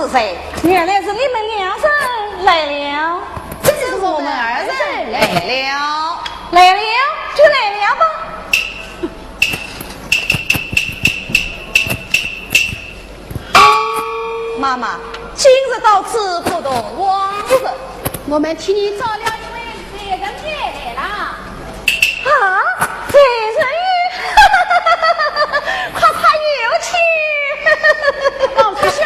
是谁？原来是你们两人来了。这是我们二人来了。来了就来了吧。妈妈，今日到此不同往日，我们替你找了一位财神爷来了。啊，财神爷，夸他有气。老师兄。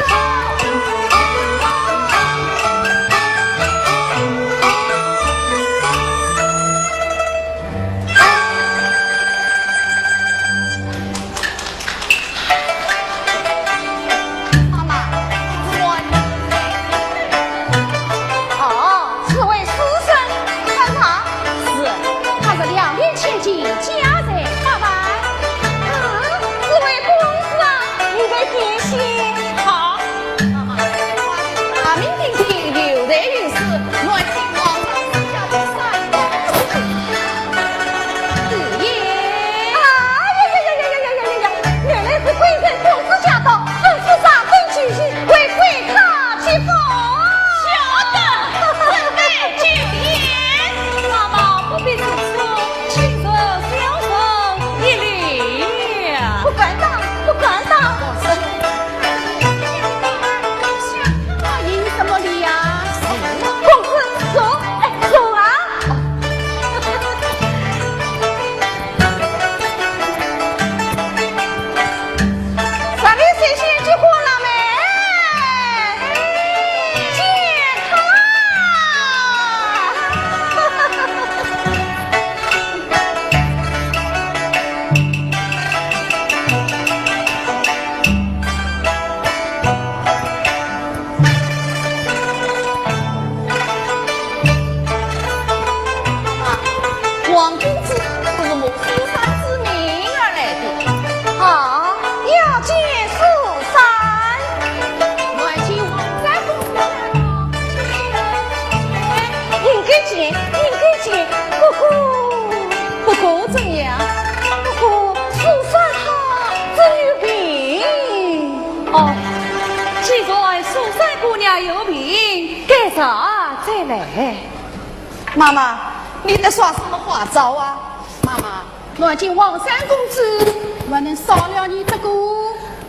妈妈，你在耍什么花招啊？妈妈，我今王三公子，我能少了你这个。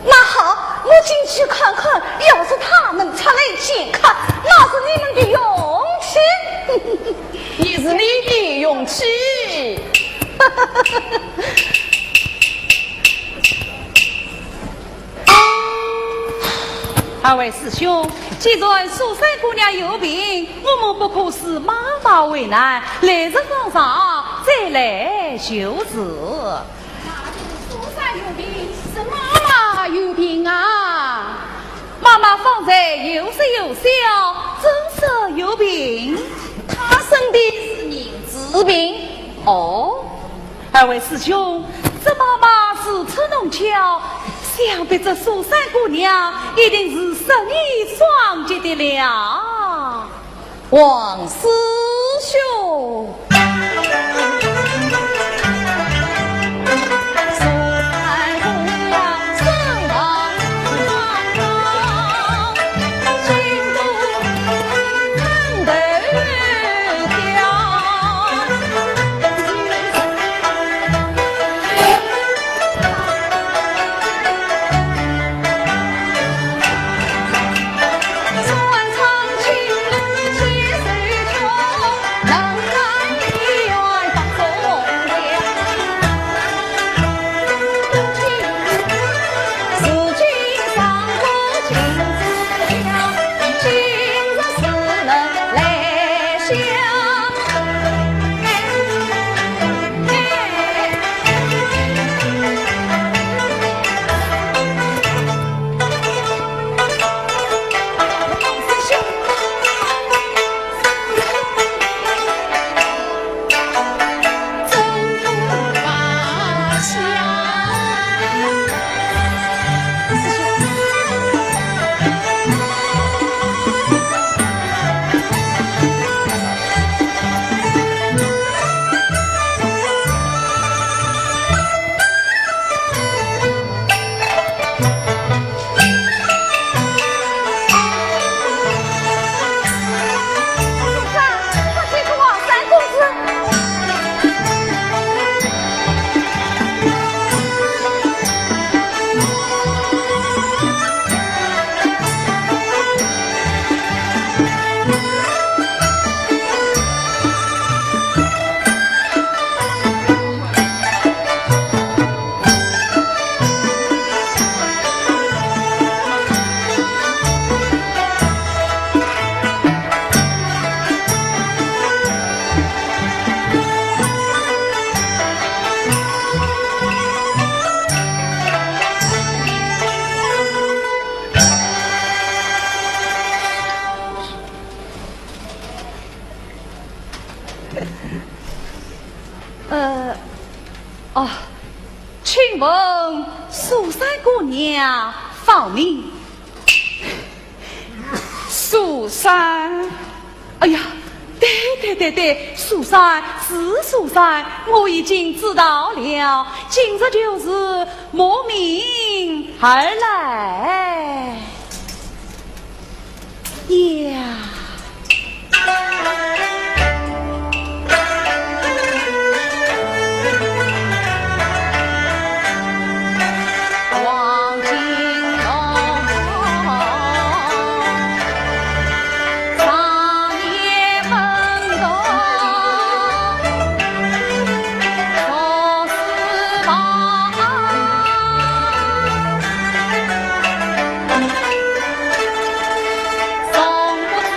那好，我进去看看，要是他能出来见客，那是你们的勇气。也是你的勇气。二位师兄，既然蜀山姑娘有病，我们不可使妈妈为难，来日方长再来求治。蜀山有病，是妈妈有病啊！妈妈方才有说有笑，真是有病。她生的是凝脂病。哦，二位师兄，这妈妈是出弄巧。想必这蜀山姑娘一定是十年双节的了。王师兄。能苏三姑娘访你。苏三，哎呀，对，苏三是苏三，我已经知道了，今日就是慕名而来呀。送不知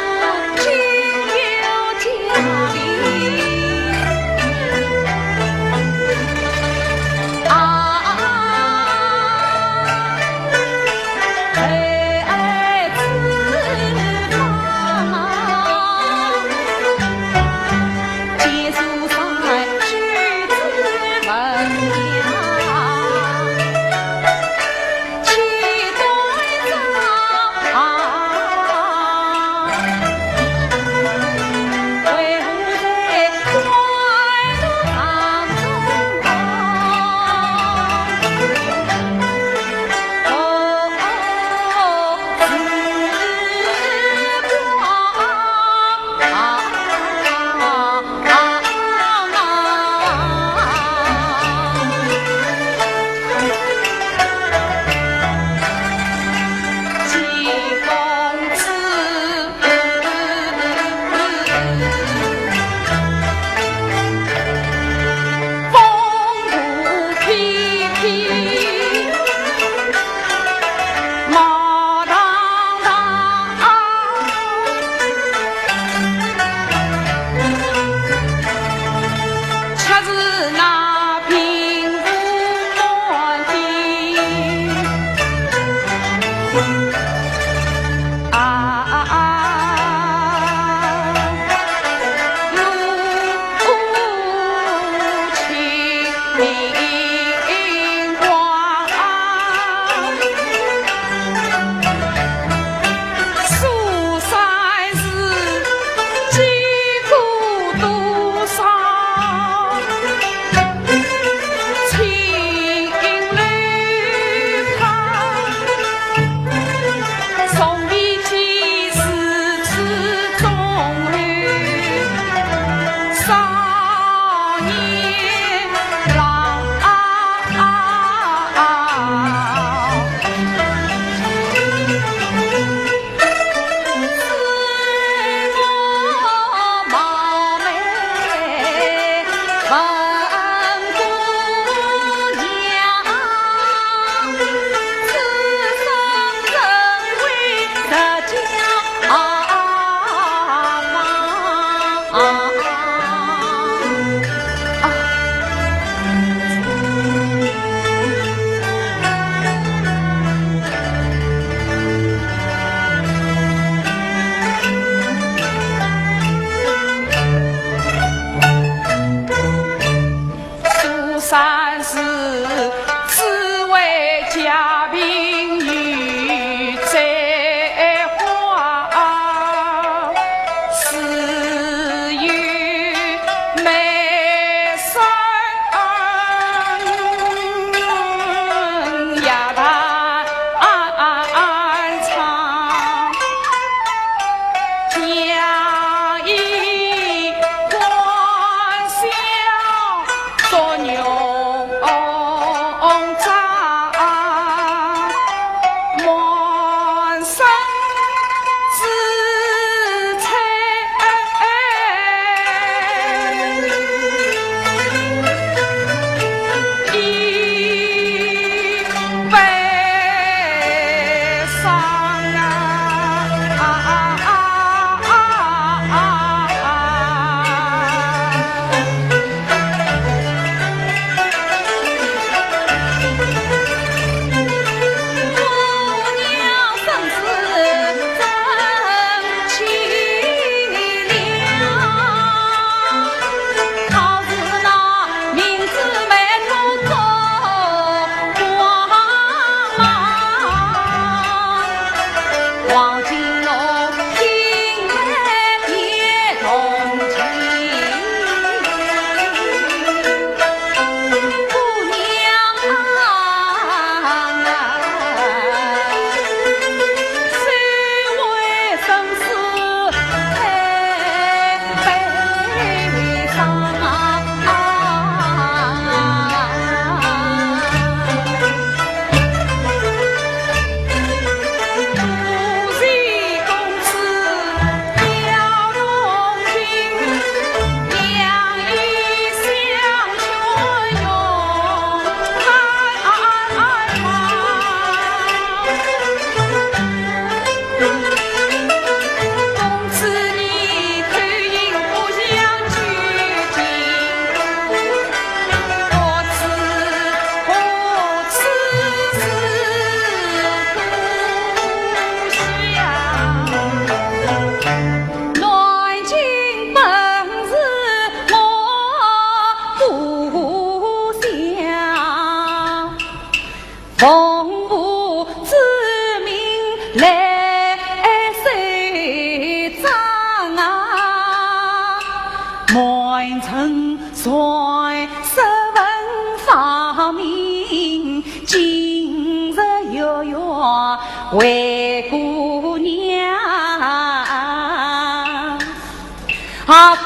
为姑娘，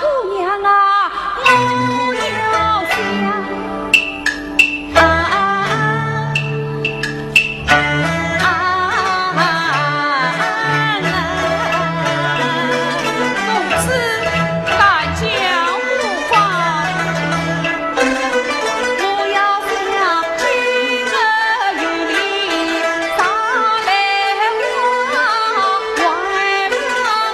姑娘啊，我要想公子来叫我话，我要想今日与你打来我外婆姑娘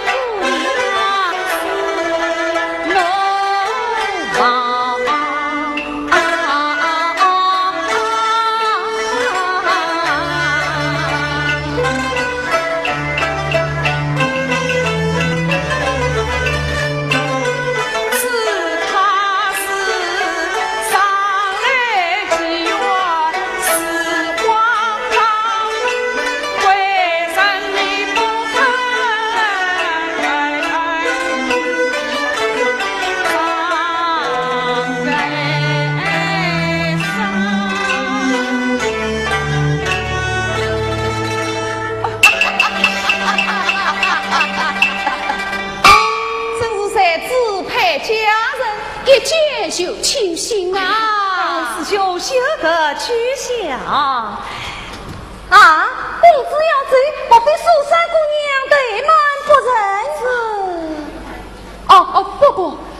见秀清新啊！师兄休得取笑啊！公子要走，莫非蜀山姑娘怠慢不仁？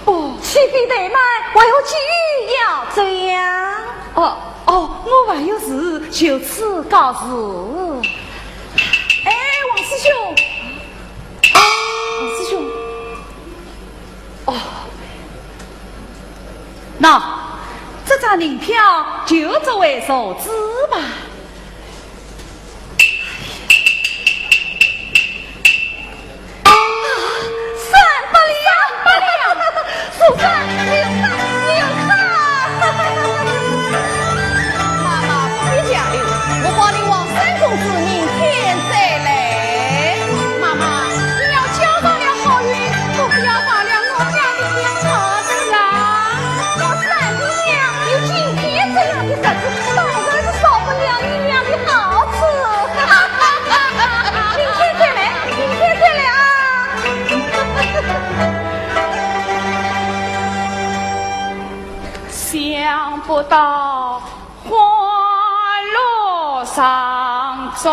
不，岂非怠慢？我有急事要走呀！我还有事，就此告辞。哎，王师兄，王师兄，那这张银票就作为收支吧。300两，蜀山留看。妈妈不必讲究，我帮你往三公子明天再来。妈妈，你要交到了好运，可不要忘了我家的点好的啦。我三姑娘有今天这样的日子，当然是少不了你俩的好处。明天再来，明天再来啊！想不到花落山中。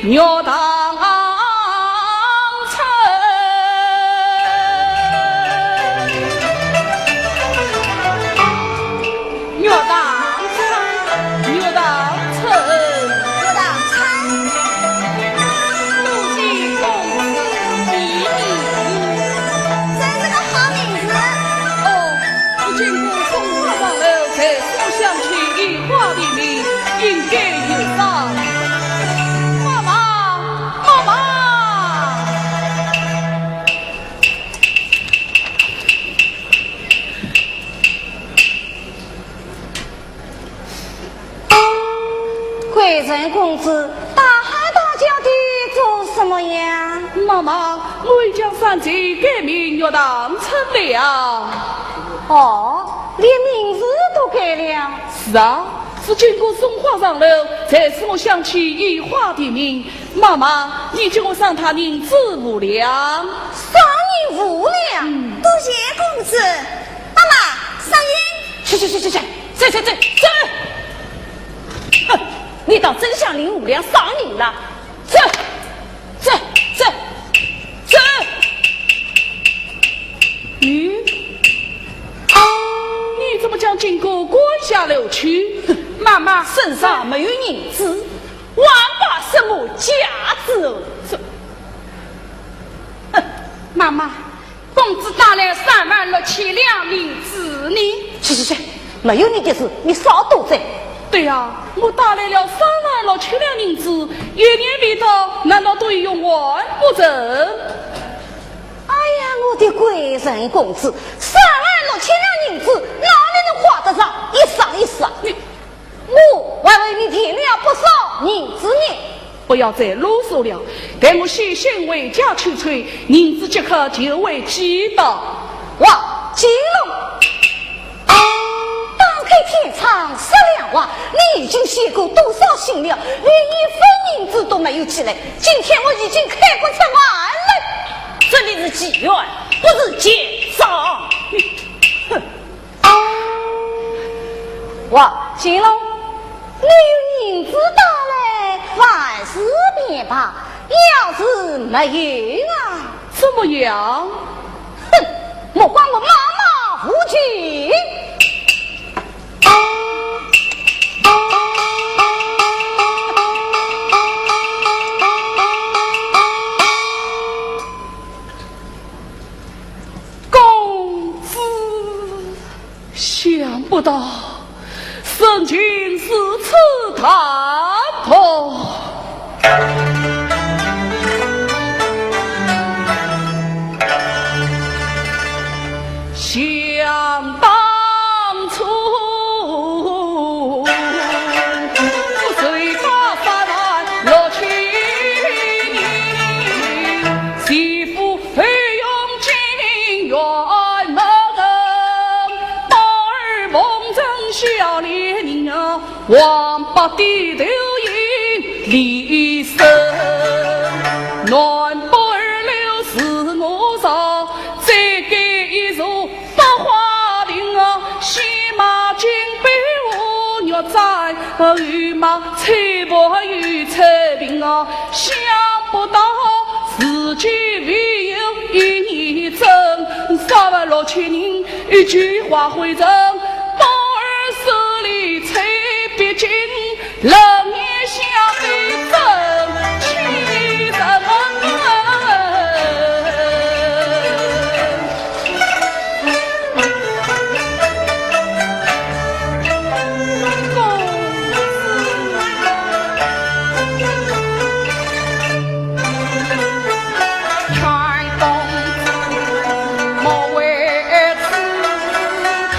鸟当春，鸟当春，鸟当春，我当参，如今公子比你。真是个好名字。哦，我经过松花上楼，才所想起一花的名，应该有上。妈妈，妈妈，贵人公子大喊大叫的做什么呀？妈妈，我已将三姐改名要当成了。哦，连名字都改了。是啊，是经过松花上楼，才使我想起一花的名。妈妈，你叫我赏他名字无量。赏你无量，多谢公子。妈妈，赏银。去，哼，你倒真想领五两赏你了。走。你怎么将经过关下楼去？妈妈身上没有银子，万把什么价值？妈妈，公子带来36000两银子呢。去，没有你的事，你少多嘴。对呀，我带来了36000两银子，一年未到，难道都要用完不成？哎呀，我的贵人公子，36000两银子哪里能花得上一晌？我还为你添了不少银子呢。不要再啰嗦了，待我先行回家去催，银子即刻就会寄到。哇，金龙，打开天窗10两话，你已经写过多少信了？连一分银子都没有寄来。今天我已经开不成案了。这里是妓院，不是奸商。哼！哇，金龙，你有银子打来，万事便罢；要是没有啊，怎么样？哼！莫怪我马马虎蹄。想不到圣君是此谈头，想当初我随他3万6千银，媳妇费用金元门。小烈人啊，王八低头迎离身，暖不二六是我少，再给一座百花亭啊，西马金杯我肉在，羽马彩帛与彩屏啊，想不到自己唯有一年挣，36000人一句话回正。手里彩笔金，冷眼下飞正气人。公子，劝公子莫为此开。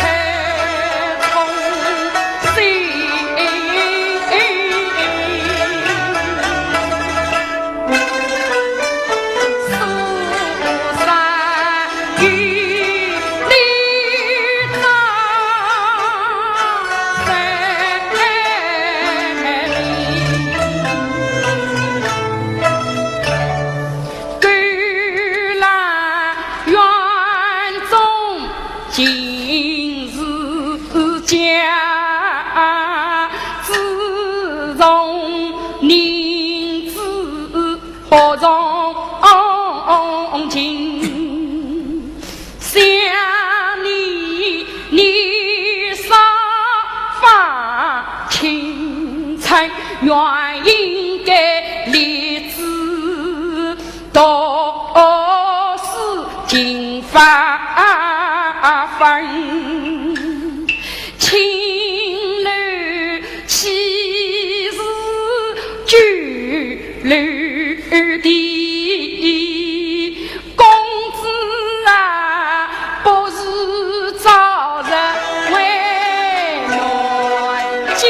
原应该立志读书尽发奋，青楼岂是居楼地，公子啊不是早日为暖心。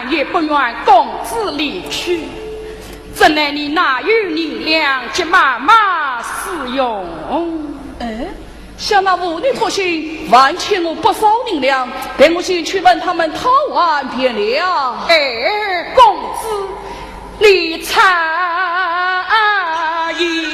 也不愿公子离去，怎奈你哪有银两及妈妈使用？像那妇女婆媳还欠我不少银两，带我去问他们讨完便了。公子，你诧异。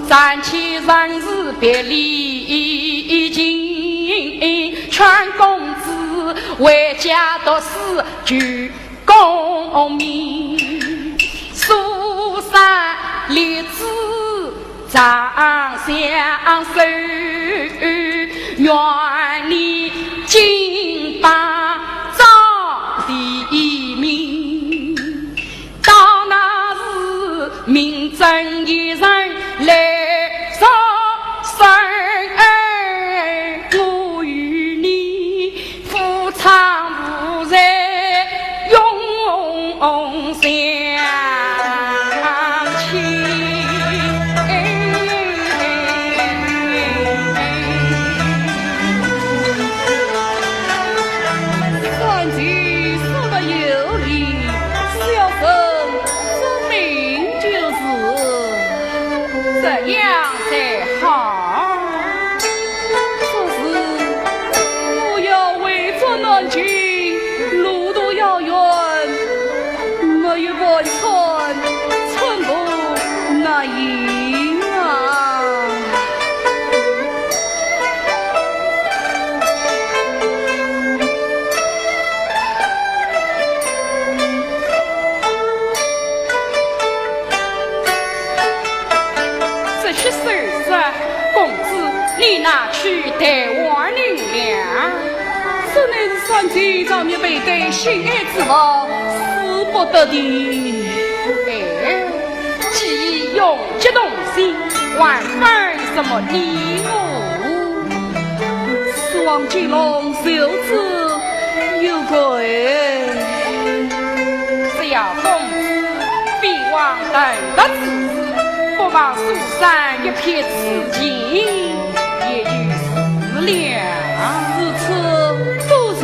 暂且人事别离尽，劝公子回家读书举功名，书山立志长相守，愿你金榜照地名，到那时名正一人来受生，我与你夫唱妇在永相亲。算计说的有理，小生聪明就是这样才好。可是我要为着南京，路途遥远，没有完全寸步难行啊。这些手子，公子，你拿去代我银两。这乃是算计上面背对心爱之王，死不得的。既用激动心，还分什么礼物？双金龙袖子有个只要公子必望等得之事，不枉苏山一片痴情，也就是两。如此多谢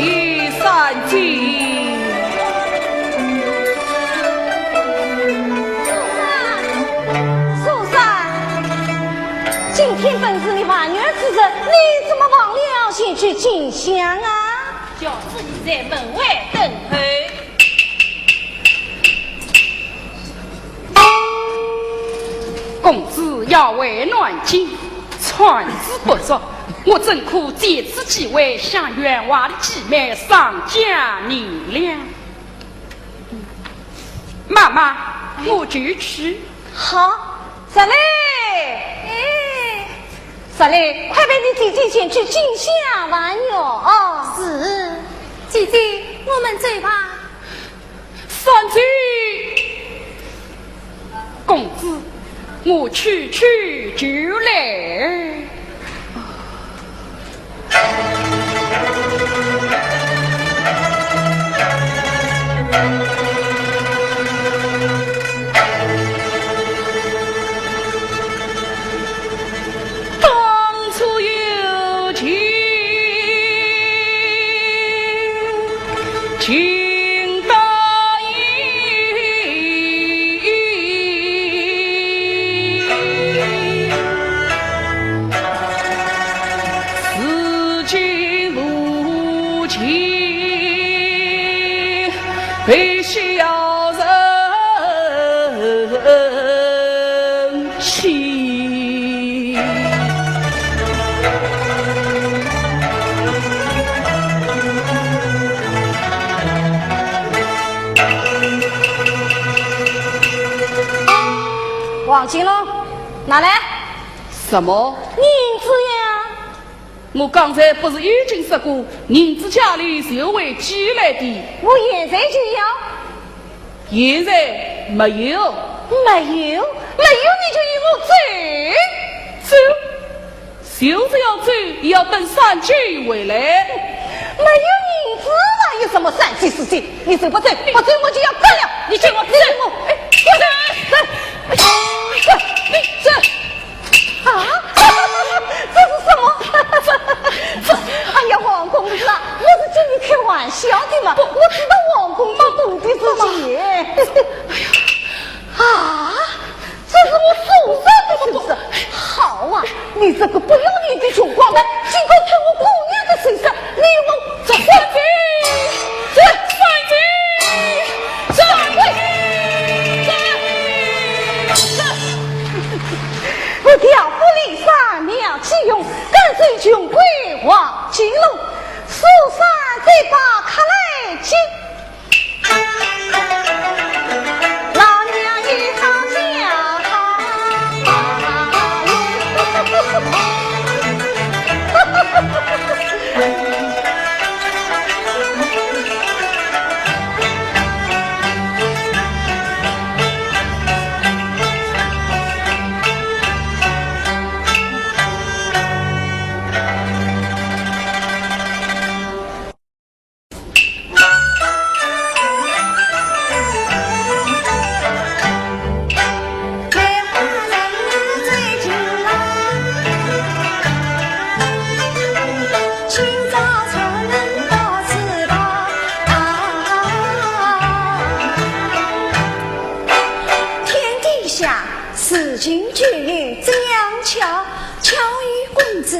天本是你万月之日，你怎么忘了先去进香啊？叫自己在门外等候。公子要为暖京，传之不足。我怎可借此机会向员外的姐妹上加你俩？妈妈，我就去。好，十里，十里，快陪你姐姐前去进香玩哟！哦，是，姐姐，我们走吧。三姐，公子，我去就来。当初有情，情答应，此情无情，悲笑人心。王金龙，拿来什么？银子呀！我刚才不是已经说过，银子家里是由为寄来的，我现在就要。现在没有。没有，你就与我走。就是要走，也要等三姐回来。没有银子哪有什么三七四七？你走不走？不走我就要干了！你给我走！我走！你走！啊！这是什么？哎呀，王公子啊，我是跟你开玩笑的嘛！我知道王公子懂得自己。哎呀！啊！这是我手上的是不是？好啊！你这个不要脸的穷光蛋，竟敢看我姑娘的身上，你我这三姐，我调夫离山妙其用，跟随穷鬼往金龙，苏山再把卡来进。老娘一场叫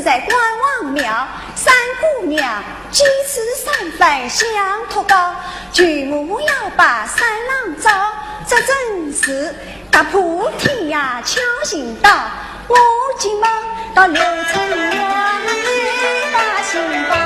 在关王庙，三姑娘几次上山相托高，举目要把三郎找，这真是大菩提呀敲心道，我进门到六层娘大心包。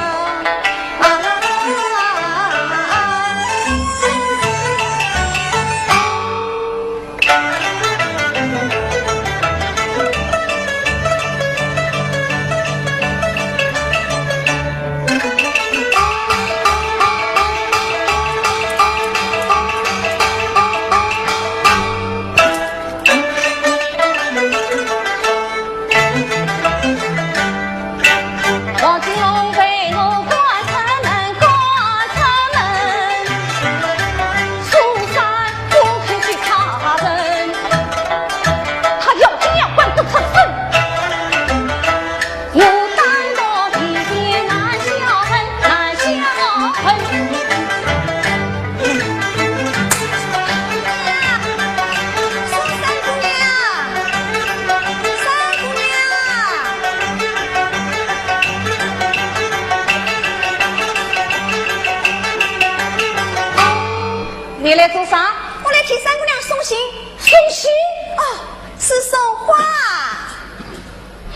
话？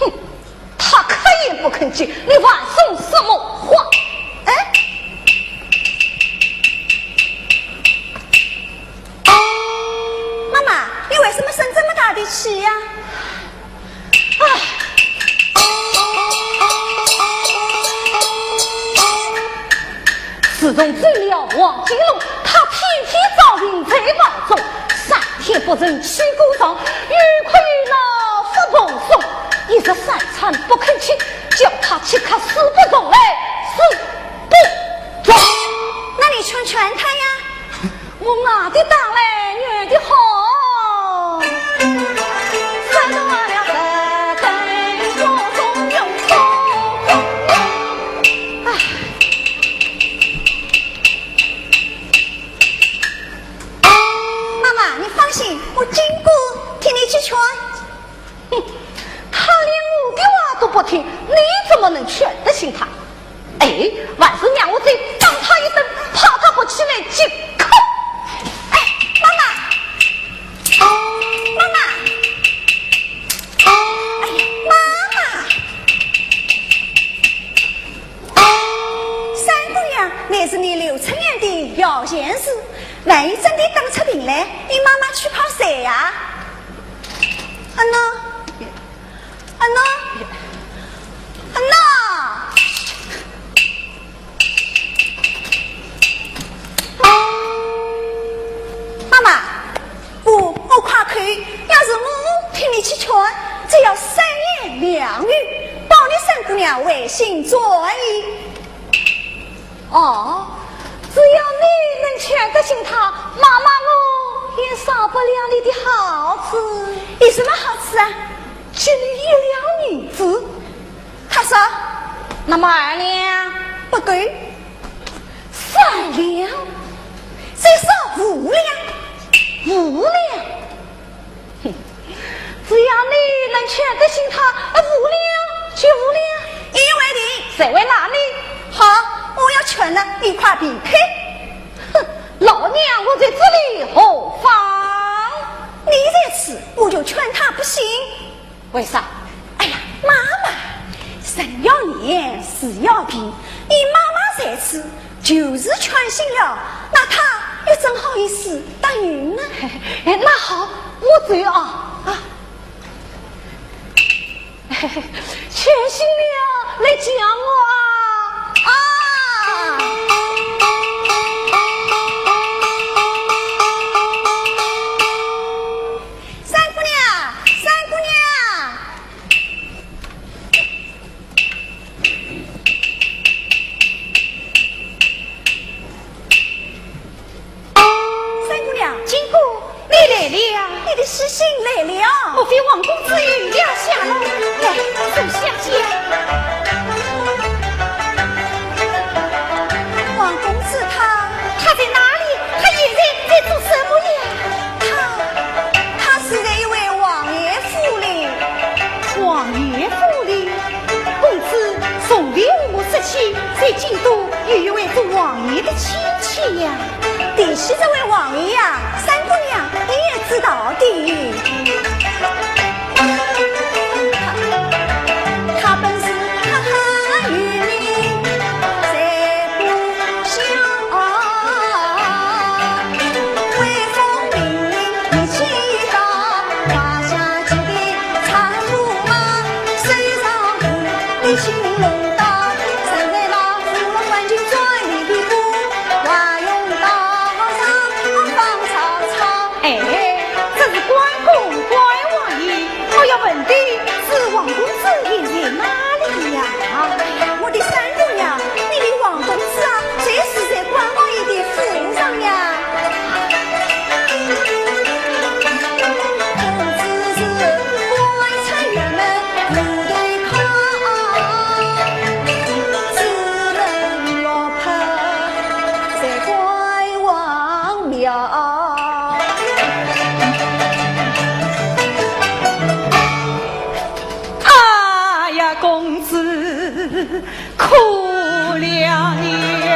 哼，他可也不肯去，你还送什么话？哎，妈妈，你为什么生这么大的气呀？自从追了王金龙，他天天遭云在房中，3天不曾去过床，欲哭欲闹不蓬松，一日3餐不肯吃，叫他去看死不动来，死不中。那你劝劝他呀。我哪的当来女的好，三动啊了三等手中用手妈妈，你放心，我经过替你去劝。哼，他连我的话都不听，你怎么能劝得醒他？哎，万是让我再打他一顿，怕他不起来即可。哎，妈妈，妈妈，哎呀，妈妈，三姑娘，那是你刘春元的表现是，万一真的当出病来，你妈妈去跑谁呀？啊呢？啊呢？啊呢？妈妈，我夸口，要是我听你去劝，只要3言2语，保你三姑娘违心转意。哦，只要你能劝得醒他，妈妈我也少不了你的好处。有什么好处啊？给你1两银子。他说，那么2两，不对3两，最少5两。 5两，哼，只要你能劝得醒他，5两就5两，一为定，谁为哪里？好，我要劝了，你快避开。哼，老娘我在这里何妨？你在此，我就劝他不行。为啥？哎呀，妈妈，人要言，事要平，你妈妈在此，就是劝醒了，那他又怎好意思答应呢？哎，那好，我走啊！劝醒了，来讲我啊！三姑娘，三姑娘。三姑娘，金姑，你来了，你的喜信来了。莫非王公子有要下落？来，走下讲。王公子他在哪里？他现在在做什么呀？他是在一位王爷府里。王爷府里，公子从5时起，在京都有一位做王爷的亲戚呀。弟媳这位王爷呀，三姑娘你也知道的。他本是很有名，在故乡威风凛凛义气高，华夏几的长驸马，手上鼓力青龙刀，身在那虎龙冠军专利的步，华用刀上放曹操。哎，这是关公关王爷，我要问的是王公子现在哪里呀？我的三姑娘，你的王公子啊，随时在关王爷的府上呀。公子是官差员们不对抗，只能落魄在关王庙。哎呀，公子可怜你呀！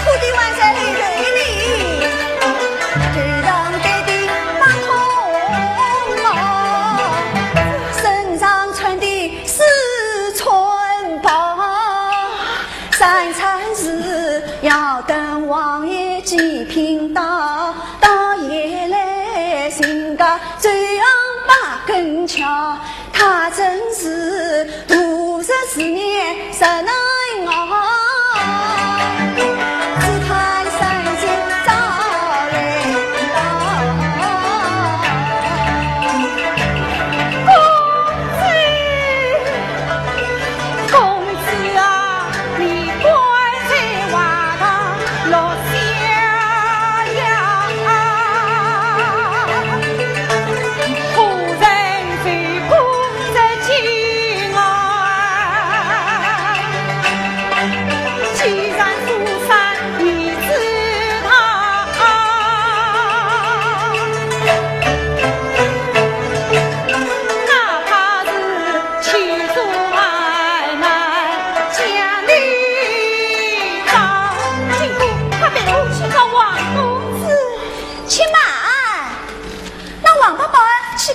土地万山黑人一品到，到夜来性格最昂八根桥，他真是54年10能熬。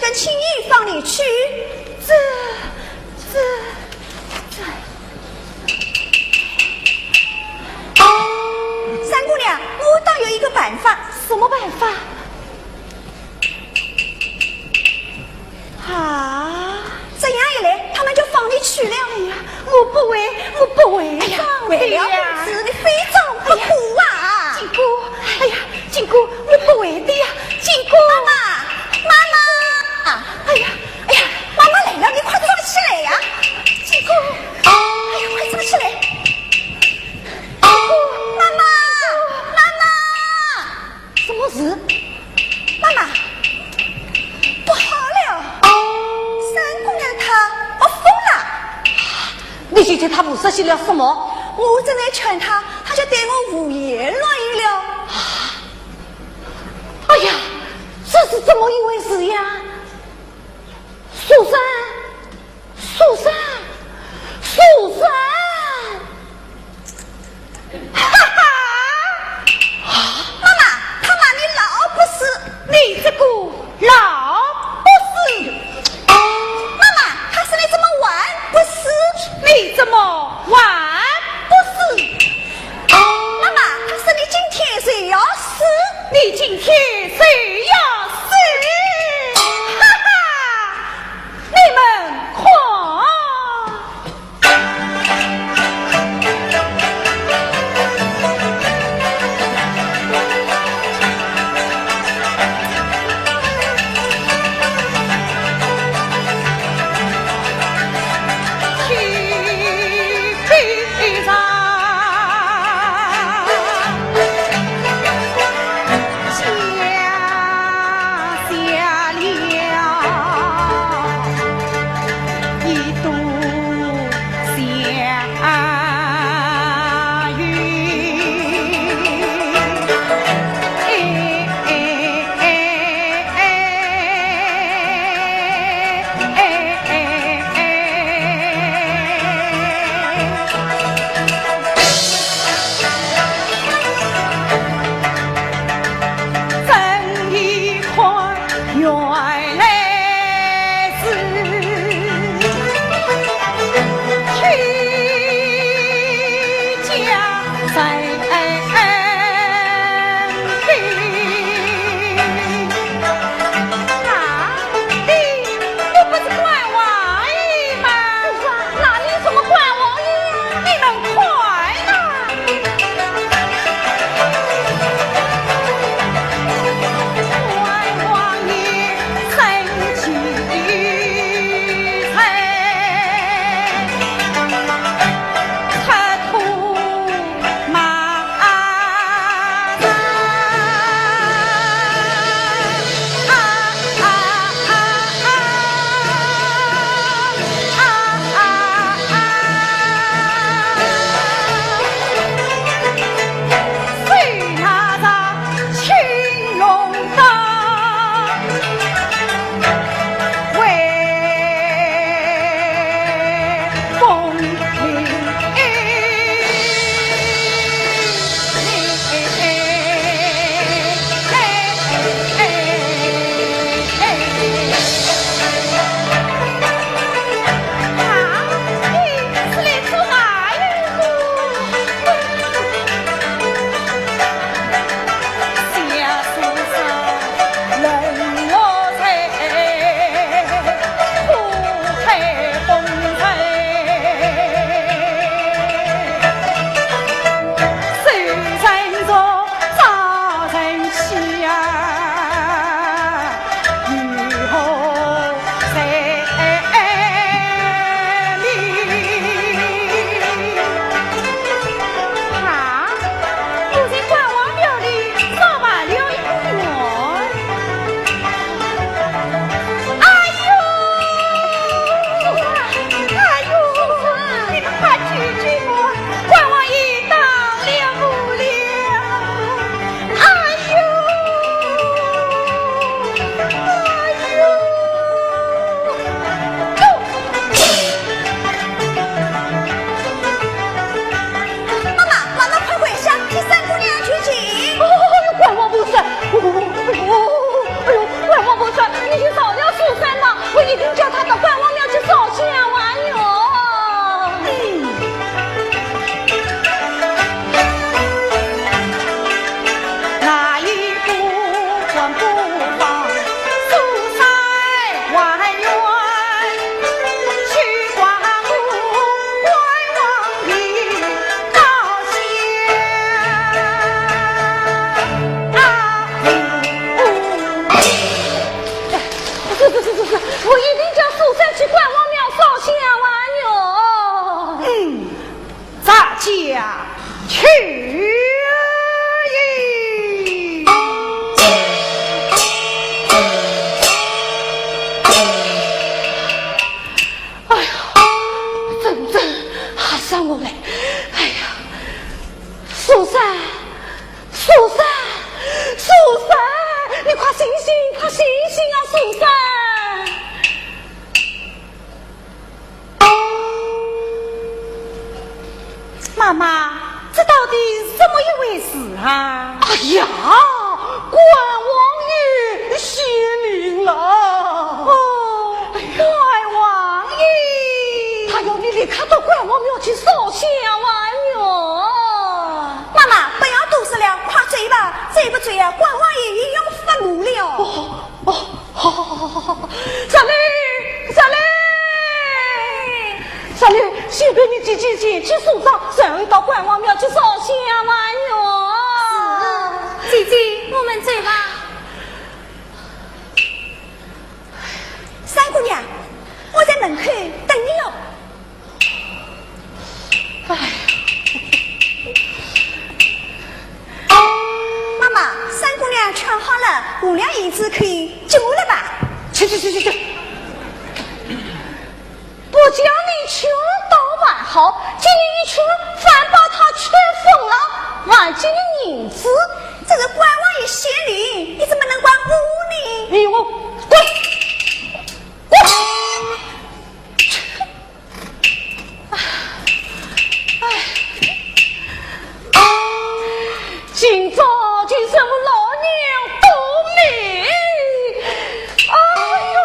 跟青衣放你去，三姑娘，我倒有一个办法。什么办法？啊，这样一来，他们就放你去了。哎呀，我不会。哎呀，为了公子，你非争不可啊！金姑，哎呀，金姑，我不会的呀，金姑。妈妈，哎呀，妈妈来了，你快坐起来呀！金姑，哎呀，快坐起来！妈妈，什么事？妈妈，不好了！三姑娘她疯了！你今天她不实现了什么？我正在劝她，她就对我胡言乱语了。哎呀，这是怎么一回事呀？苏珊，哈哈！妈妈，他骂你老不是，你这个老不是。妈妈，他是你怎么玩不是？你怎么玩不是？妈妈，他是你今天谁要死？你今天谁要死？哎呦，关王菩萨，你去找了苏三吗？我一定叫他到关王庙去烧香玩哟。那一不管不放，苏三万元，去光顾关王爷高兴是，我一定叫苏三去关王庙烧香玩哟。咱家去。上我来！哎呀，苏三，你快醒醒，快醒醒啊，苏三！妈妈，这到底怎么一回事啊？哎呀，关王爷显灵了！哦，关王爷，他要你立刻到关王庙去烧香玩哟！妈妈，不要多说了，快追吧！追不追啊，关王爷也要发怒了。好，小丽，先陪你姐去树上，然后到关王庙去烧香玩哟。姐姐，我们走吧。三姑娘，我在门口等你了。妈妈，三姑娘穿好了，5两银子可以进屋了吧？去！不叫你全都买好，今年一群反把他全疯了，万金的银子，这个关王爷显灵，你怎么能管屋呢？你我滚！今朝今生老娘多美，哎呦！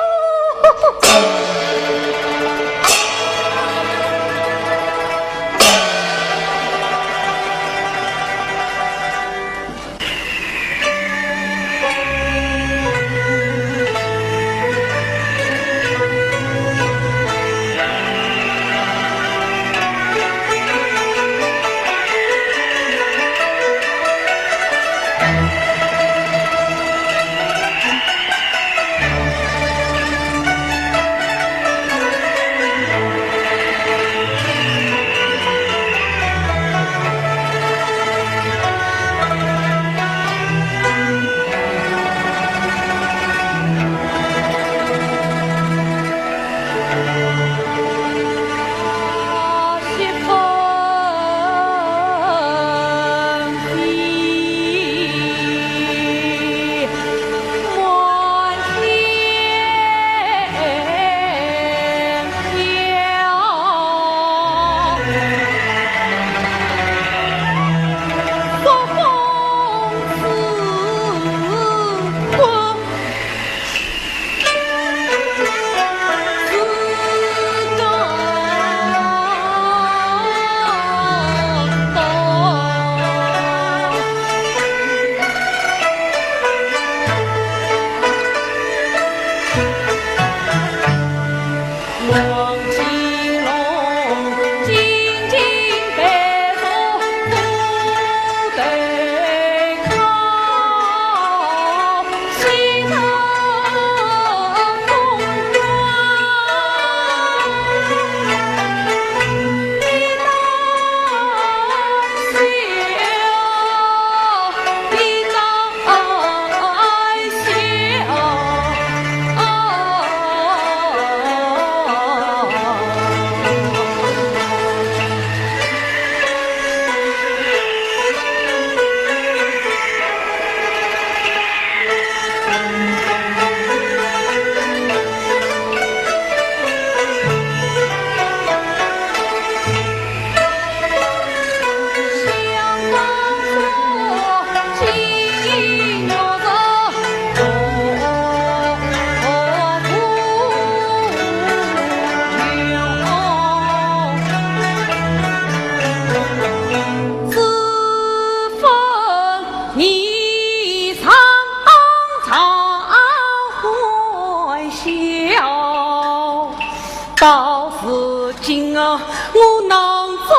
到如今啊，我囊中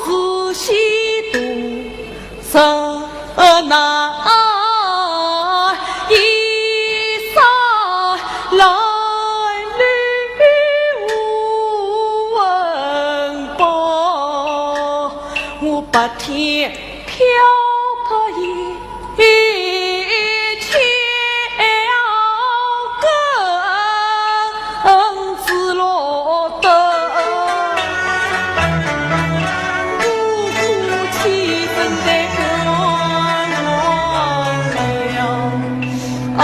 是西毒，什难一生来履无文报，我白天飘泊一千根子落得，无苦气真的光了啊！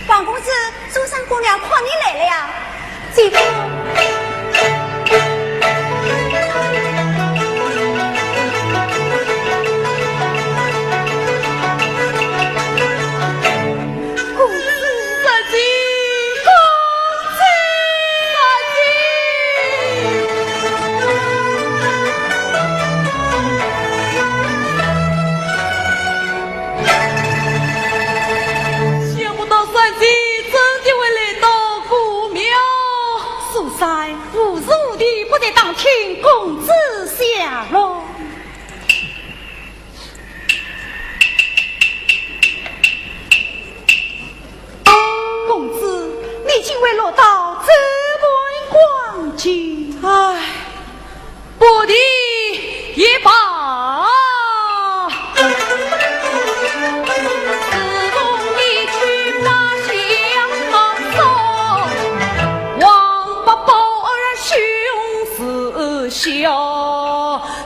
王公子，苏三姑娘夸你来了呀！姐夫。请公子下楼。公子，你竟未落到这般光景，唉，不敌也罢。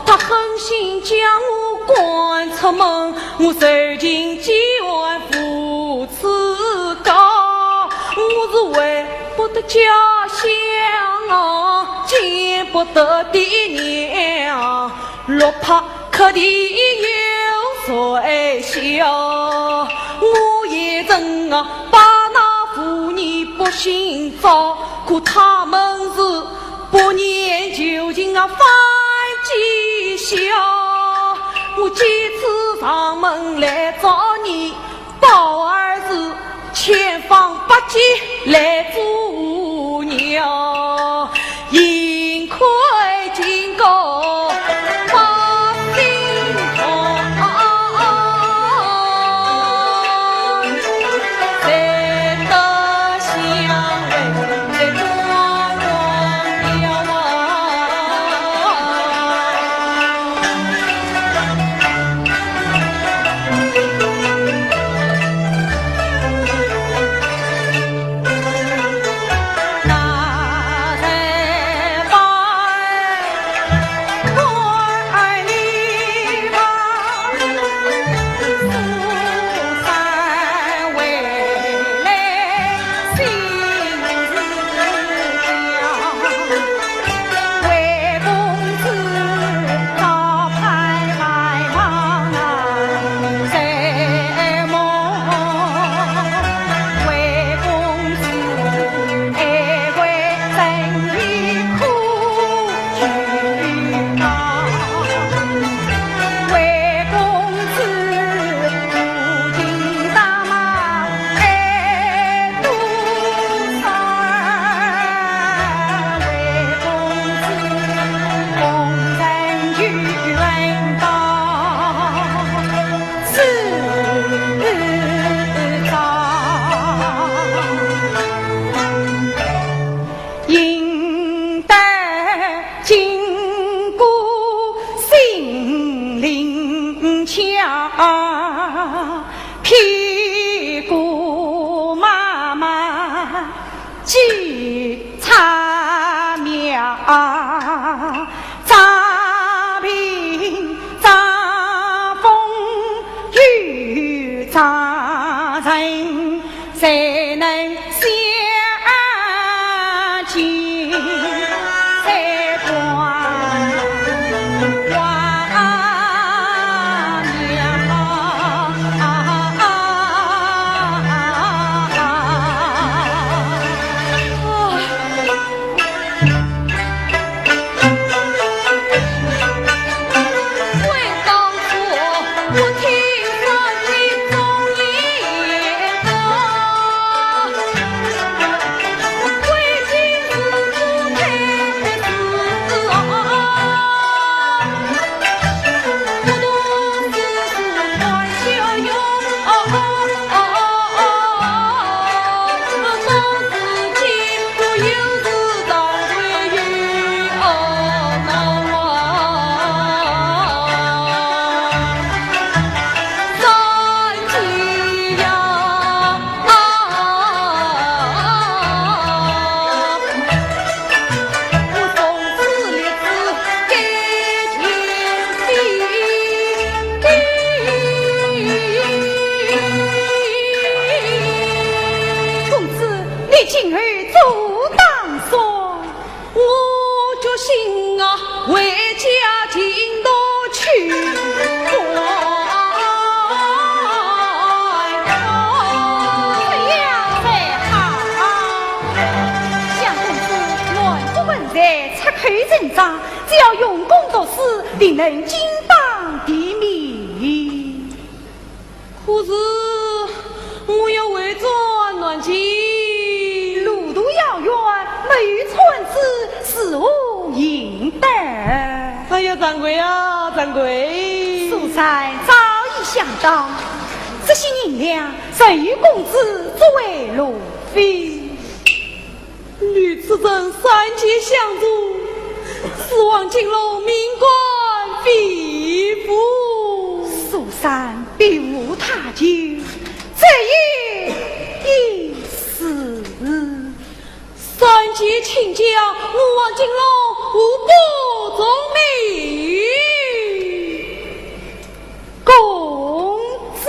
他狠心将我赶出门，我受尽几万副刺告。我是为不得家乡，见不得爹娘，落魄可地有谁笑？我也曾把那妇女不幸遭，可他们是不念旧情翻几笑，我几次上门来找你，宝儿子千方百计来阻挠，幸亏经过把心痛，才得相为杂兵杂风雨杂人，谁能相见？谁管王只要用功读书，定能金榜题名。可是我要为转暖气，路途遥远，没有村子，是无应得。哎呀，掌柜啊，掌柜！苏三早已想到，这些银两谁与公子作为路费？吕次正三界相助，死亡金楼命官必服。苏三必无他救，这也已死。三界请教我王金楼无不忠命。公子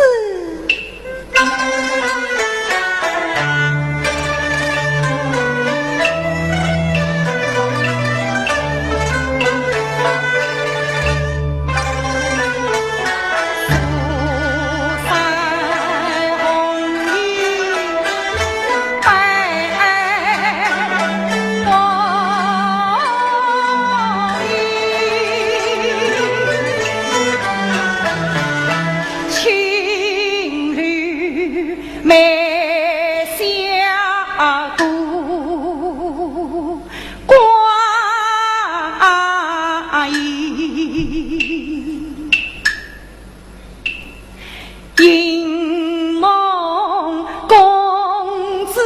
因梦公子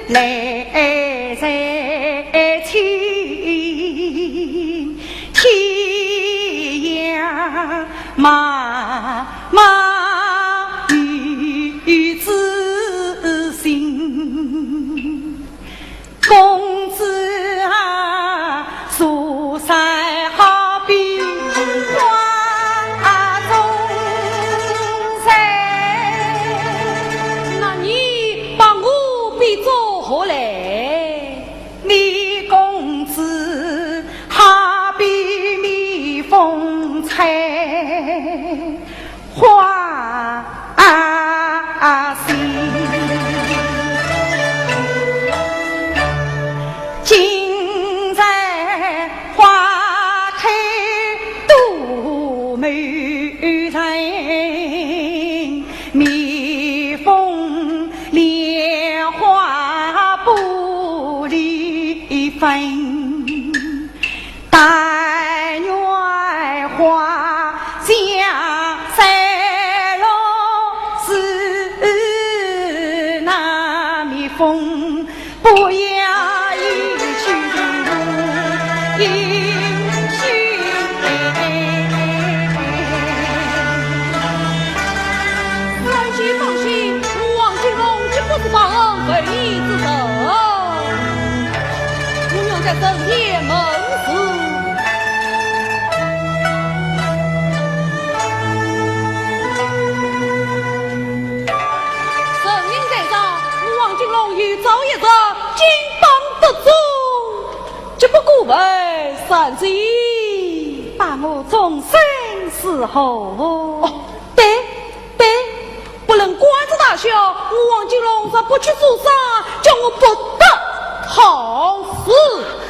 来在亲，天涯茫茫与子心，公子啊，苏三好比做何来？你公子好比蜜蜂采花心，今在花开杜美人，蜜蜂莲花不离分，但愿花香散落是那蜜蜂不要一去一去。夫妻放心，王金龙绝不是报恩为你之仇。我娘在在深夜梦事。神明在上，王金龙与赵一着金榜得中，绝不过问善心，把我终身伺候。哦，对，不能关着大小，王金龙说不去受伤，叫我不得好事。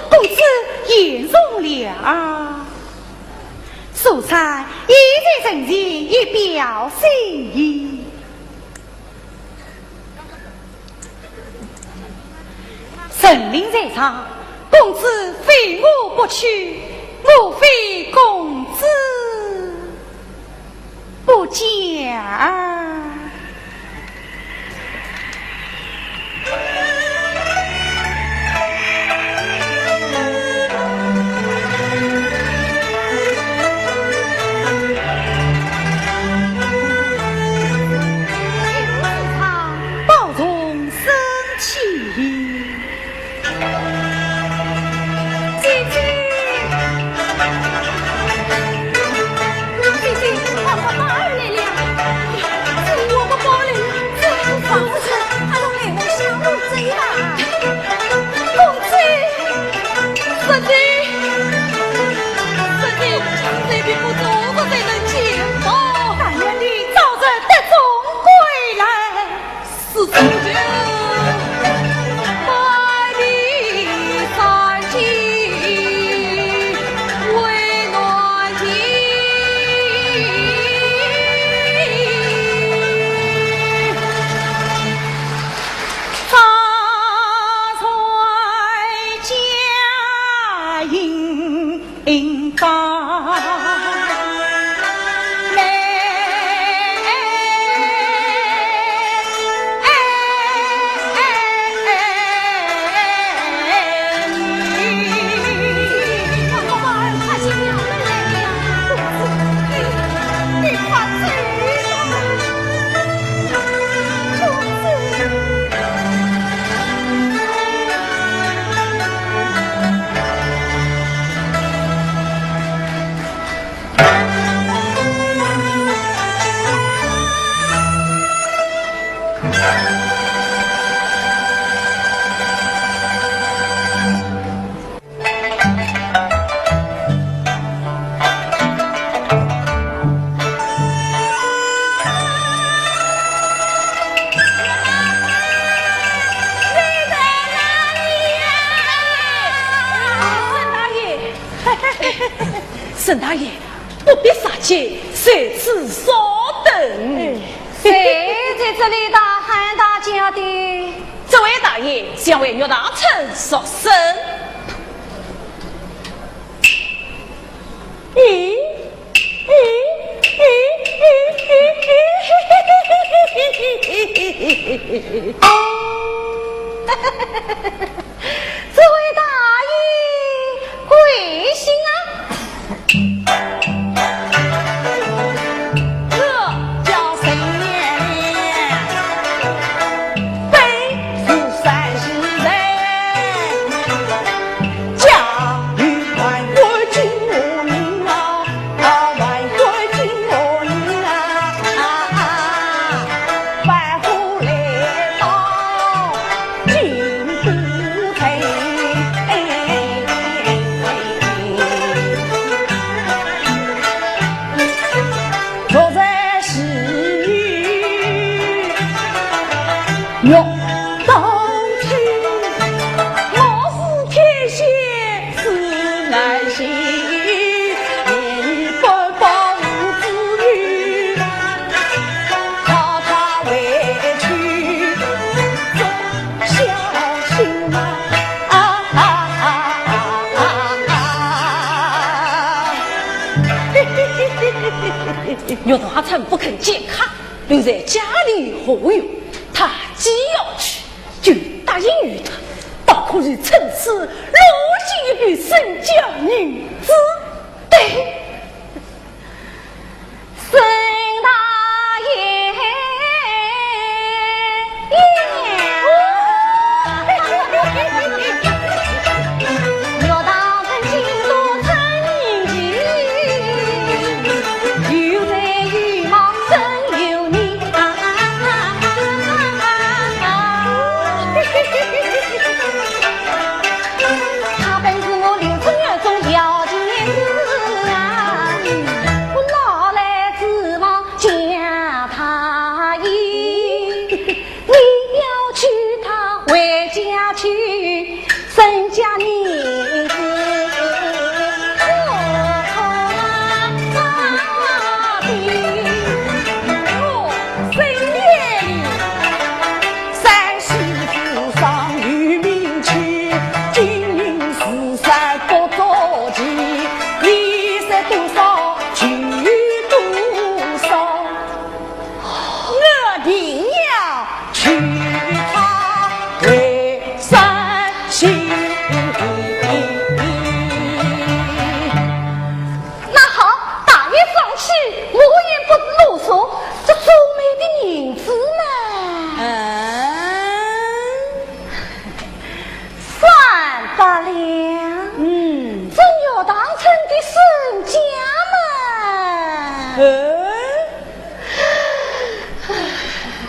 公子言容了，素才一在人前，以表心意。神灵在上，公子非我不去，莫非公子不讲？保重身体。沈大爷，不必杀气，随此稍等。谁在这里大喊大叫的？这位大爷想为岳大臣说声。这位大爷贵姓啊？岳大臣不肯见客，留在家里何用？他既要去，就答应于他，倒可以趁此落进一笔身家女子。对，沈大爷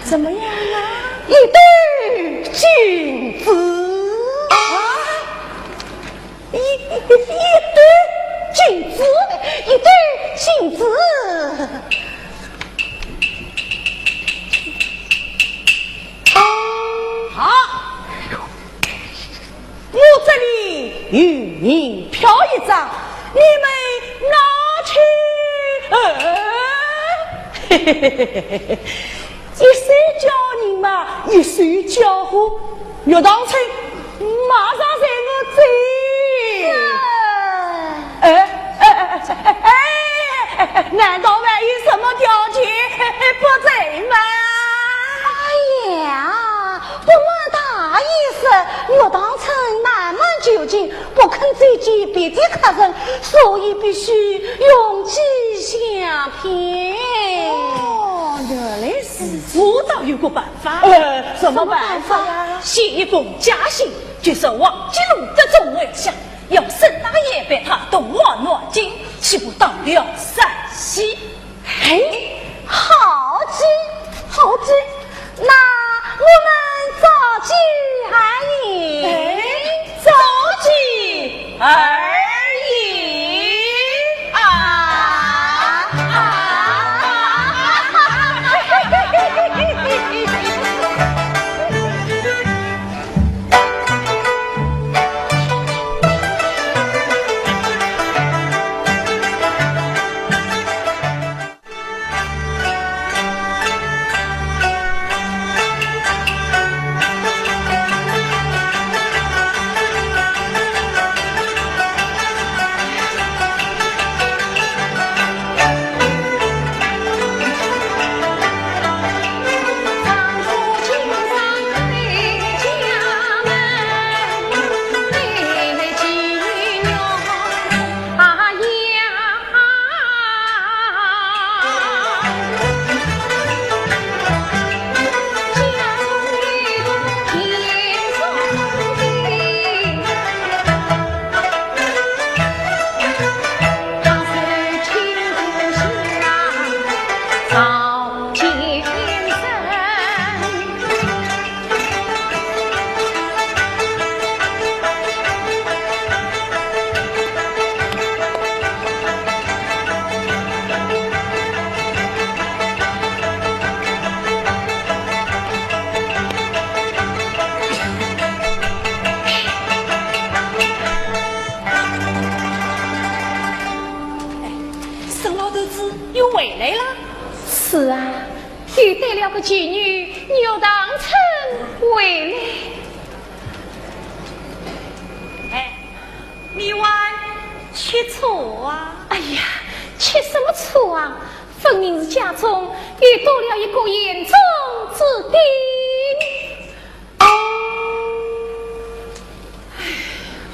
怎么样啊？一对镜子啊，一对镜子，一对镜子。好，我这里与您嫖一张，你们拿去。嘿嘿嘿嘿嘿嘿。一岁叫人嘛，一岁叫呼，岳当春马上在我追。难道还有什么条件不追吗？哎呀，不瞒大意思，岳当春慢慢就近，不肯再见别的客人，所以必须用计相骗。原来是我倒有个办法。什么办法呀？写一封家信，就是王金龙的众位下，要沈大爷被他东望南京，岂不到了陕西？哎，好计，好计，那我们早计而已。哎，早计而已是啊，遇对了个妓女，又当成回来。哎，你玩吃醋啊？哎呀，吃什么醋啊？分明是家中遇多了一个眼中之钉。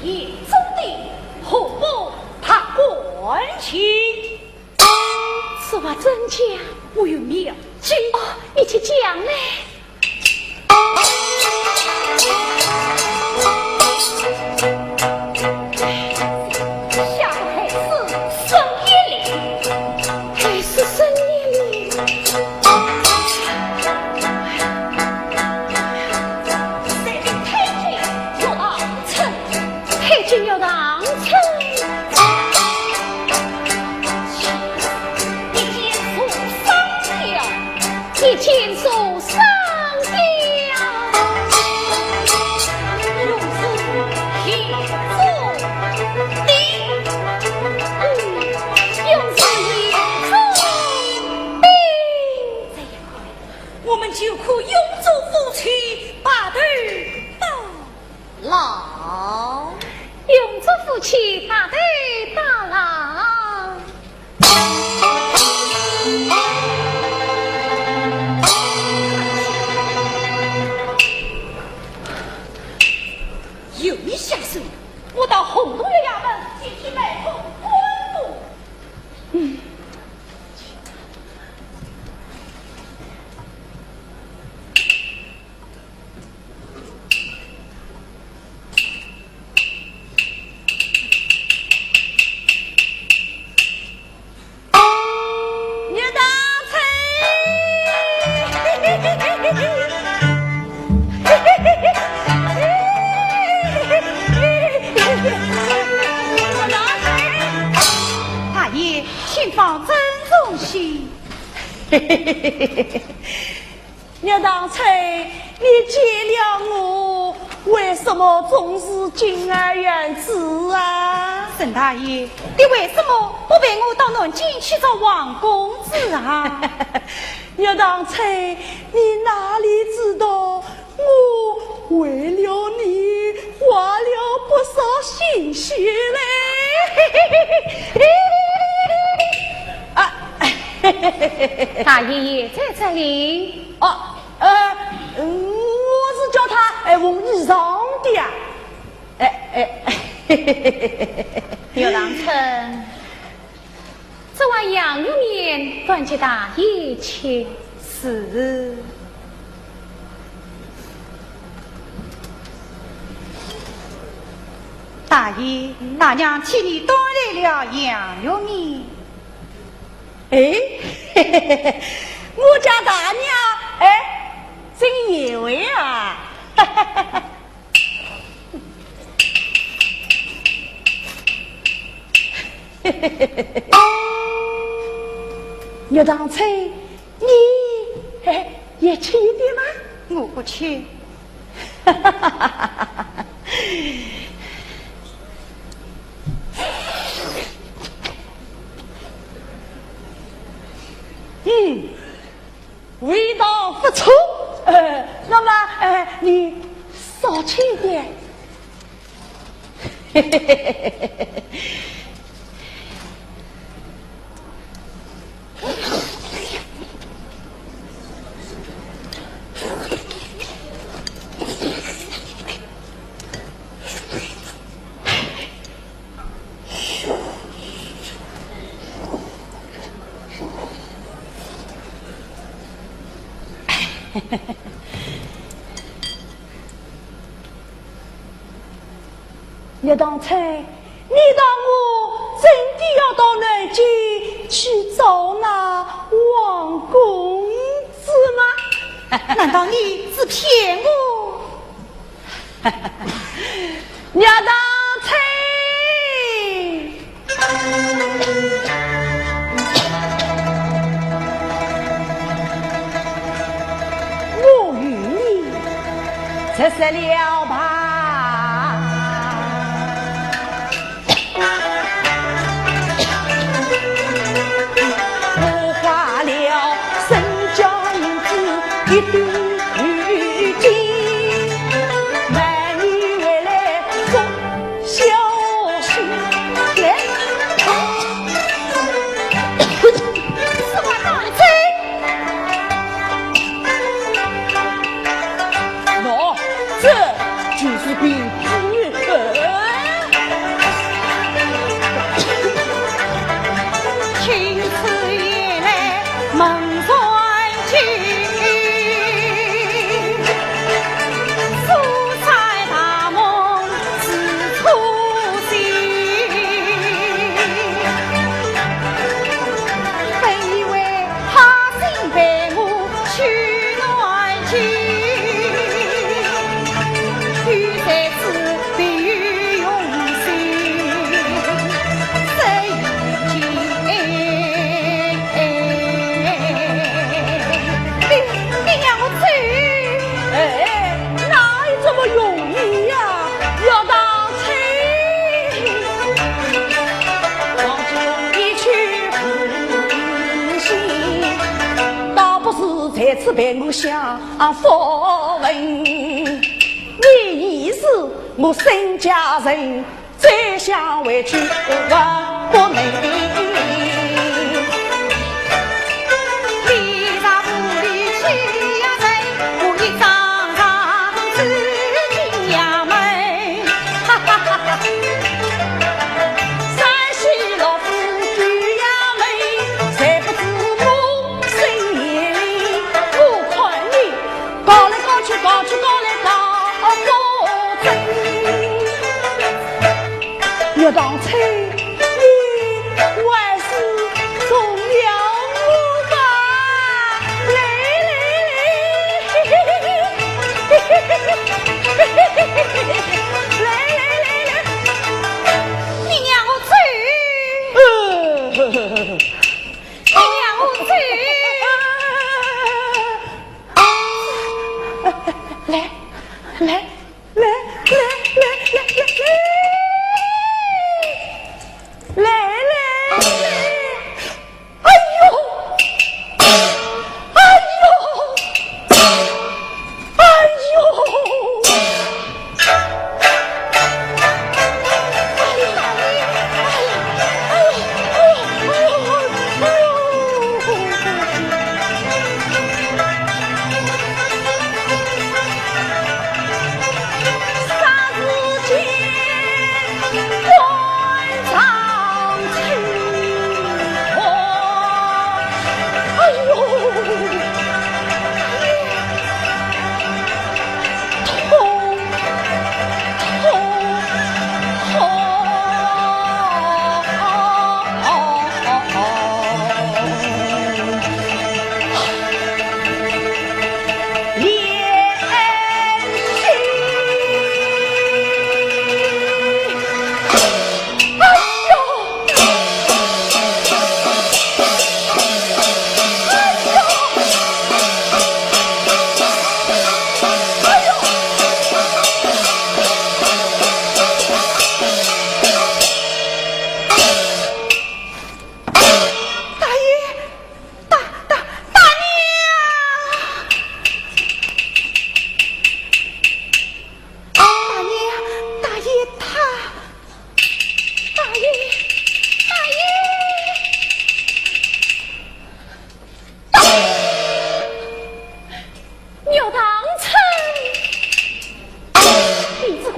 眼中钉，何不他关情？此话真假？我有妙计哦，你去讲呢。下个还是深夜里，还是深夜里。谁的太君要当成？太君要当成。一见受伤了，用此天我们就可永做夫妻，把头到老，永做夫妻，把头到老。有你下手，我到红洞的衙门进去买通官府。大爷，请放尊重些。聂当成，你见了我，为什么总是敬而远之啊？沈大爷，你为什么不陪我到南京去找王公子啊？聂当成，你哪里知道我为了你花了不少心血嘞！啊，大爷爷在这里。哦，我是叫他往衣裳的啊。刘郎臣，这碗羊肉面端给大爷请。是。大爷，大娘替你端来了羊肉面。我家大娘真有为啊！岳当成，你也吃一点吗？我不吃。味道不错。那么你少吃一点。聂当成，你当我真的要到南京去找那王公子吗？难道你是骗我？聂当成，我与你这是了吧？一对玉金，满你回来做小心来。此话当真？喏，这在此陪我享福分。你已是我身家人，再想回去不能。离上不离去呀人，我一张张走进衙门。哈哈哈哈！山西老夫举衙门，谁不知我深夜里，我看你搞来搞去，搞去搞来搞真。岳当初你还是重要我吧，来来来，你让我走，你让我走，来来来来来来来来，哎呦，哎呦，哎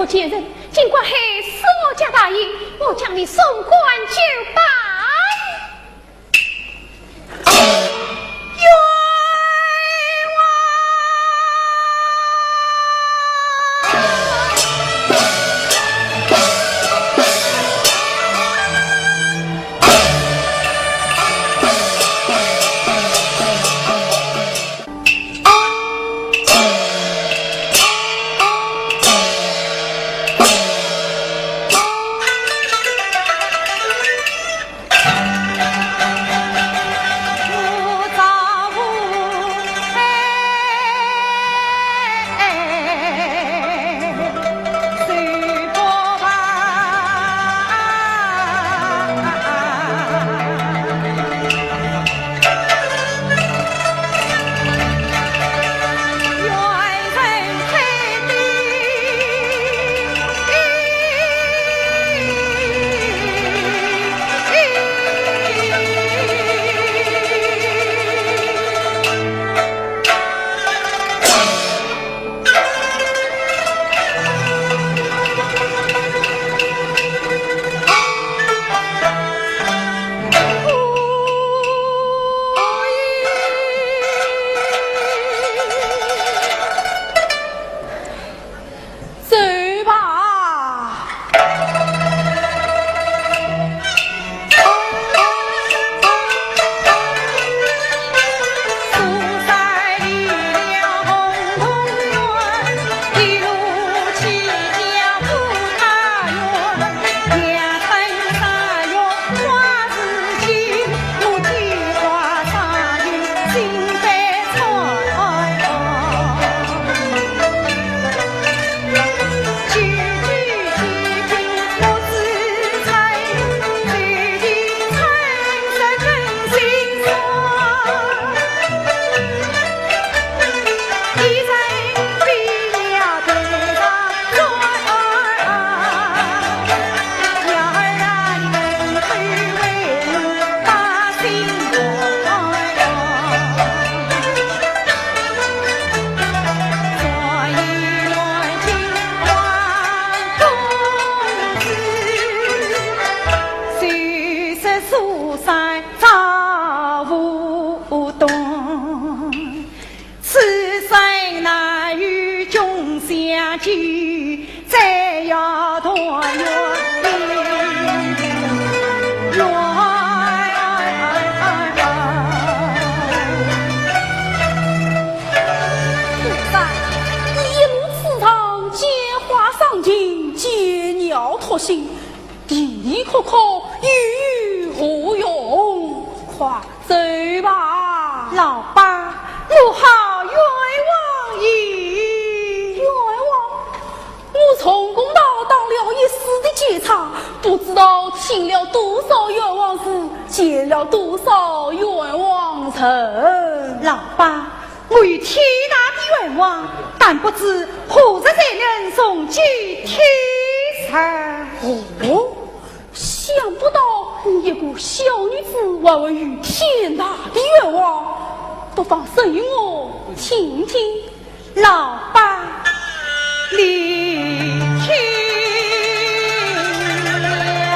贱人，尽管害死我家大爷，我将你送官就罢。地可可，鱼何用？快走吧，老爸，我好冤枉你！冤枉！我从公道当了一时的监察，不知道听了多少冤枉事，结了多少冤枉仇。老爸，我与天大的冤枉，但不知何日才能送去天上。哦，想不到你一个小女子，还会与天大的冤枉，不妨说与我听听。老爸，你听了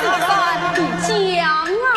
十三的讲啊，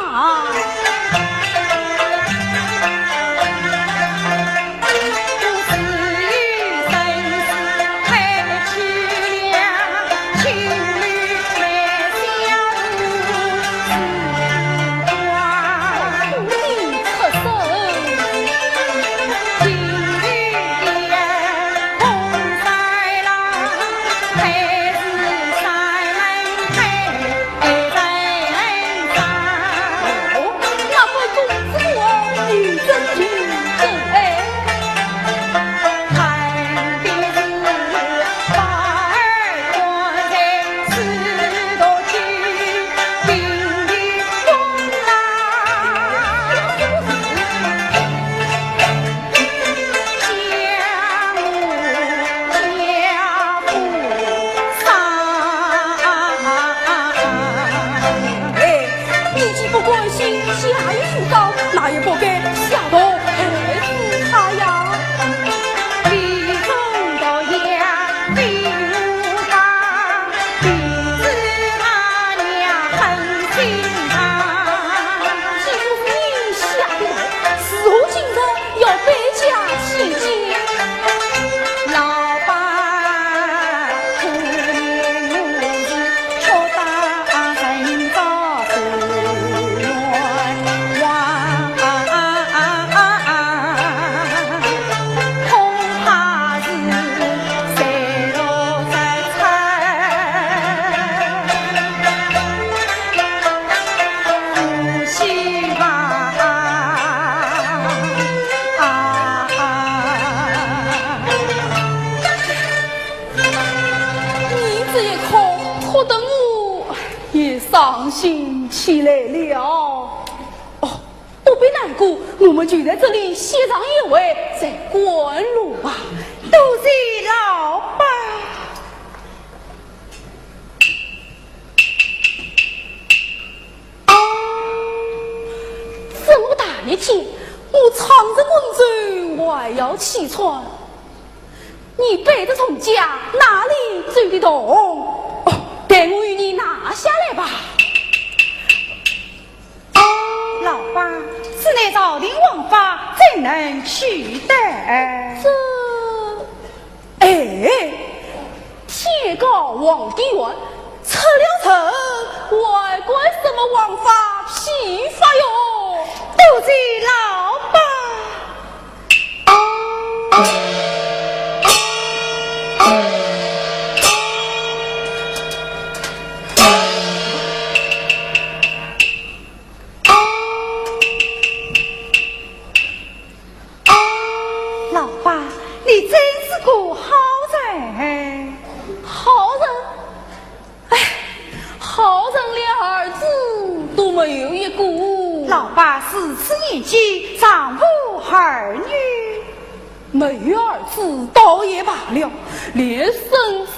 伤心起来了。哦，不必难过，我们就在这里歇上一会，再关路吧。多谢老爸。这么大一天，我藏着滚走，我还要起床。你背着从家哪里走得动？哦，待我与你拿下来吧。老爸，此乃朝廷王法，怎能取得？天高皇帝远，出了城，还管什么王法批法哟？多谢老爸。老爸，你真是个好人。好人，哎，好人两儿子都没有一个。老爸四次年纪，尚无儿女，没儿子倒也罢了，连孙子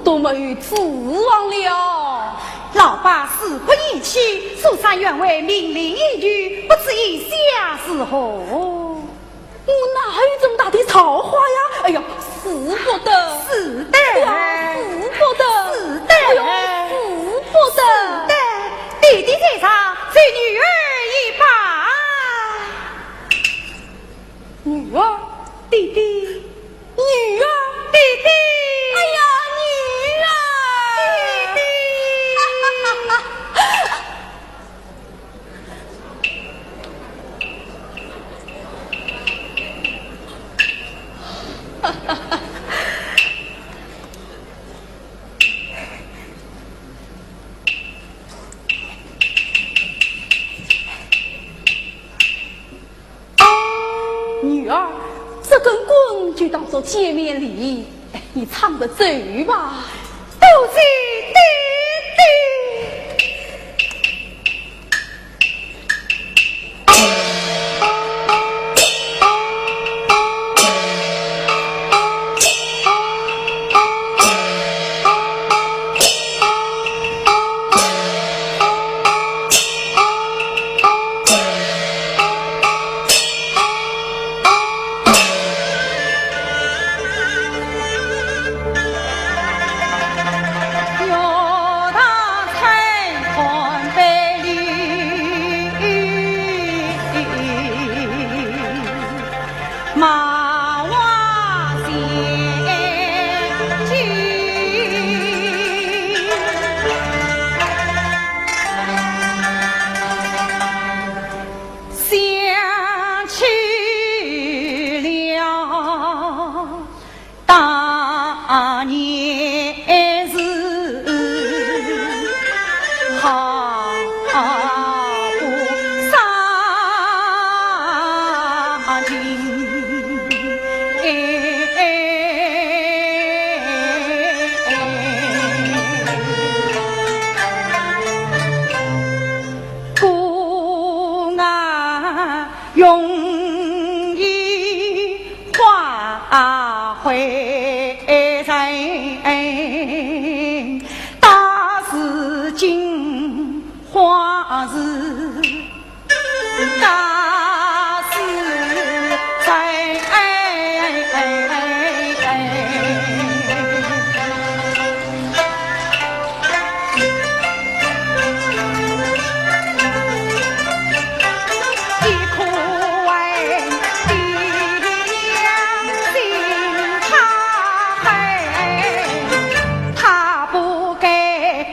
都没有指望了。老爸事不宜迟，蜀山原为命令一语，不知以下是何？我哪有这么大的造化呀？哎呀，死不得，是的，死不得，是的，哎呦，死不得。弟弟在上，随女儿一把。女儿，弟弟，女儿，弟弟，哎呀，女儿，弟弟，哈哈哈哈。就当做见面礼，你唱个奏吧。多谢爹爹。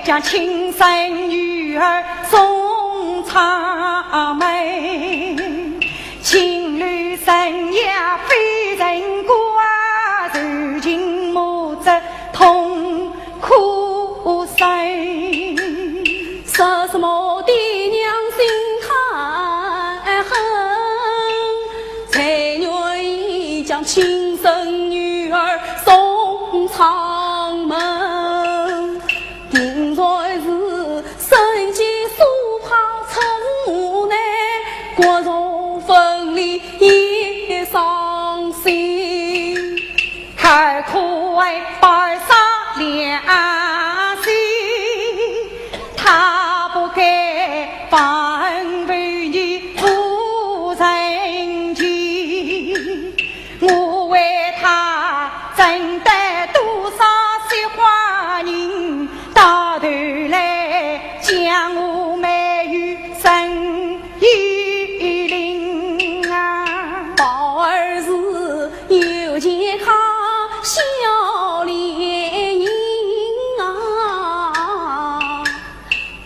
将亲生女儿送长门，情侣生涯非人过，如今母子痛苦生。说什么爹娘心太狠，才愿意将亲生女儿送长门。定在是生计所怕成难，国中分离也伤心，何苦为白杀良心？他不该反为你负人情，我为他挣得多少些花人，到头来将我没有生一灵啊！宝儿是有健康笑脸迎啊，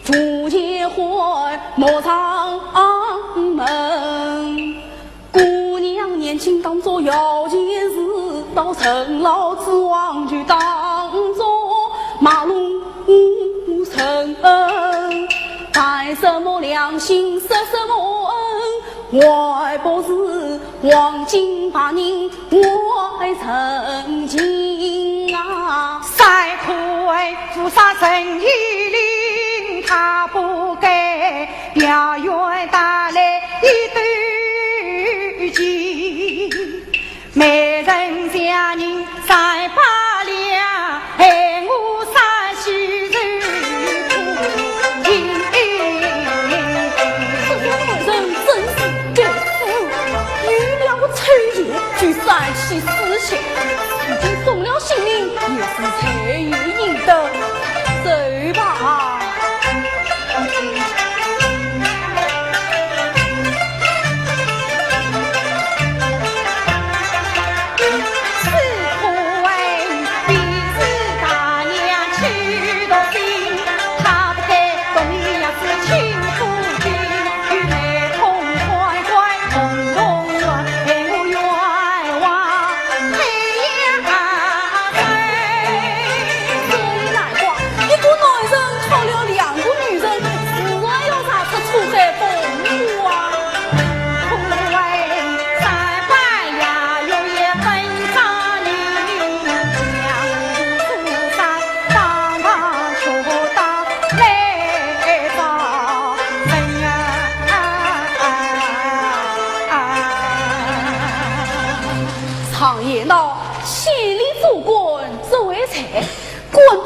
祝结婚莫上门。姑娘年轻当作要件事，到成老之王就当作马路成恩。带什么良心失什么恩，还不是黄金把人还曾经啊！再苦为菩萨生意灵，他不该表演带来一对情，没人家人再把两害我三须人苦情。抽钱去散起私情，已经送了性命，也是财有应得。走吧。来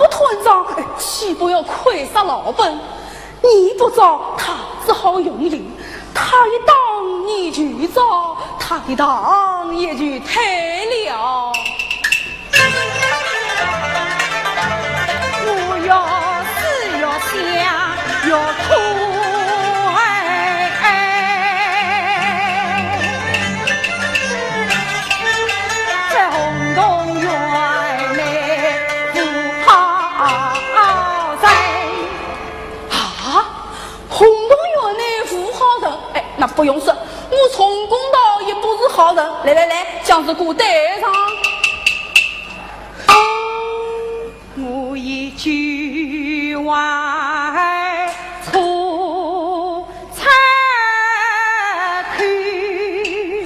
不团长，岂不要亏杀老本？你不找他只好用力，他一当你就找，他一当也就退了。我要死要想要哭。那不用说，我从公道也不是好人。来来来，将这股带上。我一句外出采去，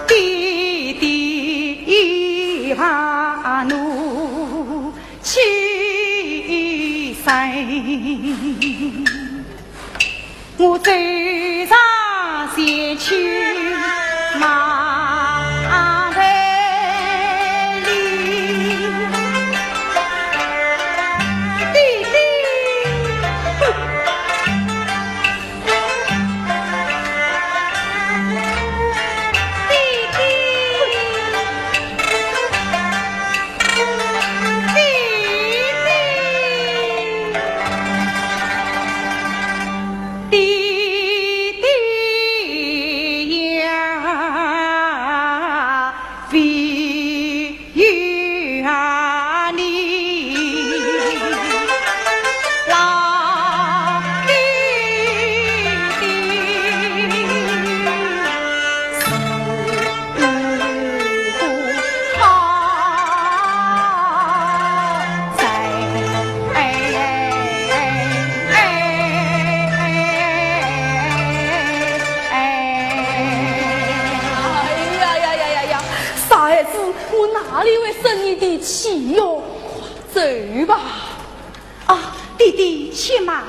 弟弟把怒气塞。我走上前去马台里，弟弟，哪里会生你的气哟？走吧！啊，弟弟，且慢，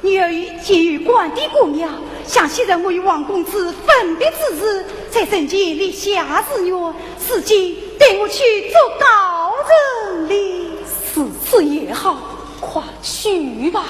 你要与监管的姑娘，像昔日我与王公子分别之日，在人间立下誓约，此际带我去做高人哩。此次也好，快去吧。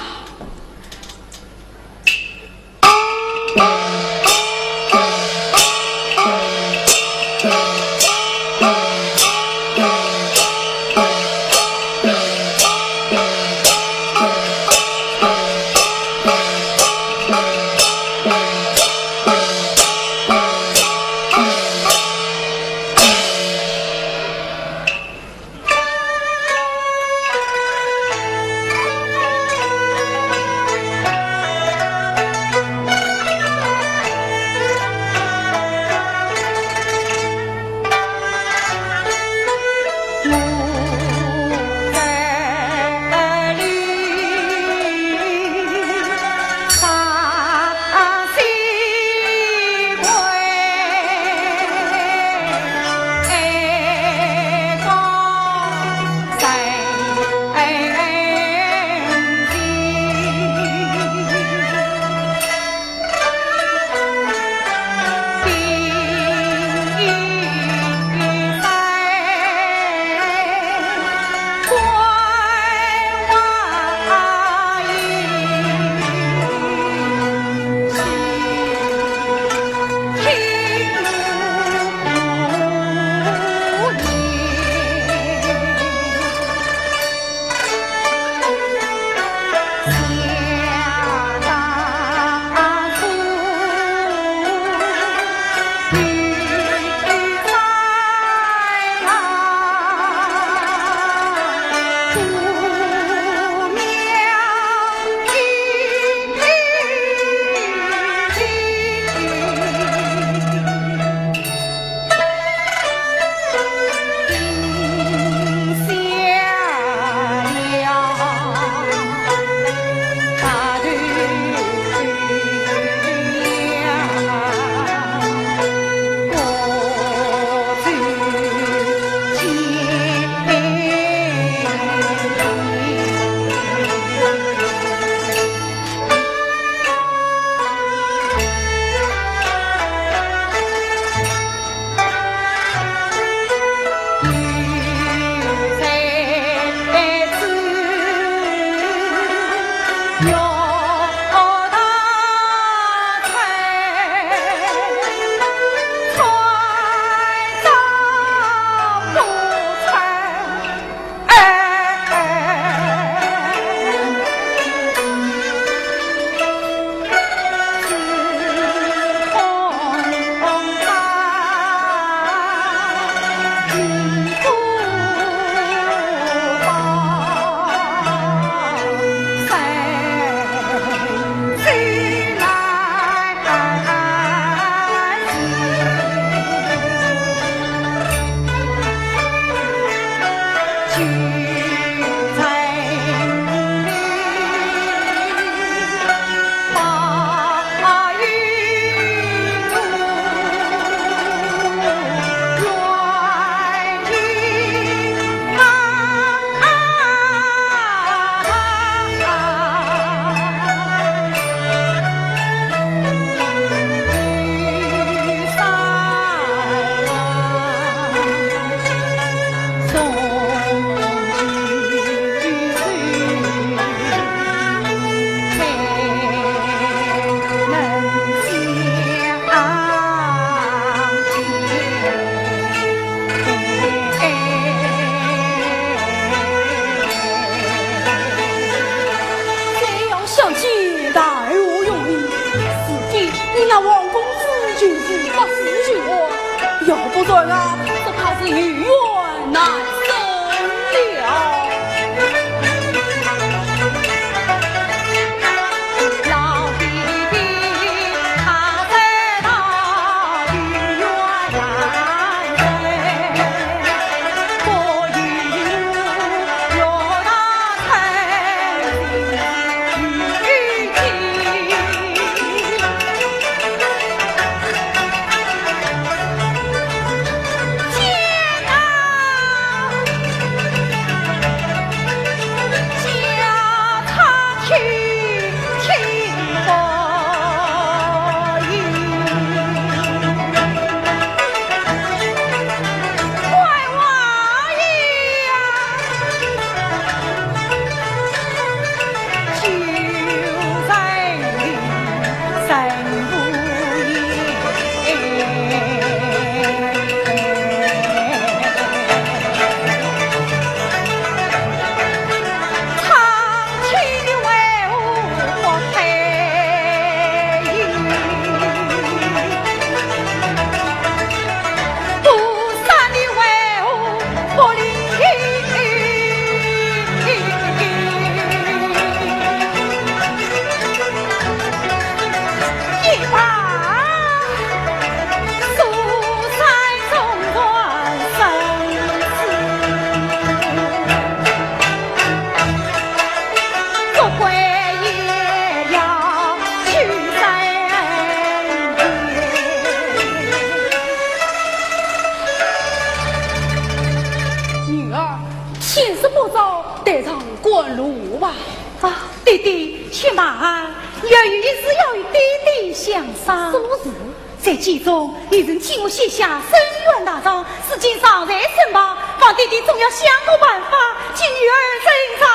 在其中，有人替我写下申冤大状，事情尚在身旁，方弟弟总要想个办法，请女儿伸张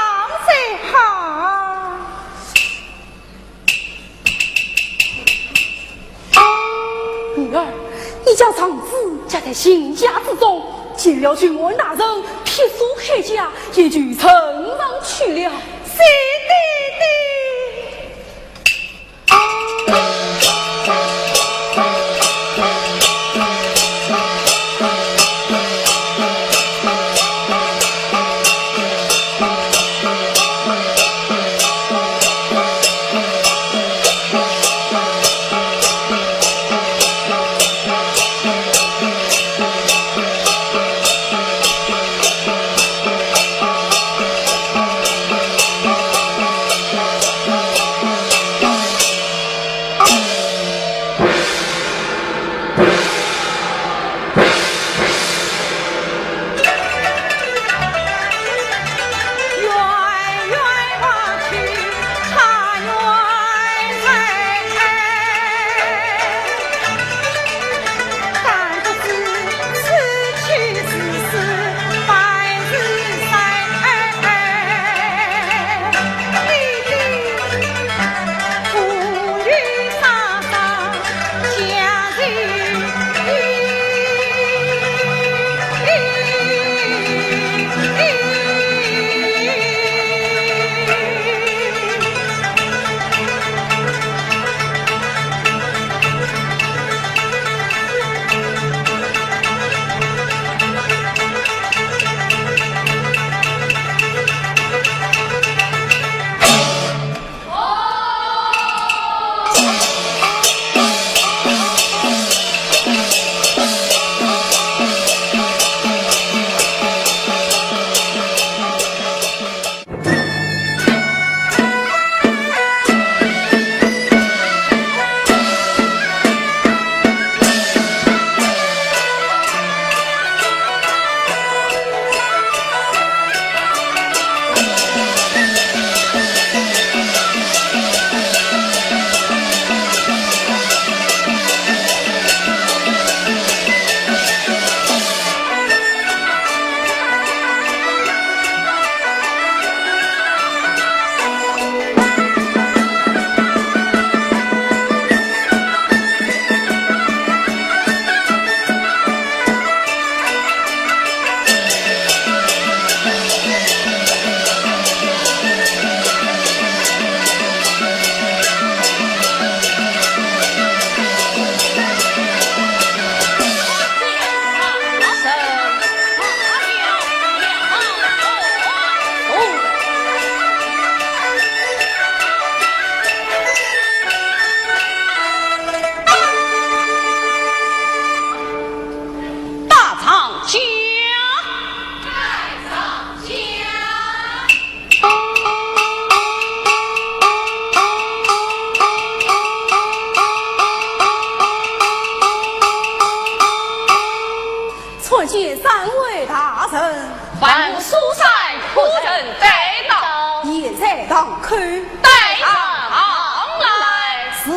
才好。女儿，你将长子夹在刑家之中，见了郡王大人，撇书开家，也就成上去了。是弟弟。带堂口，带堂来。是。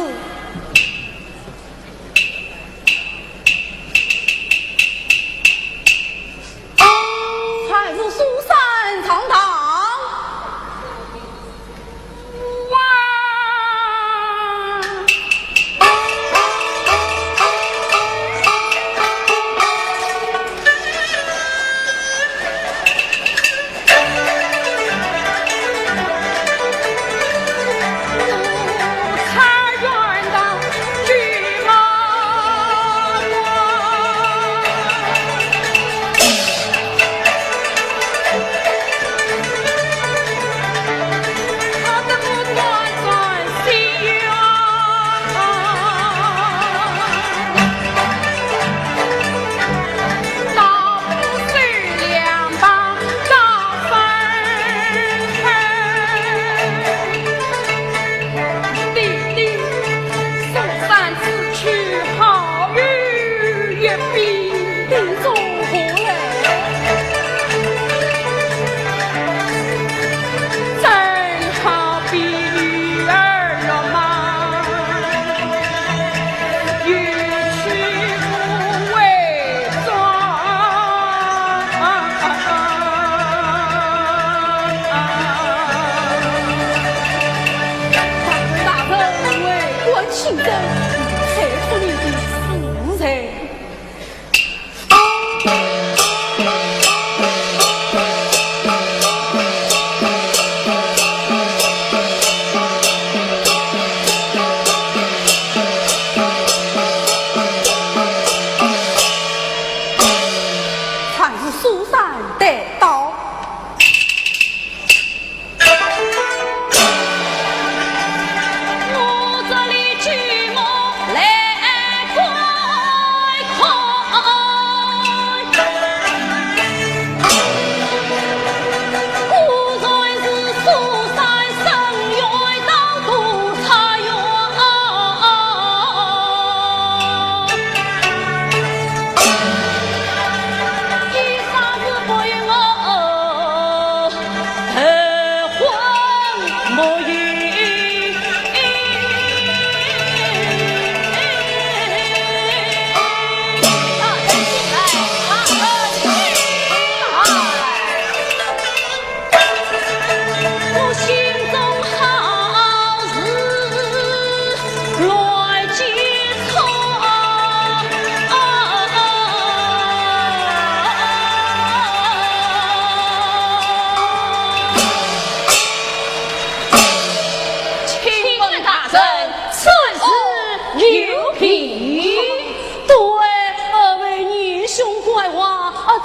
传入苏山堂堂。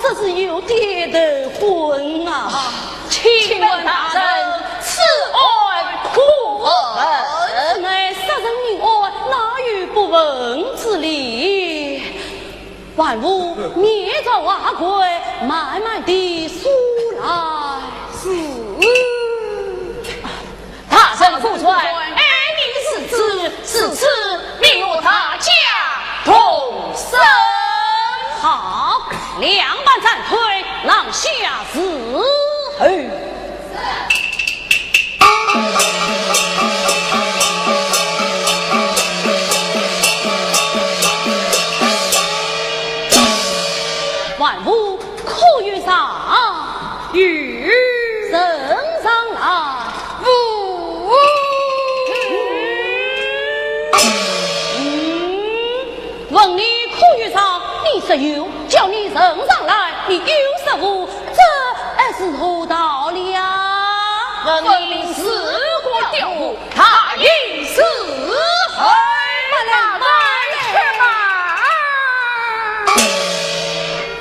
这是有爹的婚啊！请问大人，此案何本？乃杀人命案，哪有不问之理？万物灭着瓦贵，慢慢地数来。是。大圣父传，儿女是子，是此你我他家同生。好，两半暂退，让下死后。万物可于上，与升上来。问你可于上，你说有，叫你升上来，你有说无，这是何道理啊？分明是我调虎，他应是何？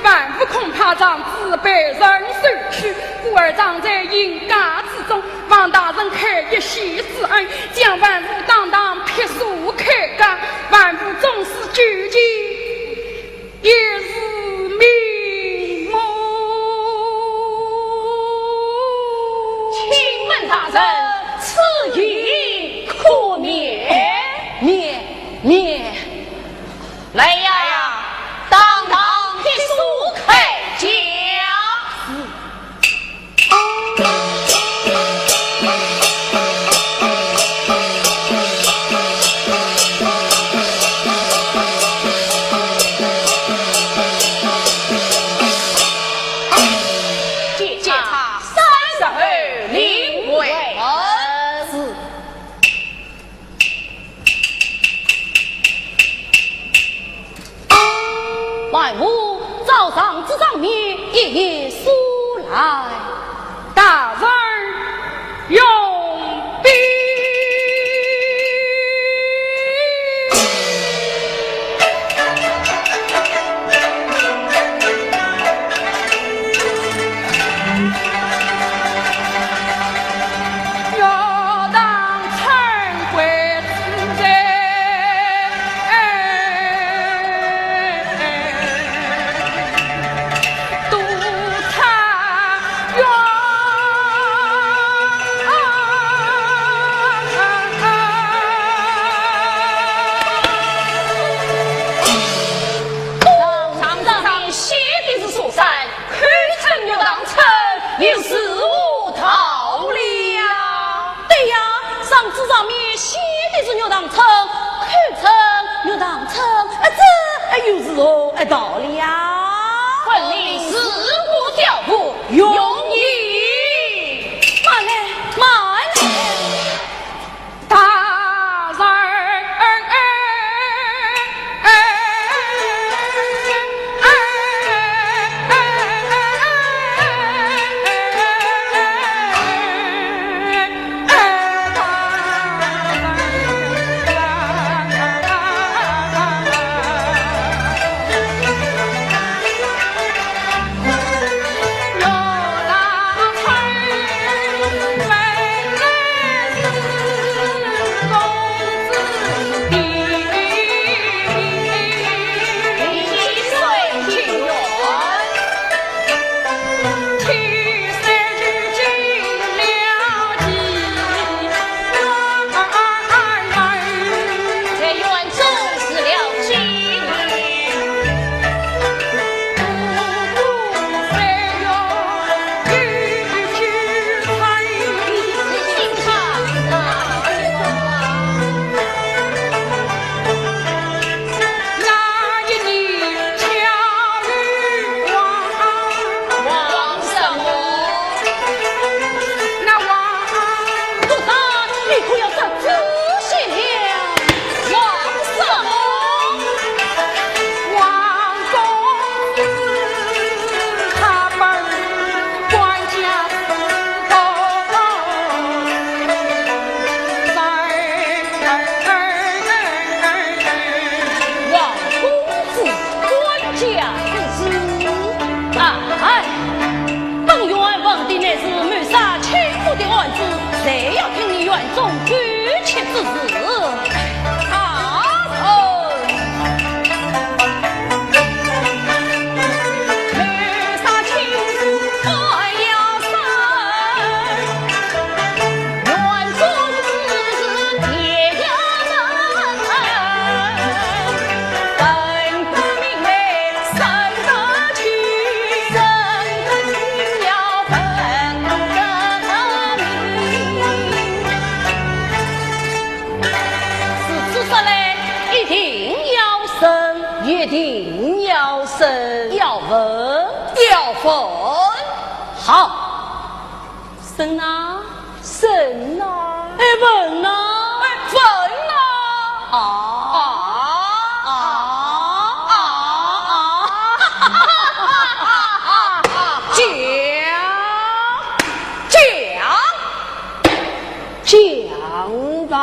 万夫恐怕长子被人收去，故而长在阴家之中。王大人开一席之恩，将万夫当当撇数开干，万夫终是究竟也是明目。请问大人，此意可免？免。来呀，当堂撇数开讲。爷爷速来。大人用兵。道理呀，分明是我调布，用意。慢来，慢来，大人。生啊，生啊，哎问啊，分啊！讲吧。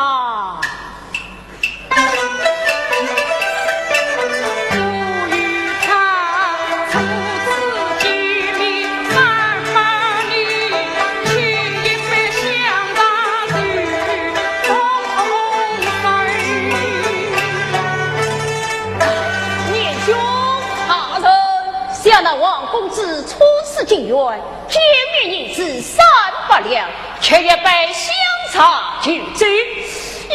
想那王公子出使进园，见面银子300两，却也被相差拒之。一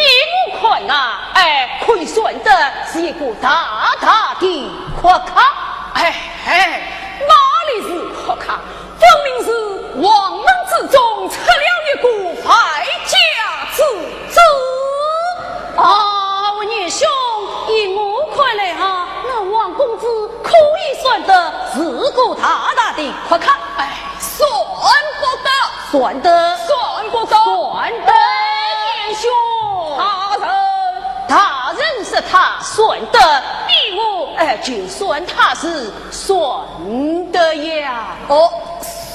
目看啊，亏损的是一个大大的阔卡。哪里是阔卡？分明是王门之中出了一个败家之子。我年兄，一目看来哈，那王公子可以算得是个大大的阔卡。算不得，算得，算不得，算得，年兄。大人是他算得，你我就算他是顺德呀！哦，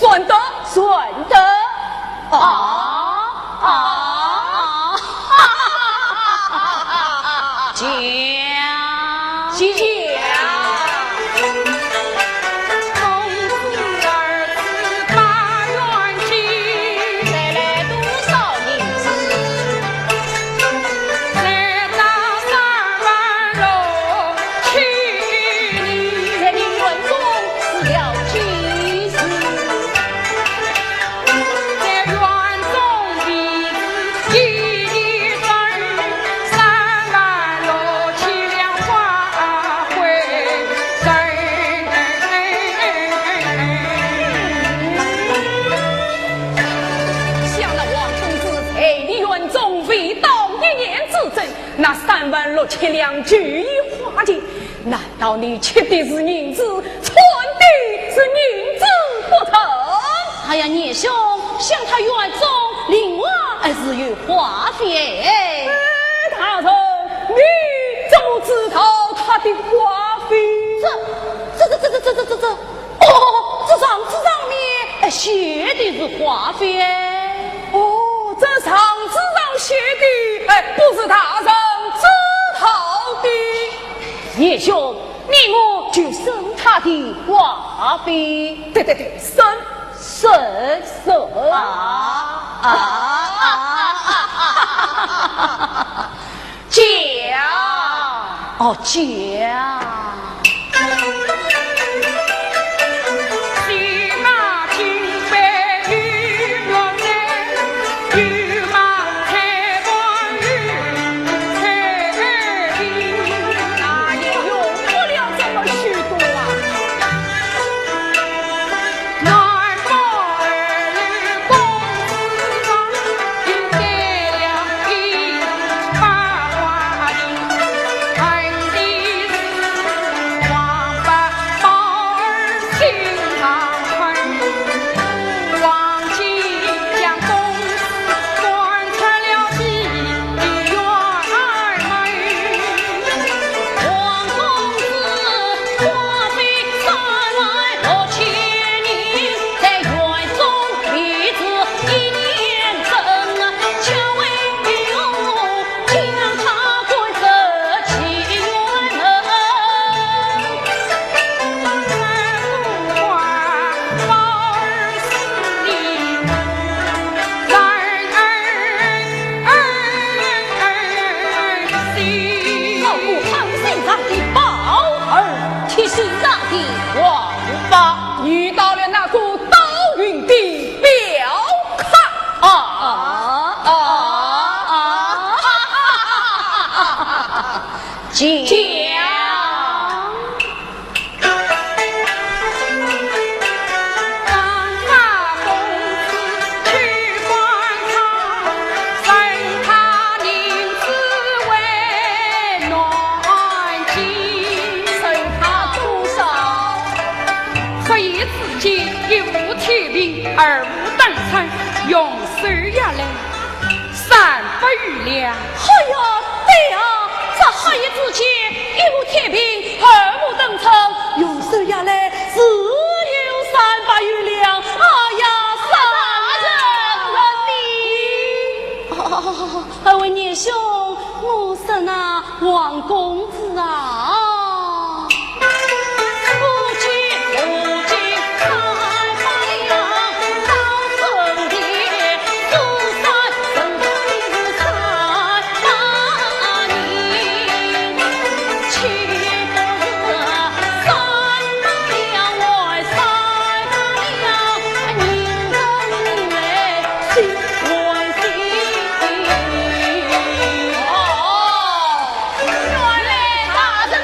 顺德，顺德6两俱已花尽，难道你缺的是银子，存的是银子不成？哎呀，聂兄，想他园中另外还是有花费。大人，你怎么知道他的花费？这，哦，这张纸上面写的是花费。哦，这张纸上写的，不是大人叶兄，你我就生他的花费。对，生而无等称，用手呀来300余两。哎呀，对呀，这黑夜之前一无铁饼，二无等称，用手呀来只有300余两。哎呀，杀人你！二位聂兄，我是那王公子啊。原来大人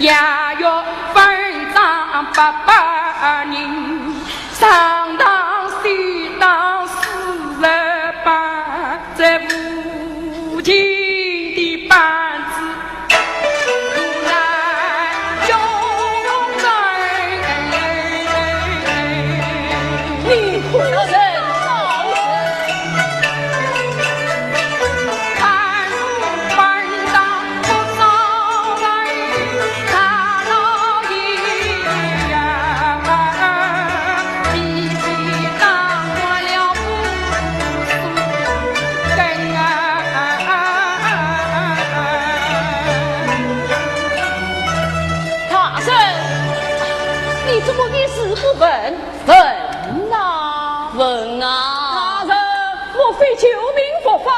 也要分赃800人，上当下当48，这无情的板子如来用人，你何人？问啊问啊，大人，莫非救命佛法？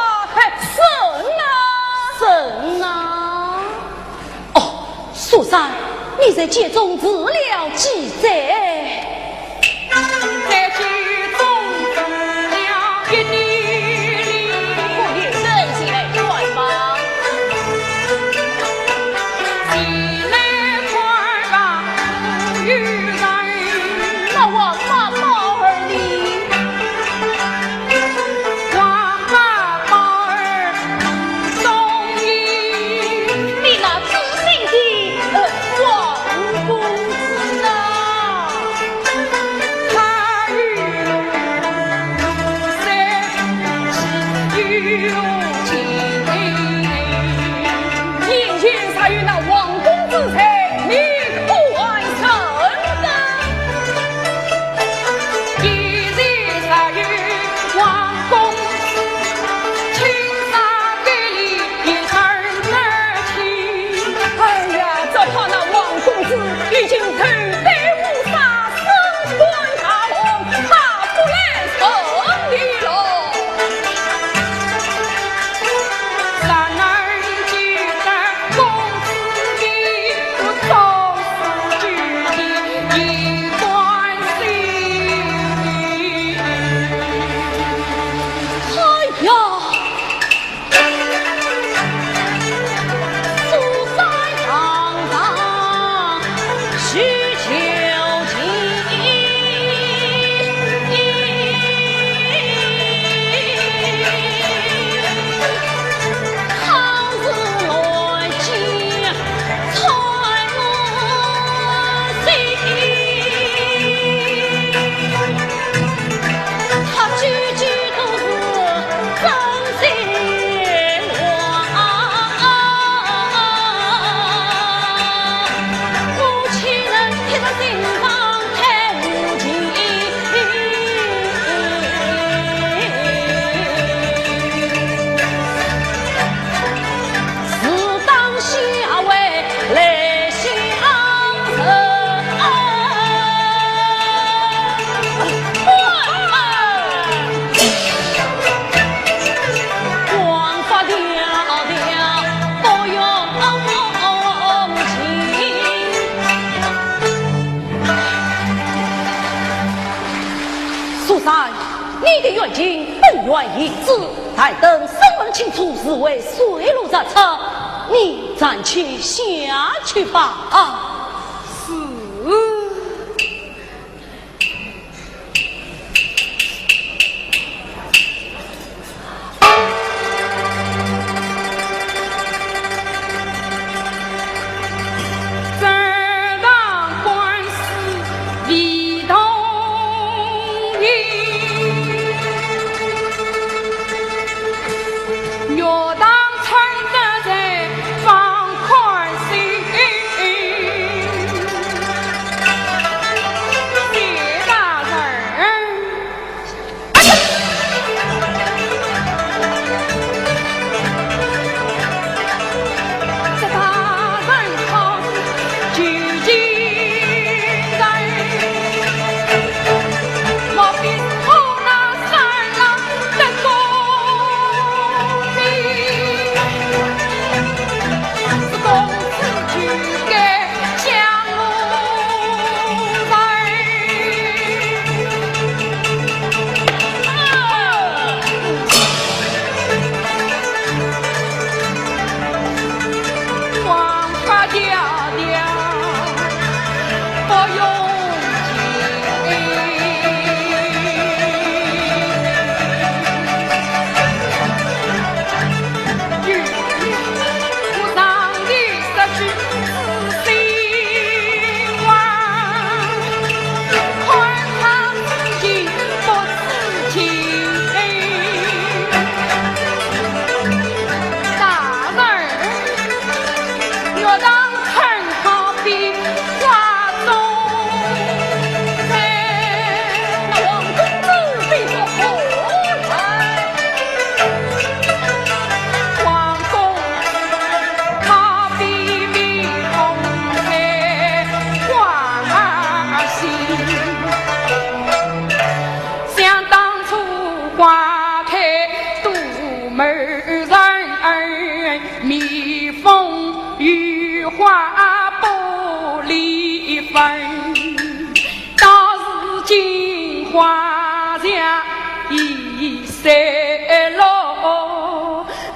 神啊！哦，苏三，你在界中治疗几载？在界中治疗1年里，我也真是来转吧。你来快吧，不与人。那王妈宝儿你，王妈宝儿不中意，你那知命的王公子啊！他与3是有情，眼前才与那王公子才，你可爱神的。一日3日王公子，青纱给里一身热情。哎呀，只怕那王公子已经头戴乌纱，身穿大红，他不来胜利喽。三人记得公子的不从事具体一关心。哎呀，苏三堂堂需求好自来见猜我心，他句句都是真心话，我岂能贴在心上太无情？自当下为来相王法调调不用情。苏三，你的愿景本愿一致，待等审问清楚是为水路在侧，你暂且下去吧。这当官司李同意，若当称得在放宽心，谢大人。这大人好聚集人，莫非我那三郎的功名？是公子举给相路人。王法调调。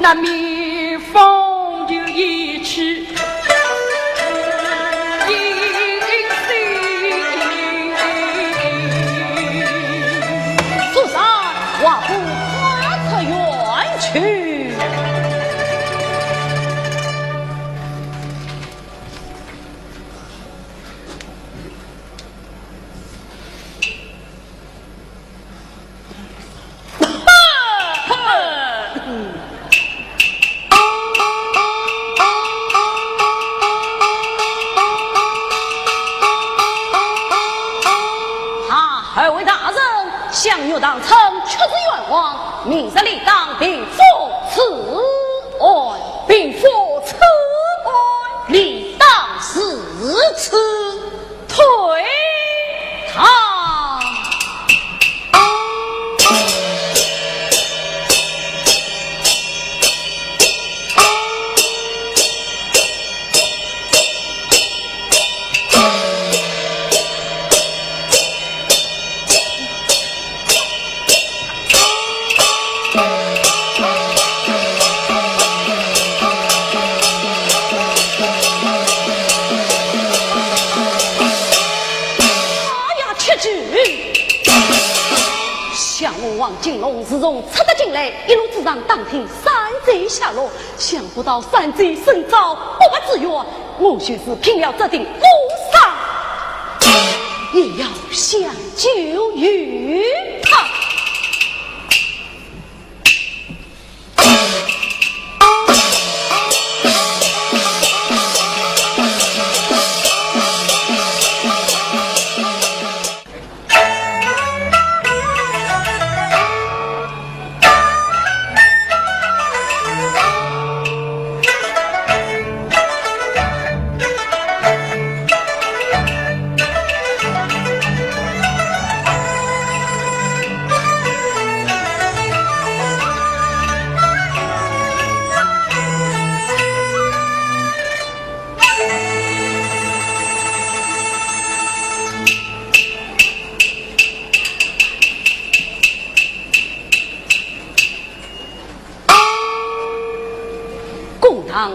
那蜜蜂就一去。向岳当称出自冤枉，明日理当禀赋此案，禀赋此案，理当是此退堂。王金龙自从出得进来，一路之上当听山贼下落，想不到山贼身遭不法之冤，我须是拼了这顶乌纱，也要相救于他。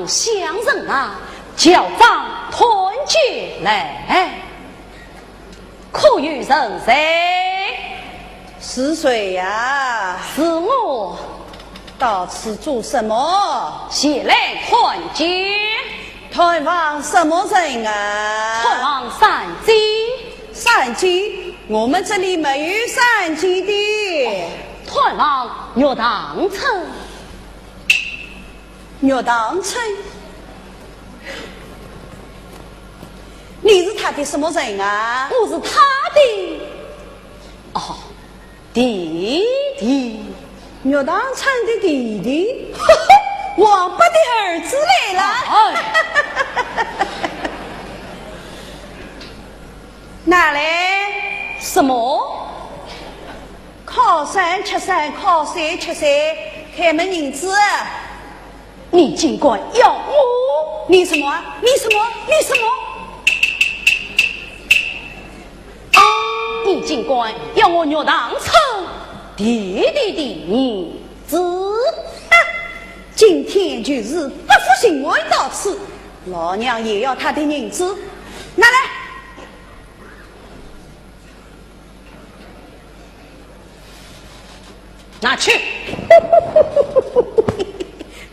乡人啊，教长团结来，可有人谁？是谁呀？是我。到此做什么？前来团结。探望什么人啊？探望山鸡。山鸡？我们这里没有山鸡的。探望岳当成。岳当成，你是他的什么人啊？我是他的弟弟，岳当成的弟弟，王八的儿子来了。哪来？什么？靠山吃山，靠山吃山，开门银子。你尽管要我，你什么？你什么？你什么？你尽管要我岳当成弟弟的名字。今天就是不负行为到此，老娘也要他的银子，拿来。拿去。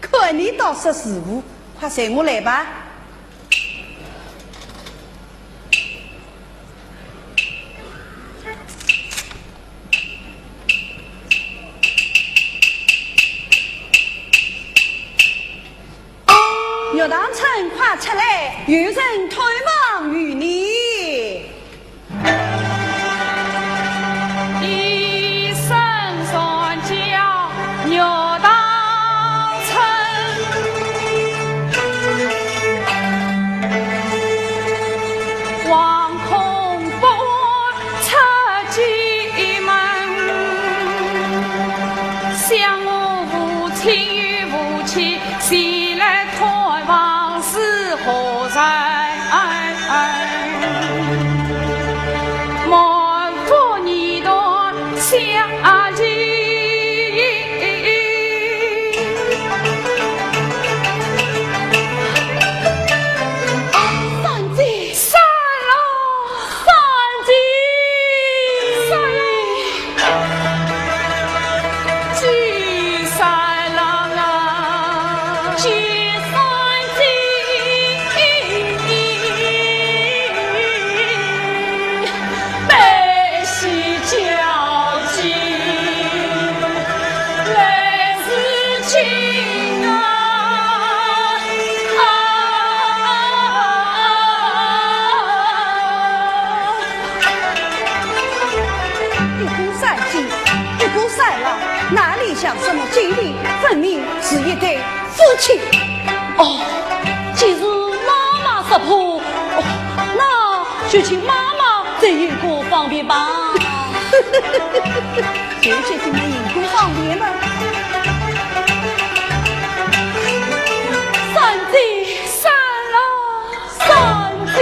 看你倒识时务，快随我来吧。岳当成，快出来，有人推望于你。一声传叫岳当成，惶恐不出进门，想我父亲与母亲前来探望是何人？满腹泥端下情，想什么经历，分明是一对夫妻。哦，既是妈妈识破，哦，那就请妈妈在银锅方便吧。姐姐怎么银锅方便吗？三姐散了，三姐。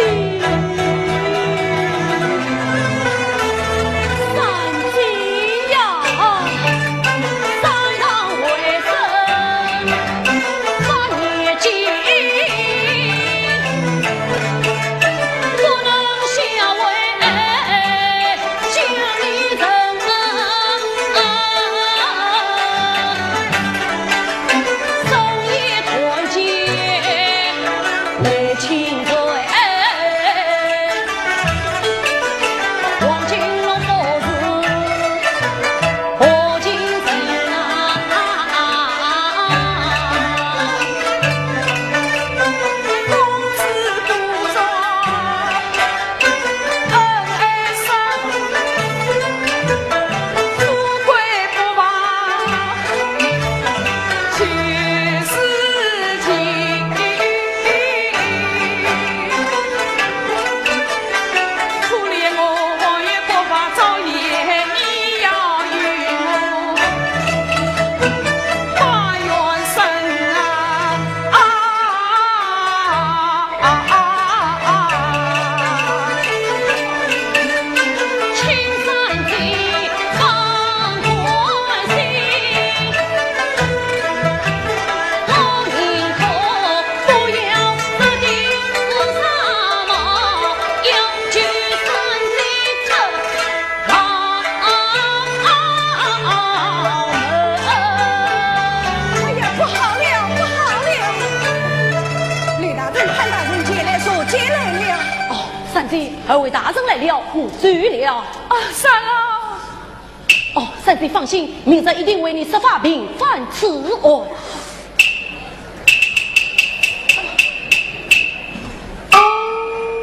二位大人来了，不醉了。啊，三啊！哦，三弟放心，明日一定为你设法平反此案。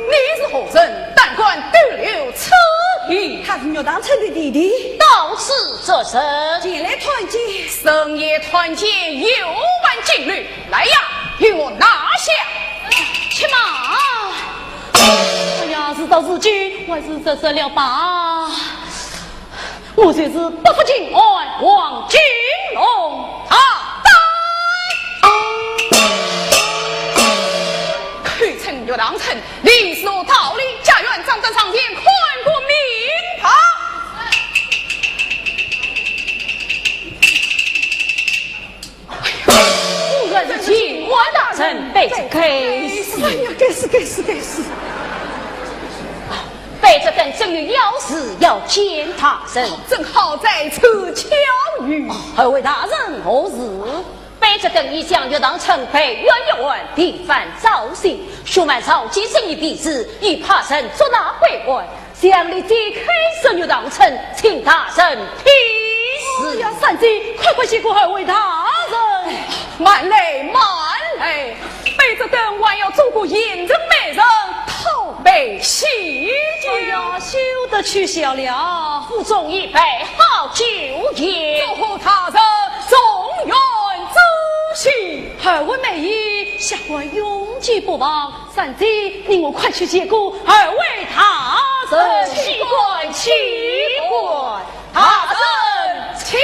你是何人？但管得了此意。他是岳当成的弟弟，到此作甚？前来团结，深夜团结，有万劲旅。来呀，与我拿下！且慢。哎呀，事到如今，还是这色了吧。我虽是不服进案，望金龙去趁岳当成，理所道理，家园长在上天，宽过民法。无论是秦王大臣被开死，哎呀，该死！被这等正月要死，要见他人，正好在此巧遇。二位大人何事？被这等已将岳当成被冤有案，定犯造刑，数满朝今生一笔子，已怕神捉拿回官，想立即开审岳当成，请大人批示。哎呀，三姐，快谢过二位大人。慢来，被这等还要做个严人美人，讨被洗劫。哎呀，休得取笑了，府中一杯好酒宴，祝福他人中原之喜。二位美意，下官永记不忘。三姐，你我快去接过二位大人。奇怪，大人请。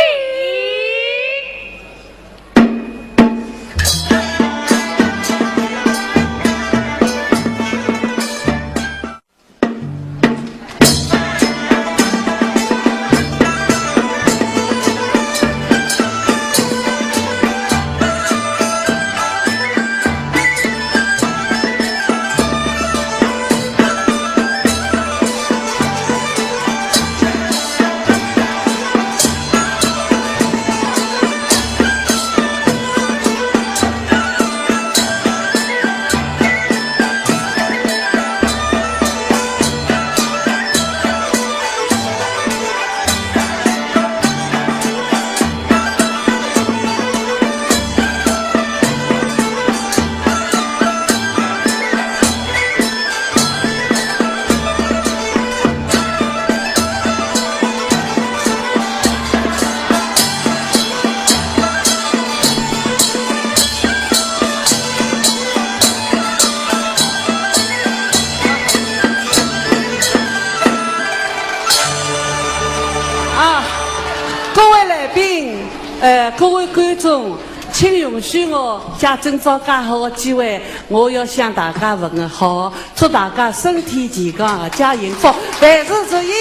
各位观众，请允许我借今朝介好的机会，我要向大家问个好，祝大家身体健康，家幸福，万事如意。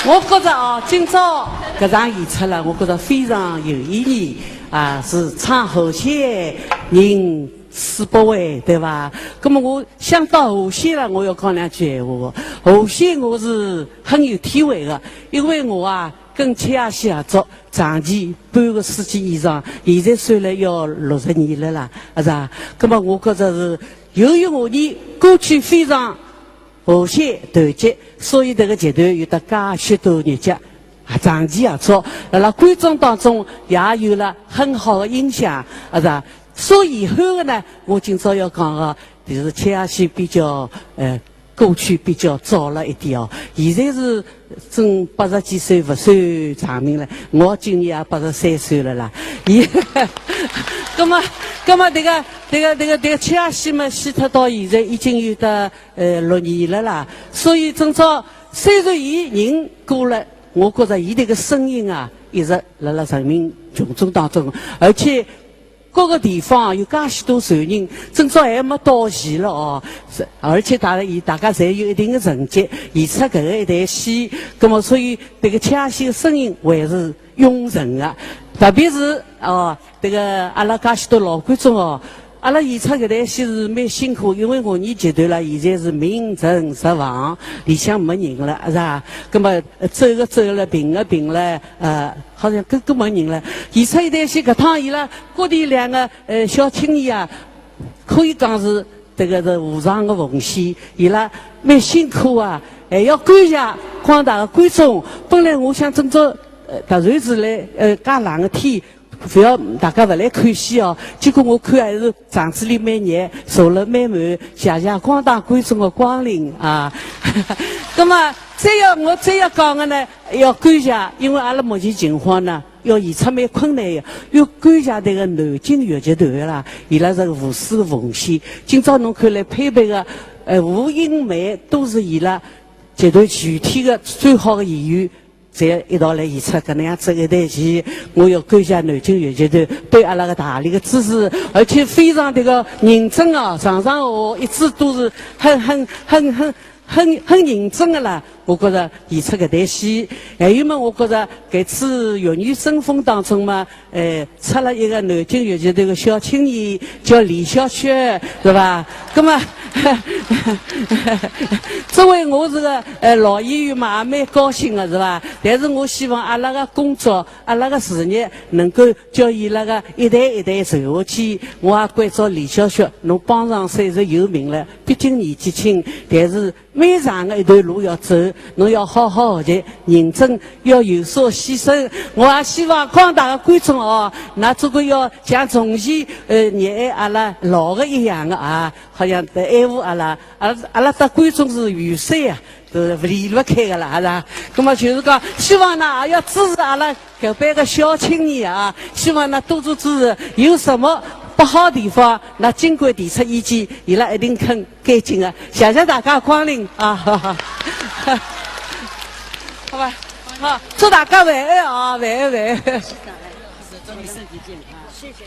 我觉着哦，今朝搿场演出了，我觉着非常有意义啊，是唱后线人四百位，对吧？那么我想到后线了，我要讲两句闲话。后线我是很有体会的，因为我啊跟崔亚西合作长期半个世纪以上，现在算了要60年了啦，是吧？那么我觉着是由于我的歌曲非常和谐团结，所以这个集团有得介许多日节啊，长期合作，辣观众当中也有了很好的影响，是吧？所以以后的呢，我今朝要讲的就是崔亚西比较过去比较早了一点哦，现在是正80几岁不算长命了，我今年也83岁了啦。那么这个崔亚西嘛，死脱到现在已经有得6年了啦。所以正朝虽然伊人过了，我觉着伊这个声音啊，一直辣人民群众当中，而且各个地方有介许多传人，正早还没到齐了哦。而且大家侪有一定的成绩，演出搿个一台戏，那么所以这个崔亚西的声音还是永存的。特别是哦，这个阿拉介许多老观众哦，阿拉演出搿台戏是蛮辛苦，因为我们集团了现在是名存实亡，里向没人了，是吧？那么走了，平了，好像更没人了。演出一台戏，搿趟伊拉各地两个小青年啊，可以讲是这个是无上的奉献，伊拉蛮辛苦啊，还要感谢广大的观众。本来我想正朝突然之来介冷的天。不要大家不来看戏哦，结果我看还是场子里蛮热，坐了蛮满，谢谢广大观众的光临啊。那么我再要讲的呢，要感谢，因为阿拉目前情况呢，要演出蛮困难的，要感谢这个南京乐集团啦，伊拉这个无私的奉献。今朝侬看来配备的吴英梅都是伊拉集团全体的最好的演员。侪一道来演出搿能样子一台戏，我要感谢南京乐集团对阿拉个大力的支持，而且非常这个认真啊，上我一直都是很认真的啦。我觉着演出搿台戏，还有嘛，我觉着搿次玉女生风当中嘛，出了一个南京乐集团的小青年，叫李小雪，是吧？那么作为我这个老演员嘛，也蛮高兴的，是吧？但是我希望阿拉个工作、阿拉个事业能够叫伊拉个一代一代传下去。我也关照李小雪，侬帮上虽然有名了，毕竟年纪轻，但是蛮长的一段路要走，侬要好好学习，认真，要有所牺牲。我也希望广大的观众哦，那这个要像从前热爱阿拉老的一样的啊，好像爱护阿拉的观众是元帅啊，都离不开的啦，是吧？那么就是讲，希望呢也要支持阿拉搿班个小青年啊，希望呢多多支持，有什么不好地方，那尽管提出意见，伊拉一定肯改进的。谢谢大家光临啊！好吧，好，祝大家晚安啊，晚安。祝你身体健康。谢谢。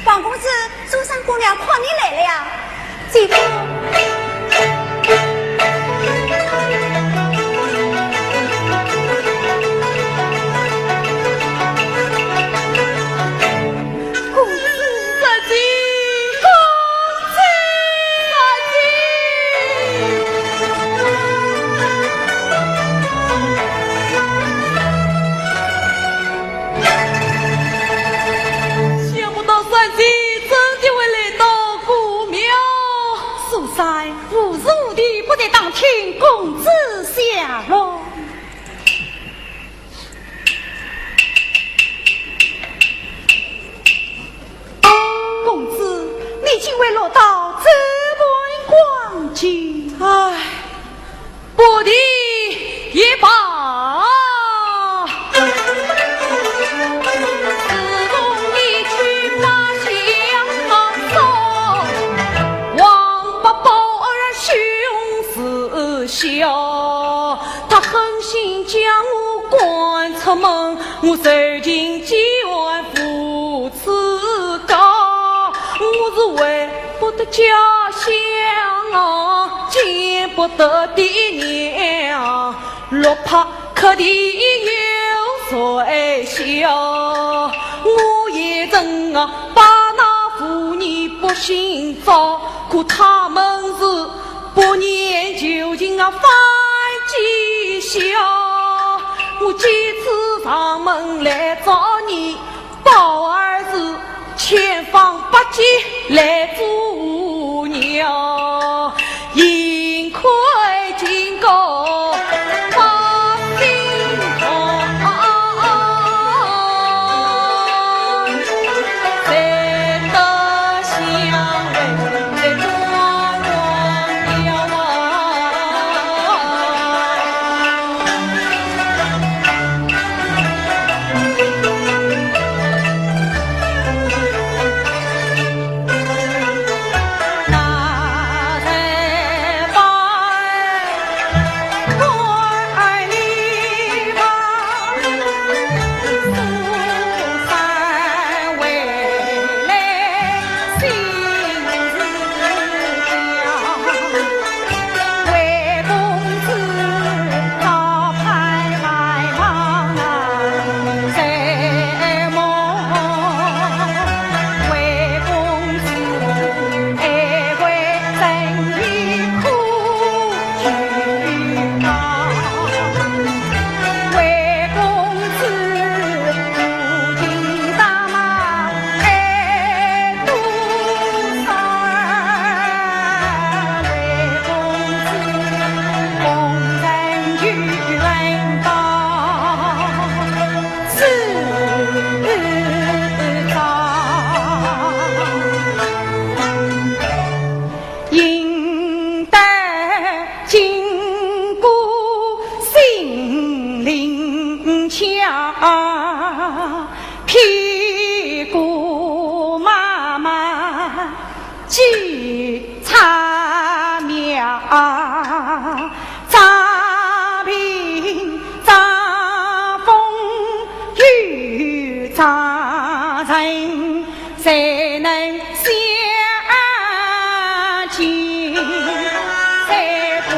王公子，朱三姑娘夸你来了呀，姐夫。是真的会来到古庙。素山无时无地不得当听公子下落。公子，你竟会落到这般光景，唉，不敌也罢。他狠心将我赶出门，我受尽几万副刺告。我是为不得家乡，见不得爹娘，落魄可地有谁笑？我也曾把那妇女不寻找，可他们是不念旧情翻几笑。我几次上门来找你，宝儿子千方百计来阻挠，幸亏经过把心痛，才得相认在中屁股妈妈记茶苗，茶瓶茶风雨茶人，谁能相亲？谁管？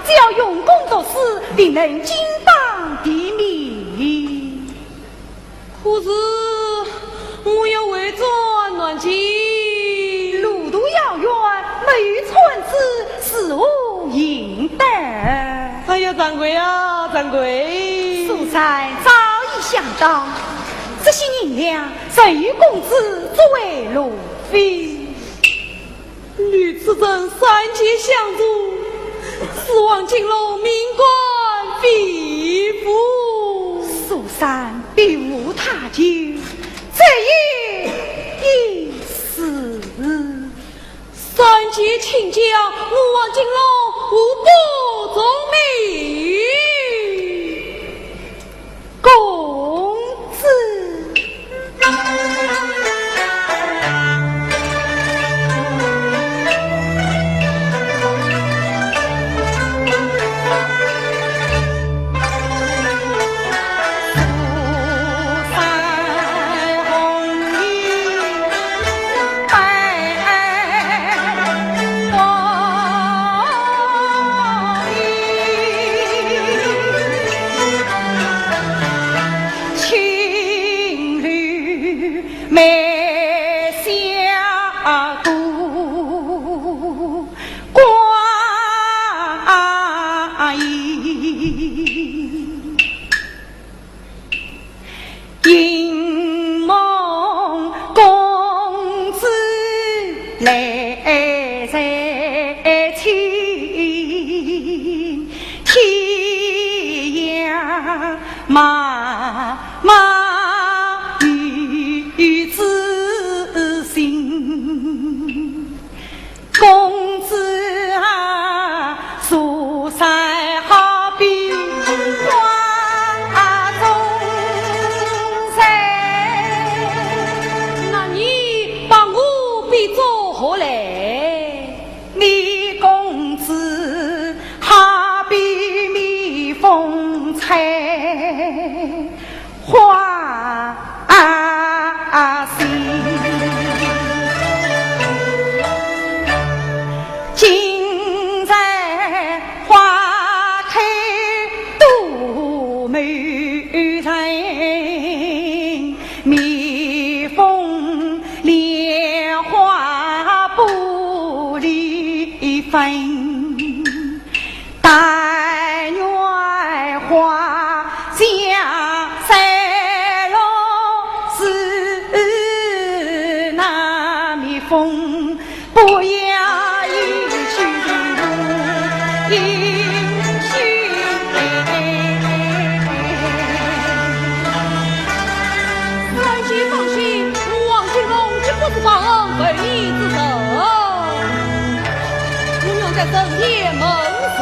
只要用功读书，定能金榜题名。可是我要为着暖上京，路途遥远，没有村子，是无应得。哎呀，掌柜啊，掌柜！素才早已想到，这些银两谁与公子作为路费？女此正三界相助，死亡金龙命官必负。苏三必无他救，这也已死。三界请教武王金龙无不忠命。公子梅下渡挂衣，银梦公子来在亲，天涯茫茫。公子啊，素才好比花中山，那你帮我比作何来？你公子好比蜜蜂采花心。今在花开杜美人，蜜蜂莲花不离分，但愿花香三落是那蜜蜂不要在深夜梦死，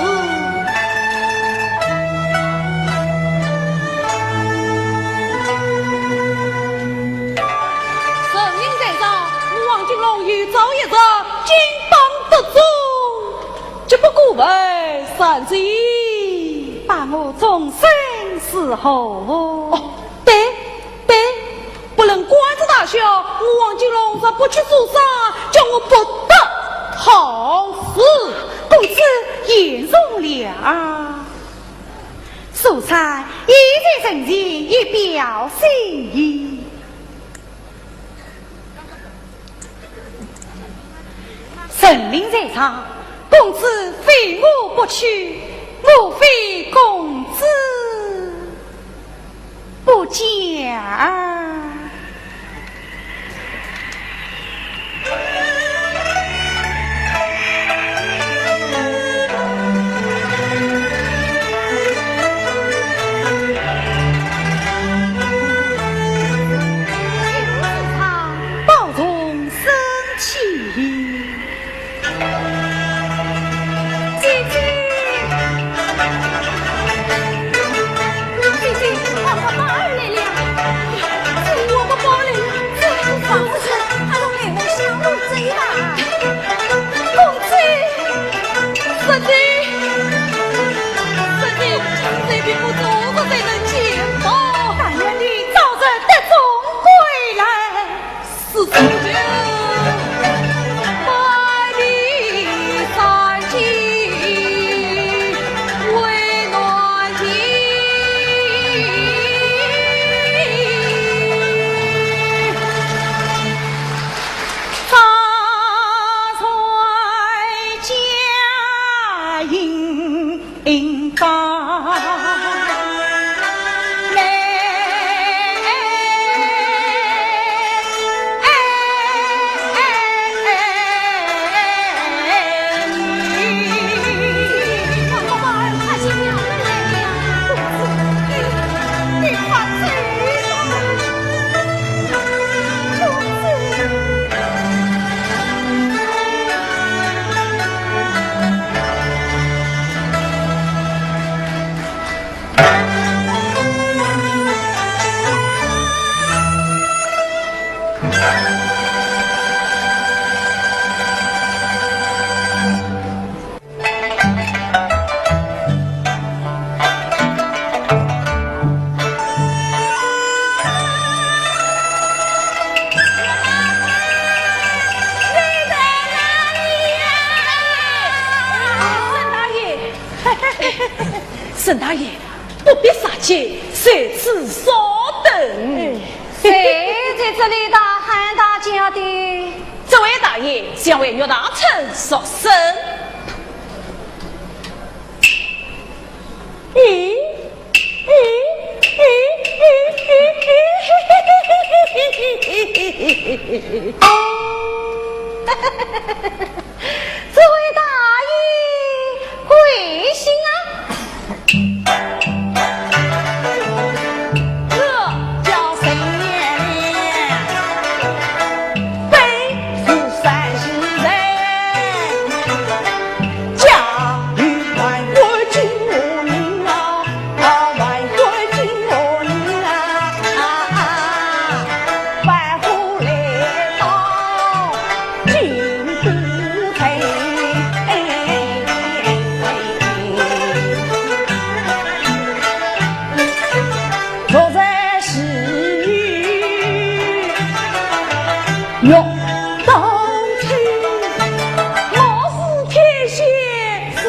神灵在上，王金龙与赵一泽金榜得中，绝不过问三岁，把我终身伺候。哦，对，不能关着大小，王金龙若不去受伤，叫我不得好死。公子言容了，素才一在人前以表心意。神灵在场，公子非我不去，莫非公子不讲？大爷，不必杀气，随此稍等。谁在这里大喊大叫的？这位大爷想为岳大臣说声。这位大爷贵姓啊？这叫沈延年，本是山西人，家与万国金我宁啊，万国金我宁啊，万户来到金不退。昨在是女欲当亲，貌似天仙是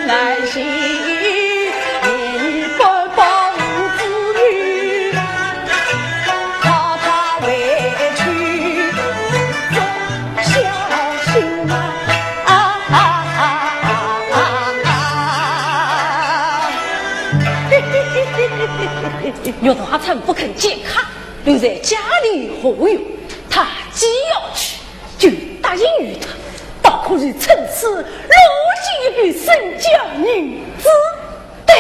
难行，不保无子女，靠他委屈做小心岳大臣不肯见客，留在家里何用？他既要去，就答应于他，倒可以趁此落进一笔身家女子。对，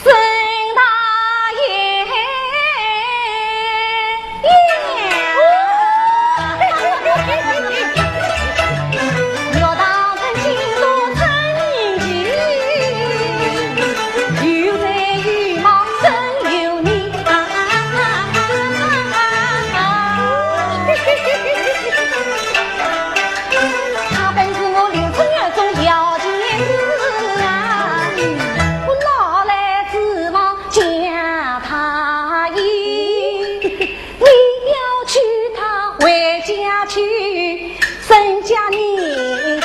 沈大爷岳大臣进入参民局，有才羽毛真有你他本是我刘春月中条件子啊，我哪来指望将他赢？你要娶她回家去，沈家女子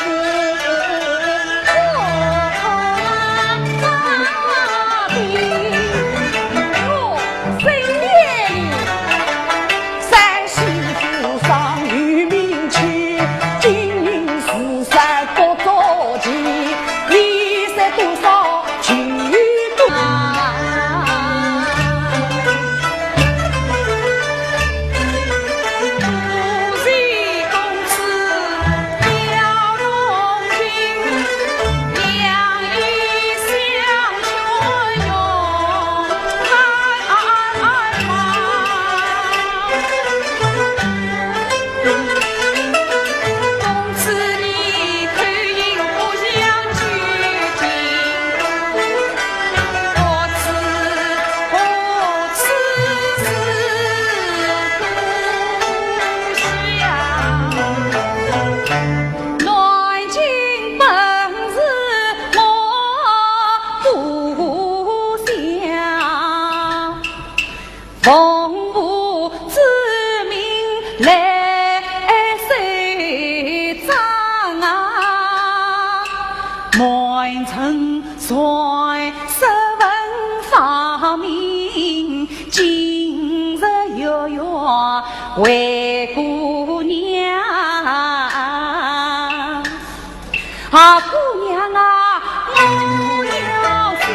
奉母之命来受葬啊，满城传十文法名，今日悠悠为姑娘啊，姑娘啊，我要想。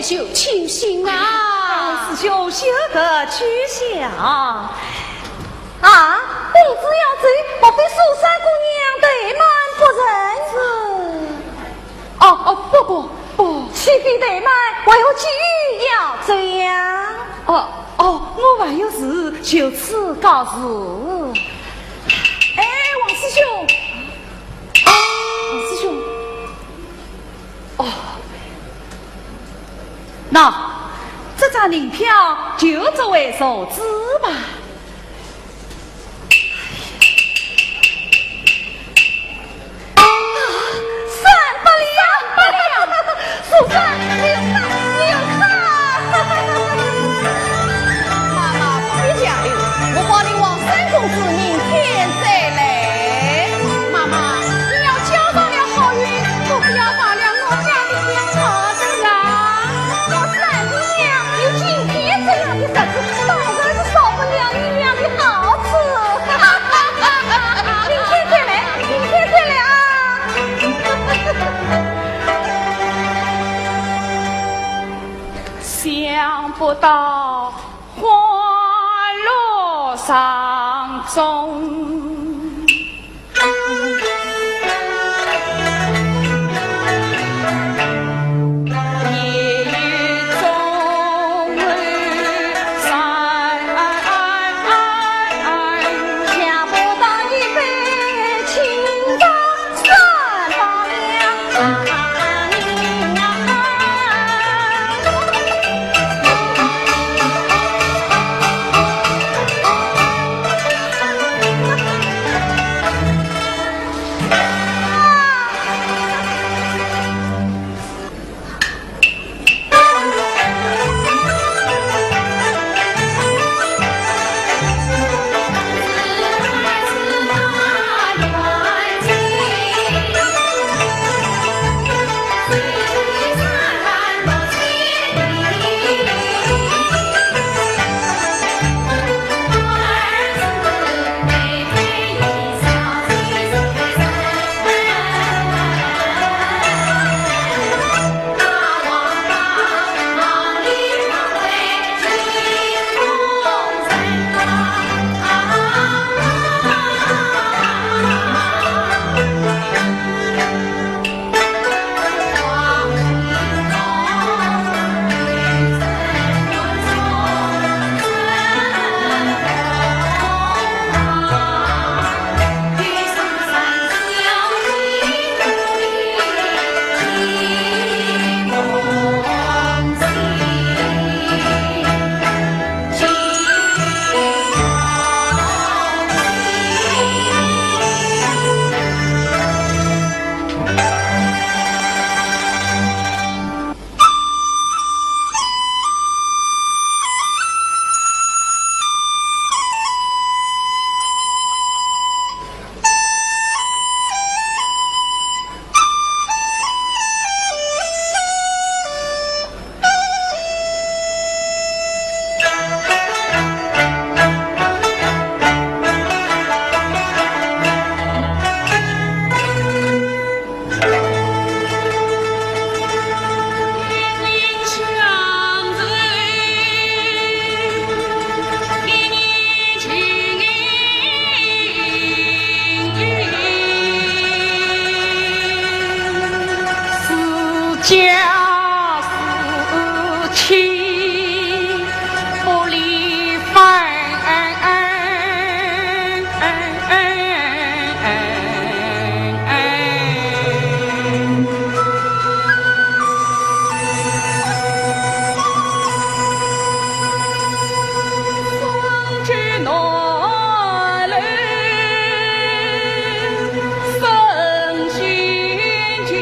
秀清醒啊！师兄休得取笑啊！公子要走，莫非苏三姑娘怠慢不仁？不，岂非怠慢？还有急于要走呀？我还有事，就此告辞。王师兄，王师兄，那这张领票就作为收支吧。300两，苏三，你有看？妈妈不必讲究，我帮你往三公子明天再来。妈妈，你要交上了好运，可不要忘了我家的点好的啦。我三姑娘有今天这样的日子，当然是少不了你俩的好处。明天再来，明天再来啊！想不到花落山中，夜雨中儿山，想不到一杯清茶300两。生心情。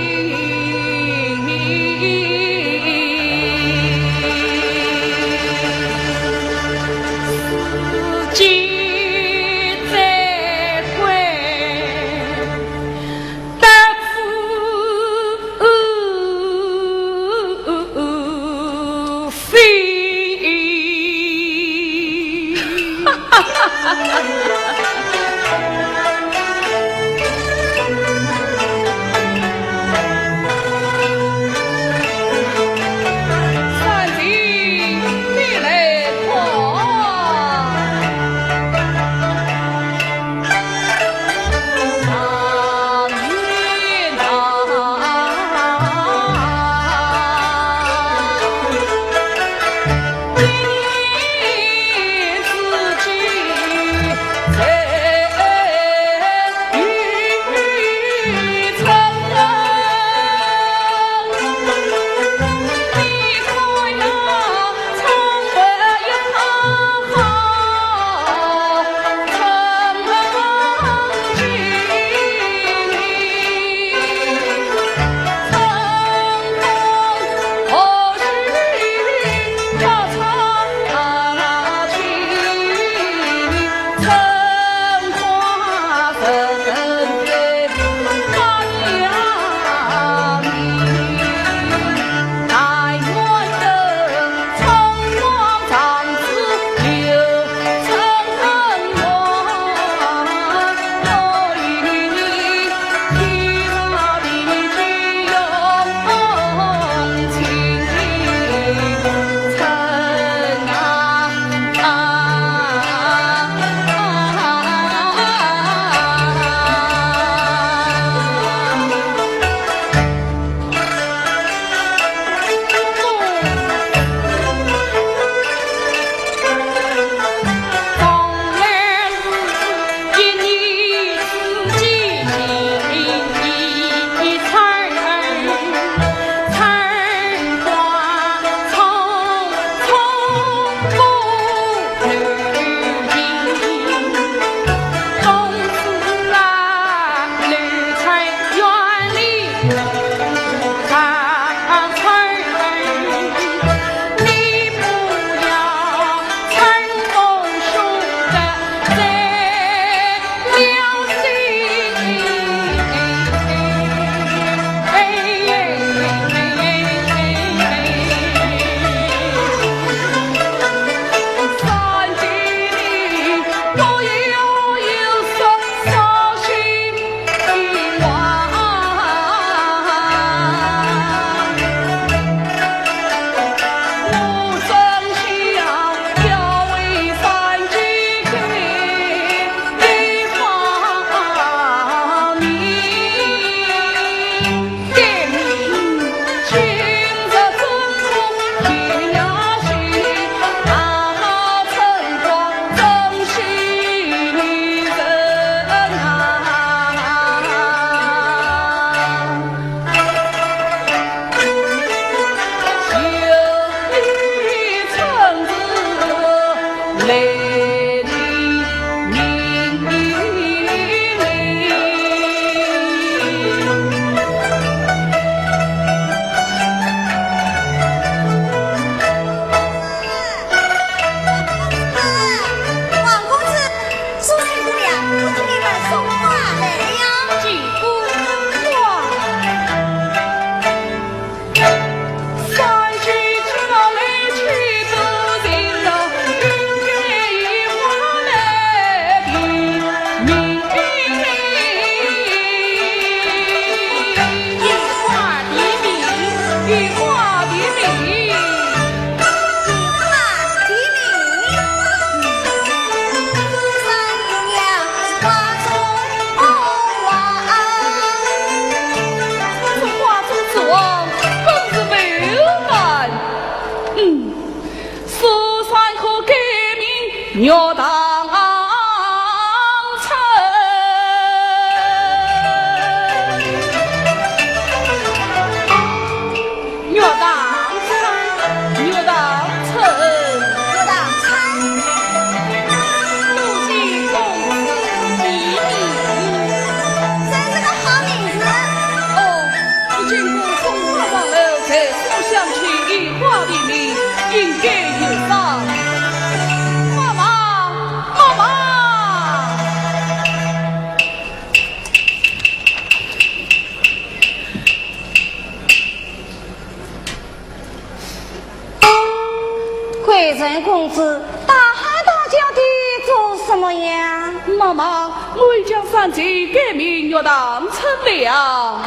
人公子大喊大叫的做什么呀？妈妈，我已将三姐改名岳当成了。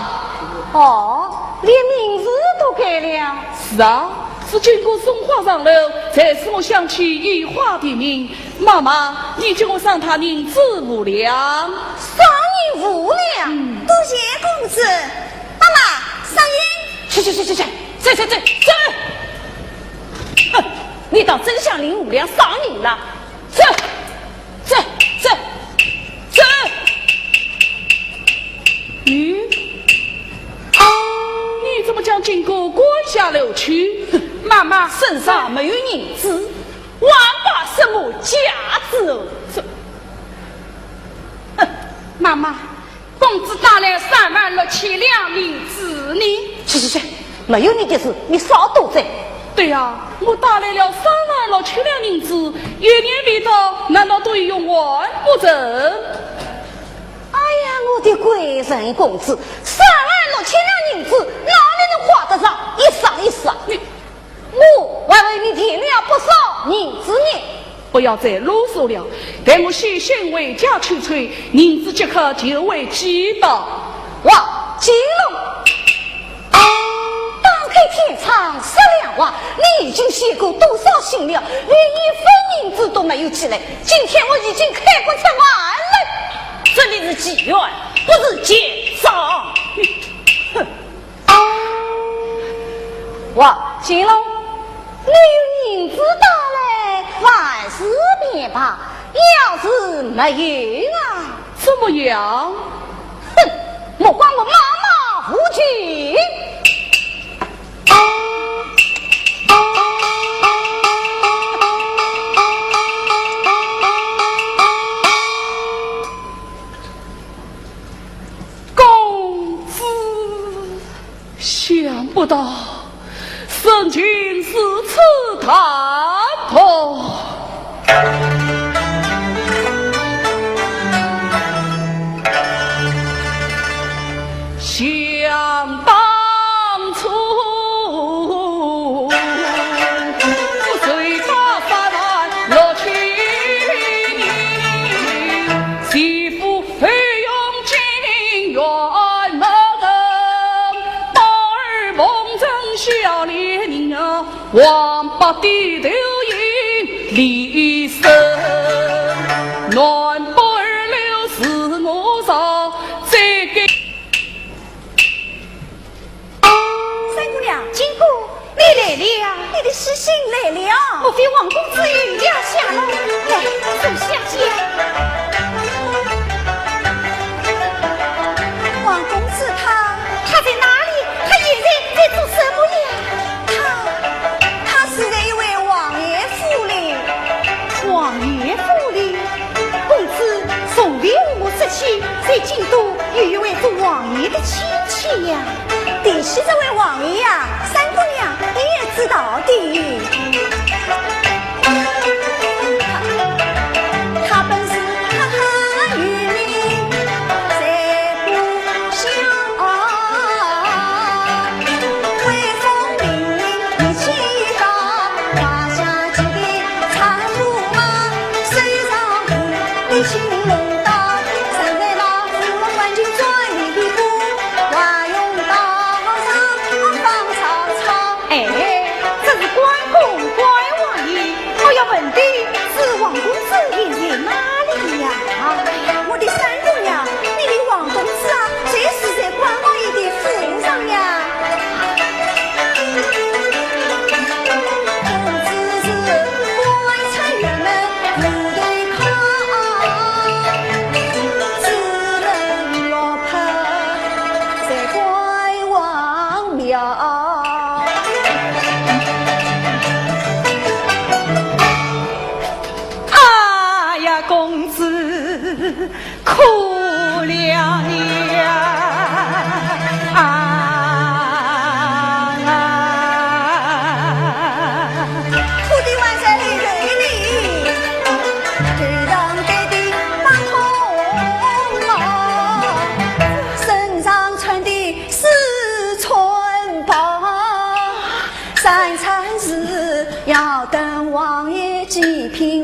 哦，连名字都改了。是啊，是经过送花上楼，才使我想起一花的名。妈妈，你叫我赏他宁子无量，赏你无量。多谢公子。妈妈，赏银。去！哼，你倒真想领五两赏你了。走。你怎么将金锅关下楼去？妈妈，身上没有银子，万把什么价值哦？妈妈，公子打来36000两银子呢。去，没有你的事，你少多嘴。对呀，我打来了36000两银子，一年未到，难道都要还不成？哎呀，我的贵人公子，36000两银子哪里能花得上一晌？我还为你添了不少银子呢。不要再啰嗦了，待我先行回家去催，银子即刻就会寄到。哇，金龙，打开天窗10两哇！你已经写过多少信了，连一分银子都没有寄来。今天我已经开过城案了，这里是妓院，不是奸商。哼！哇，金龙，你有银子打来，万事便罢；要是没有啊，怎么样？哼！莫怪我马马虎蹄。公子，想不到圣君是此谈头。想当初，我随他36000年，媳妇费用金元门，大儿梦中小烈人啊，王八低头迎离身，暖不儿留是我少，再给。金姑，你来了，你的喜信来了。莫非王公子与家下楼？来，坐下见。王公子他在哪里？他现在在做什么呀？他是在一位王爷府里。王爷府里，公子从5时起，在京都有一位做王爷的亲戚呀。的是这位王爷呀，三姑娘你也知道的。他本是很有名，才不小，威风凛凛义气高，华夏几的长路马，手上鼓力青龙刀，身在那副冠军专利的布，华用刀。哎，这是关公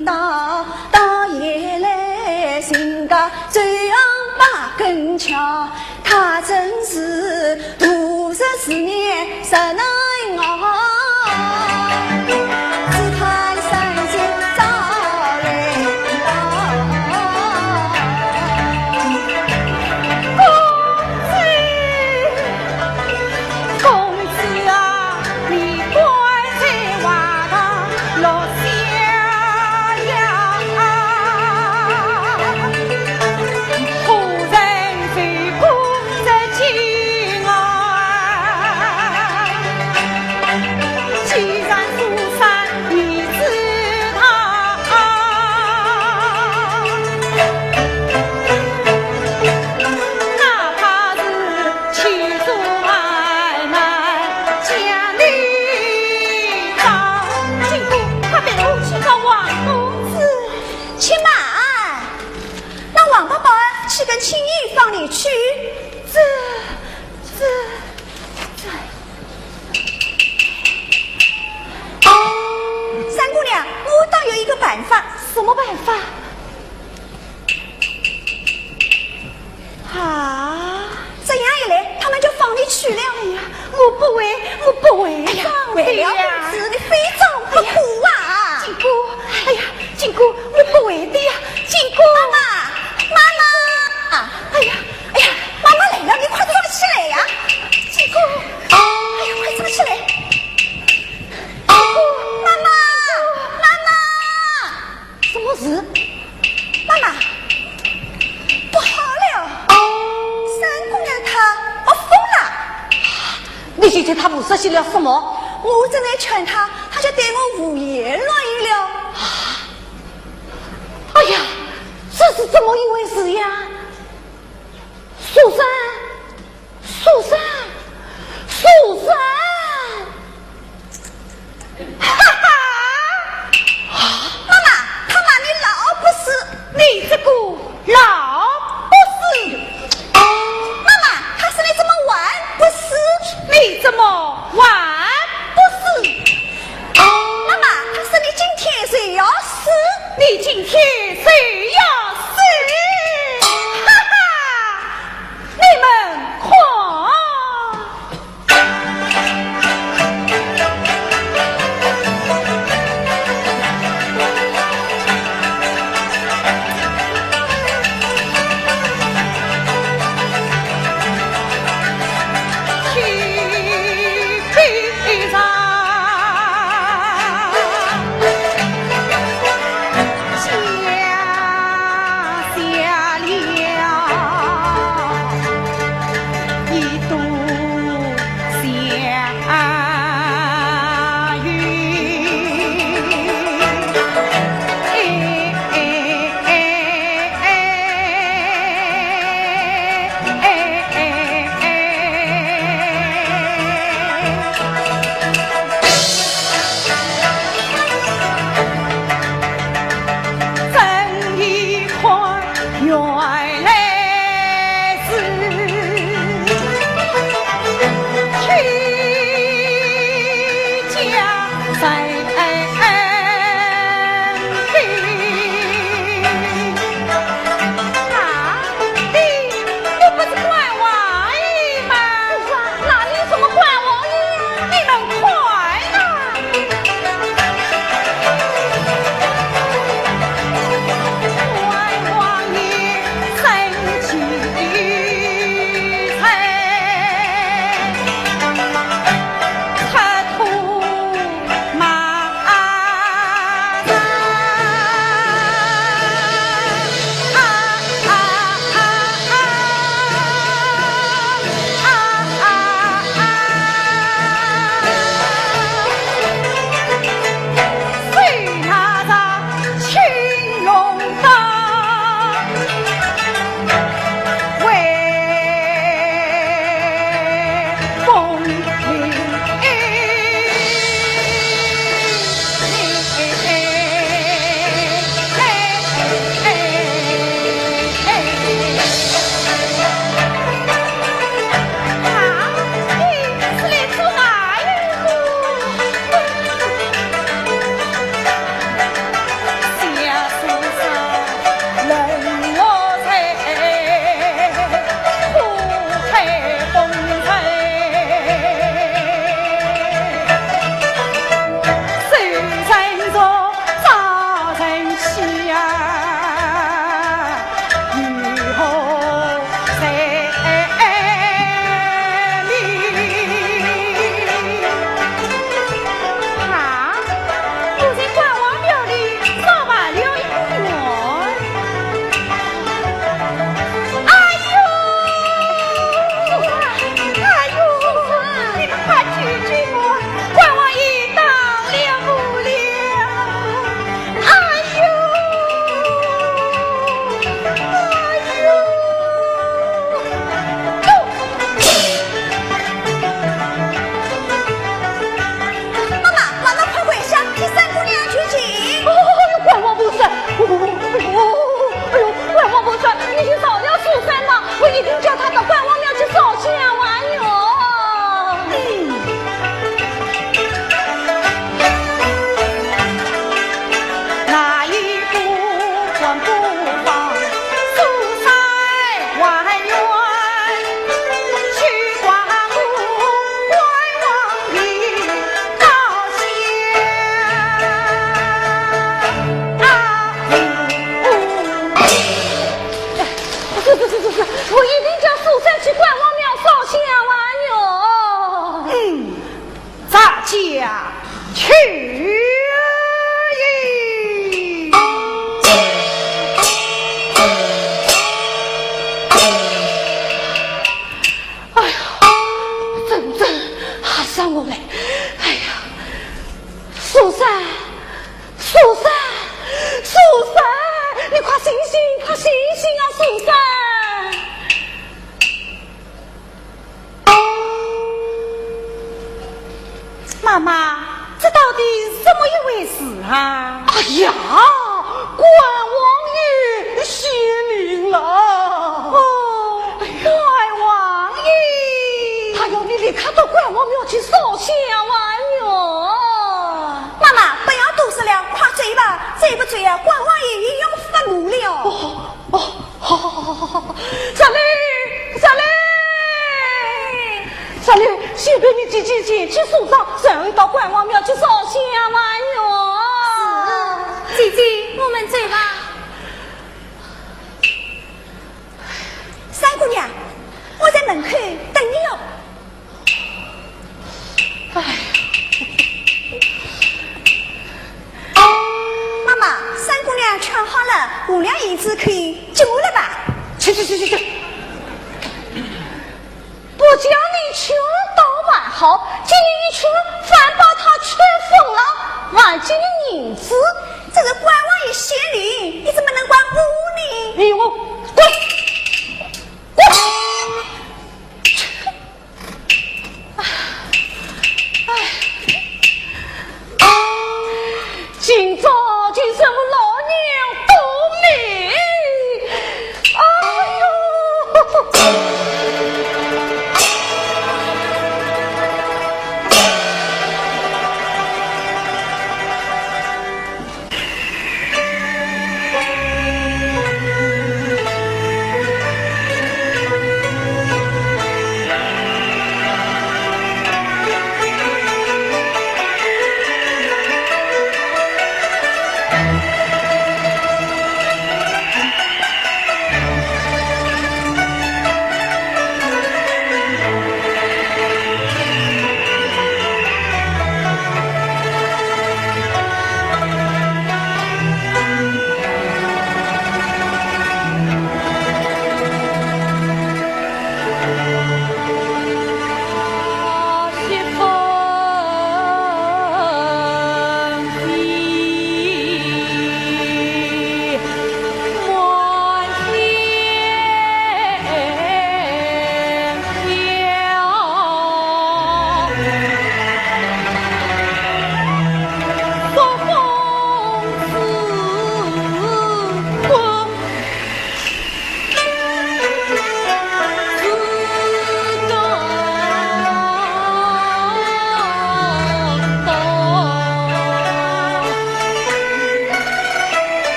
领导，到夜来人家最昂把根桥，他真是54年10能熬。只盼三军早来到。公子啊，你乖在瓦堂落下呀，夫人最顾着亲儿，既然苏三你知他，哪怕是去做买卖家里长，进姑快别出去找王公子。且慢，那王八宝去跟青衣放你去。这三姑娘，我倒有一个办法。什么办法？啊，这样一来，他们就放你去了。哎呀，我不会。哎呀，为了公子，你非常不顾啊！金姑，哎呀，金姑，我不会的呀，金姑。妈妈，哎呀，妈妈来了，你快坐起来呀！金姑，哎呀，快坐起来！妈妈，什么事？妈妈，不好了！三姑娘她疯了！你今天他不实行了什么？我正在劝她，她就对我胡言乱语了。哎呀，这是怎么一回事呀？苏三，哈哈！妈妈，他骂你老不是，你这个老不是。妈妈，他是你怎么玩不是？你怎么玩不是？妈妈，他是你今天谁要死？你今天谁要死？哈哈！你们狂！去妈妈，这到底怎么一回事啊？哎呀，关王爷显灵了！哦，关王爷，他要你立刻到关王庙去烧香还愿。妈妈，不要多说了，快追吧！追不追啊？关王爷也要发怒了。好，小丽，先陪你姐去树上，然后到关王庙去烧香还愿。姐姐，我们追吧。三姑娘，我在门口等你哦。妈妈，三姑娘穿好了，5两银子可以进屋了吧？去！不叫你全都买好，今年一群反把他全疯了，万金的银子，这个关王爷显灵，你怎么能管屋呢？哎呦，滚！今朝今生我老娘多美，哎呦！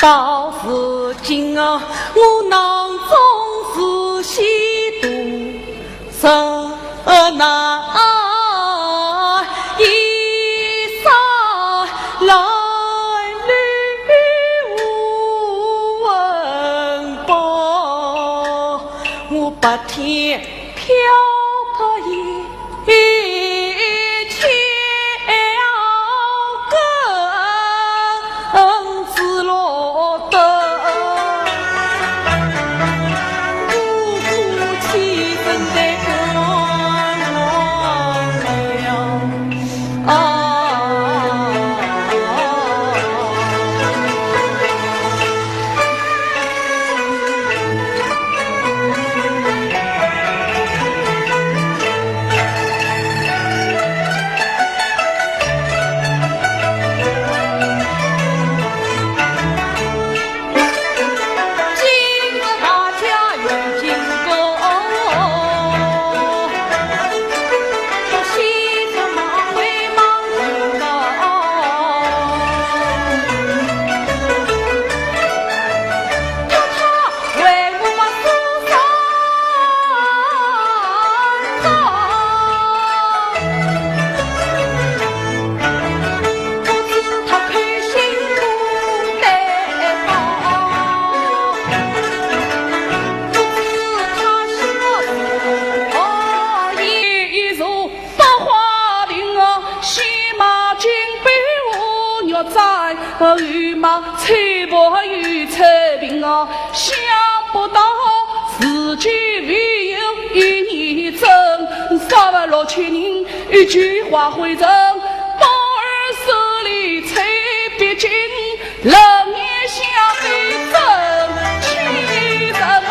到如今啊，我囊中是西渡什难一生来旅无闻报，我白天飘泊一千根子落得无辜气愤的光了我羽毛吹破与彩屏哦，想不到自己唯有一年整，36000人一句话回正，包儿手里吹笔金，冷眼下飞正气什么？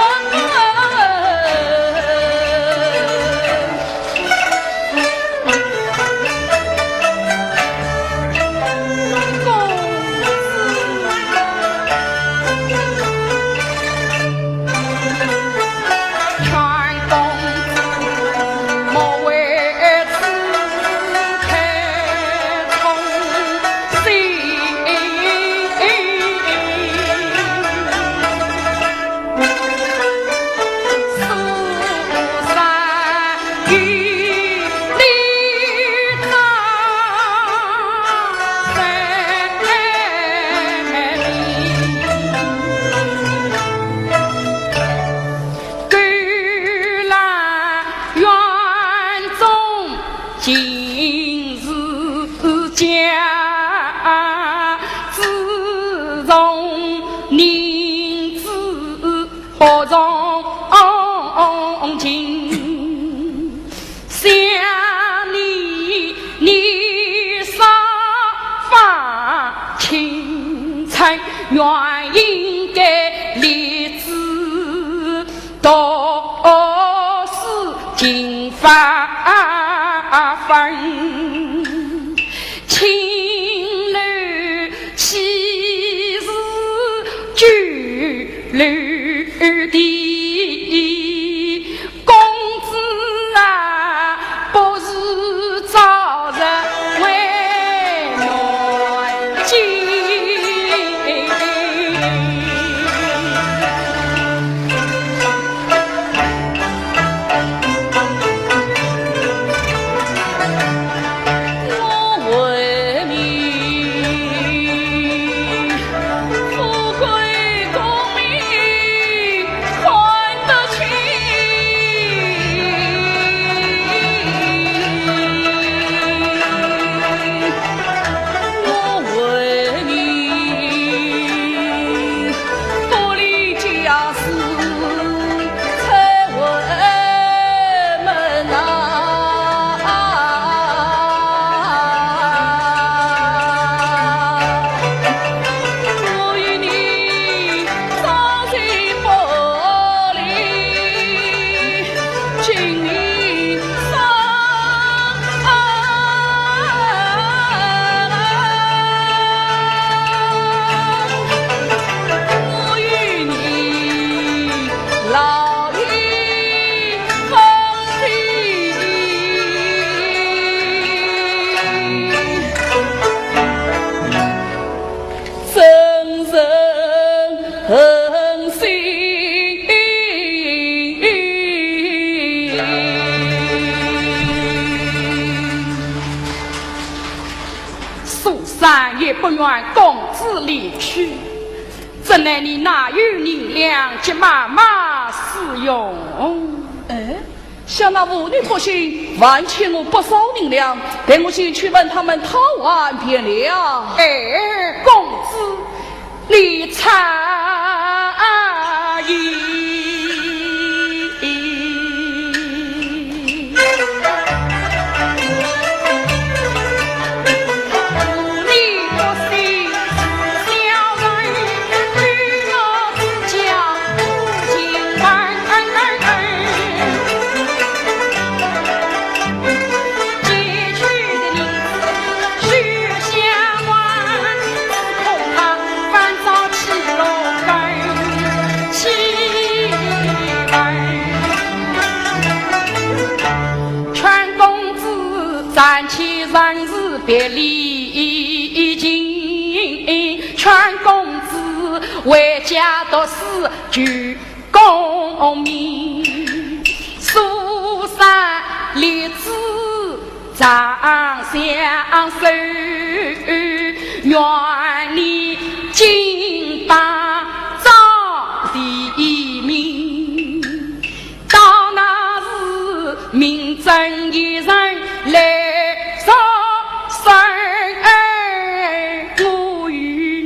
何从今想你少发青菜，原应该立志都是金发分，青楼岂是巨楼的公子啊，不是早日为暖心。也不愿公子离去，怎奈你哪有银两及妈妈使用？像那妇女不行，还欠我不少银两，待我先去问他们讨完便了。公子，你诧异。暂且人事别离尽，劝公子为家读书举功名，书山立志长相守，愿你金榜照地名，到那时名正一人来。我与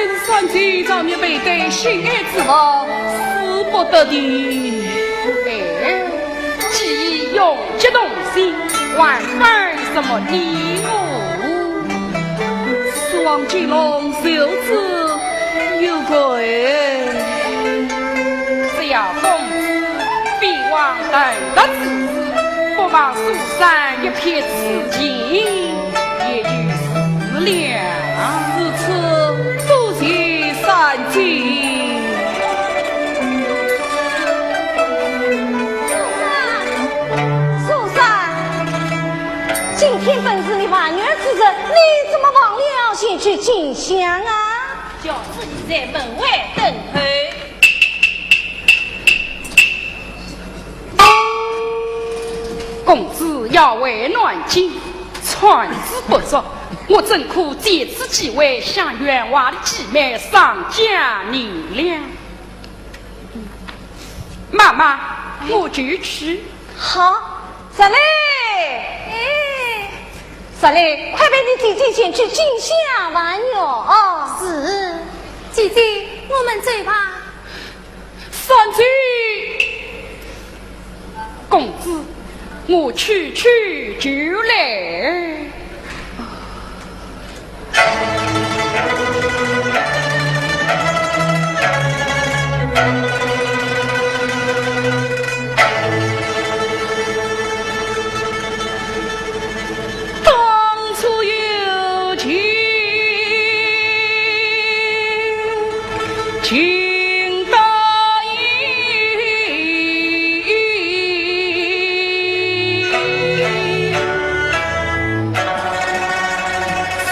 是算计上面背对心爱之王，死不得的。哎，既勇激动心，还犯什么礼物？双金龙袖子有个哎，小公子必望等得此事，不枉苏三一片痴情，也就是了。如此多谢三姐。苏三，今天本是你万月之日，你怎么忘了先去进香啊？叫自己在门外等候。公子要为暖心，传之不足。我怎可借此机会向员外的姐妹上加你俩？妈妈，我就去。好，十里，十里，快陪你姐姐先去进香玩哟！哦，是，姐姐，我们走吧。三姐，公子，我去就来。当初有情，情答应，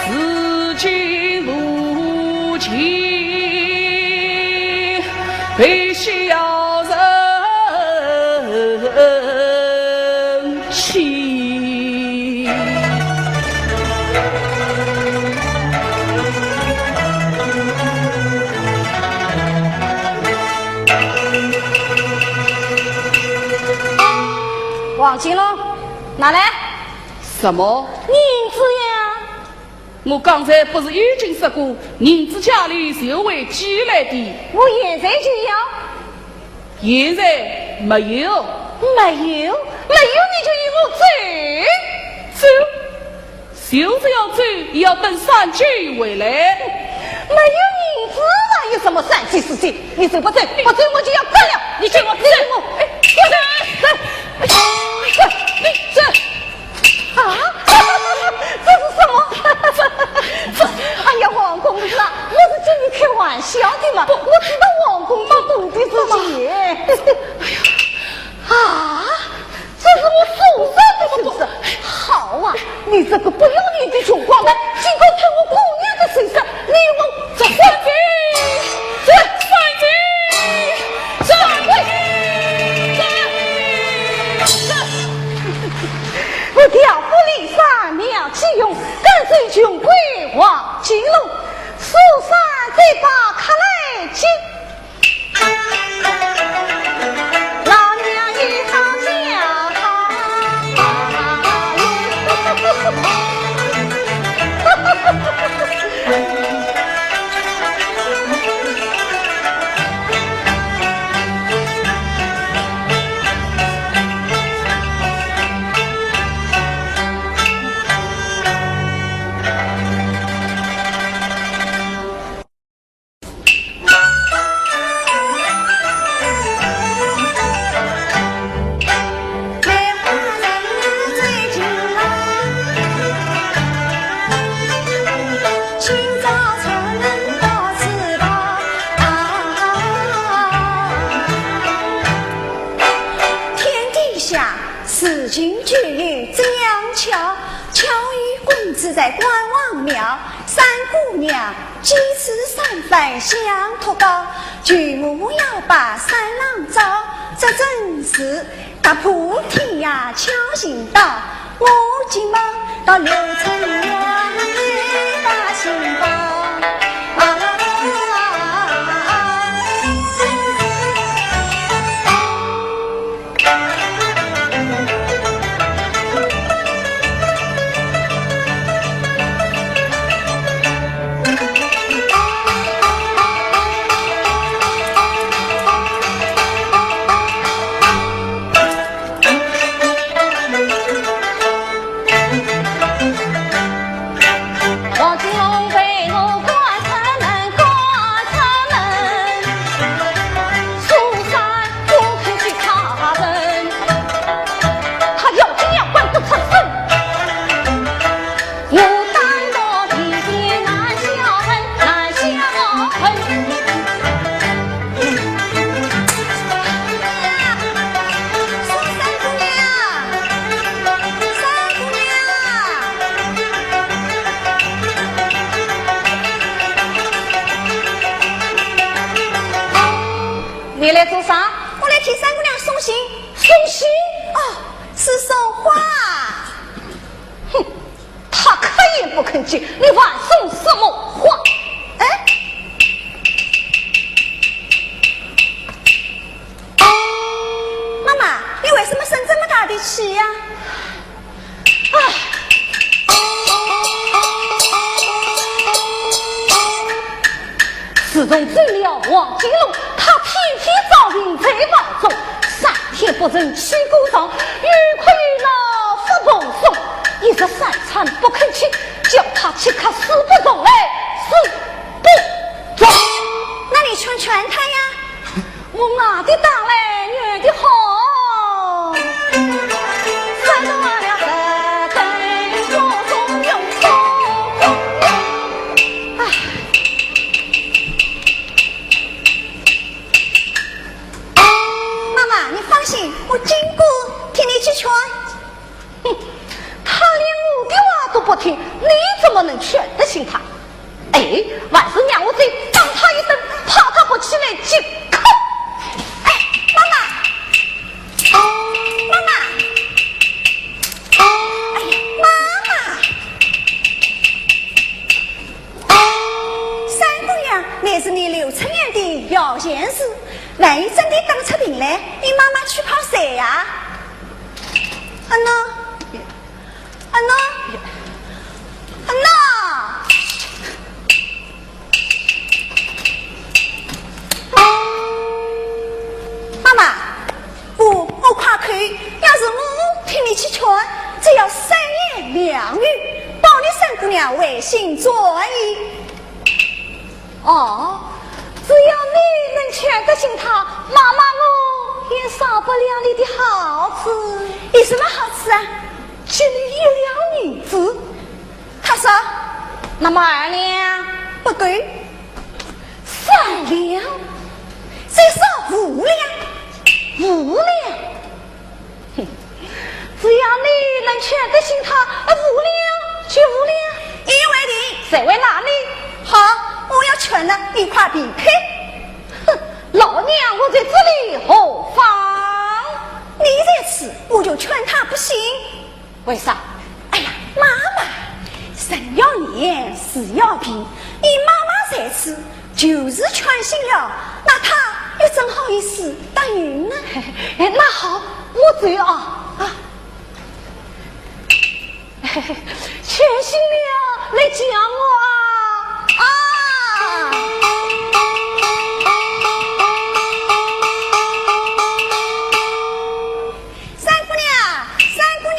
此情无情，悲笑人情。王金龙，拿来什么？银子呀！我刚才不是已经说过，银子家里是由为寄来的，我现在就要。现在没有。没有，你就与我走。就是要走，也要等三姐回来。没有银子哪有什么三七四七？你走不走？不走我就要干了！你给我走！我走！你走！啊！这是什么？哎呀，王公子啊，我是跟你开玩笑的嘛！我知道王公子懂得自己。哎呀！啊！这是我手上的是不是？好啊！你这个不要脸的穷光蛋，竟敢看我姑娘的身上，你我这三姐，我调虎离山妙计用，跟随穷鬼王金龙，苏三再把卡来进。老娘一号叫在关王庙，三姑娘几次三番相托告，举目要把三郎找，这真是打破天涯敲心刀。我今忙到刘成娘把心包。你来做啥？我来替三姑娘送信。送信？哦，是送花。哼，他可也不肯去，你晚送什么花？哎，妈妈，你为什么生这么大的气呀？自从走了王金龙，他天天遭云在房中，3天不曾起过床，欲亏了不动送，一日3餐不肯吃，叫他吃可死不动来，死不中。那你劝劝他呀。我哪的当来女的好，三十万两三等手中有手。妈妈，你放心，我经过替你去劝。哼，他连我的话都不听，你怎么能劝得醒他？哎，万是让我再打他一顿，怕他不起来即刻。哎，妈妈，妈妈，哎呀，妈妈，三姑娘，那是你刘春元的摇钱树，万一真的当出病来，你妈妈去跑谁呀？啊喏，啊喏，啊喏。妈妈，我快看，要是我听你去劝，只要3言2语，保你三姑娘违心转意。哦，只要你能劝得醒他，妈妈我也少不了你的好处。有什么好处啊？给你1两银子。他说，那么2两？不对，3两，最少5两。5两，哼，只要你能劝得醒他，5两就5两，一为定。谁为哪里？好，我要劝了，你快避开。哼，老娘我在这里何妨？你在此，我就劝他不行。为啥？哎呀，妈妈，人要言，事要平，你妈妈在此，就是劝醒了，那他又怎好意思答应呢？哎，那好，我走啊！劝醒了来讲我啊！三姑娘，三姑娘。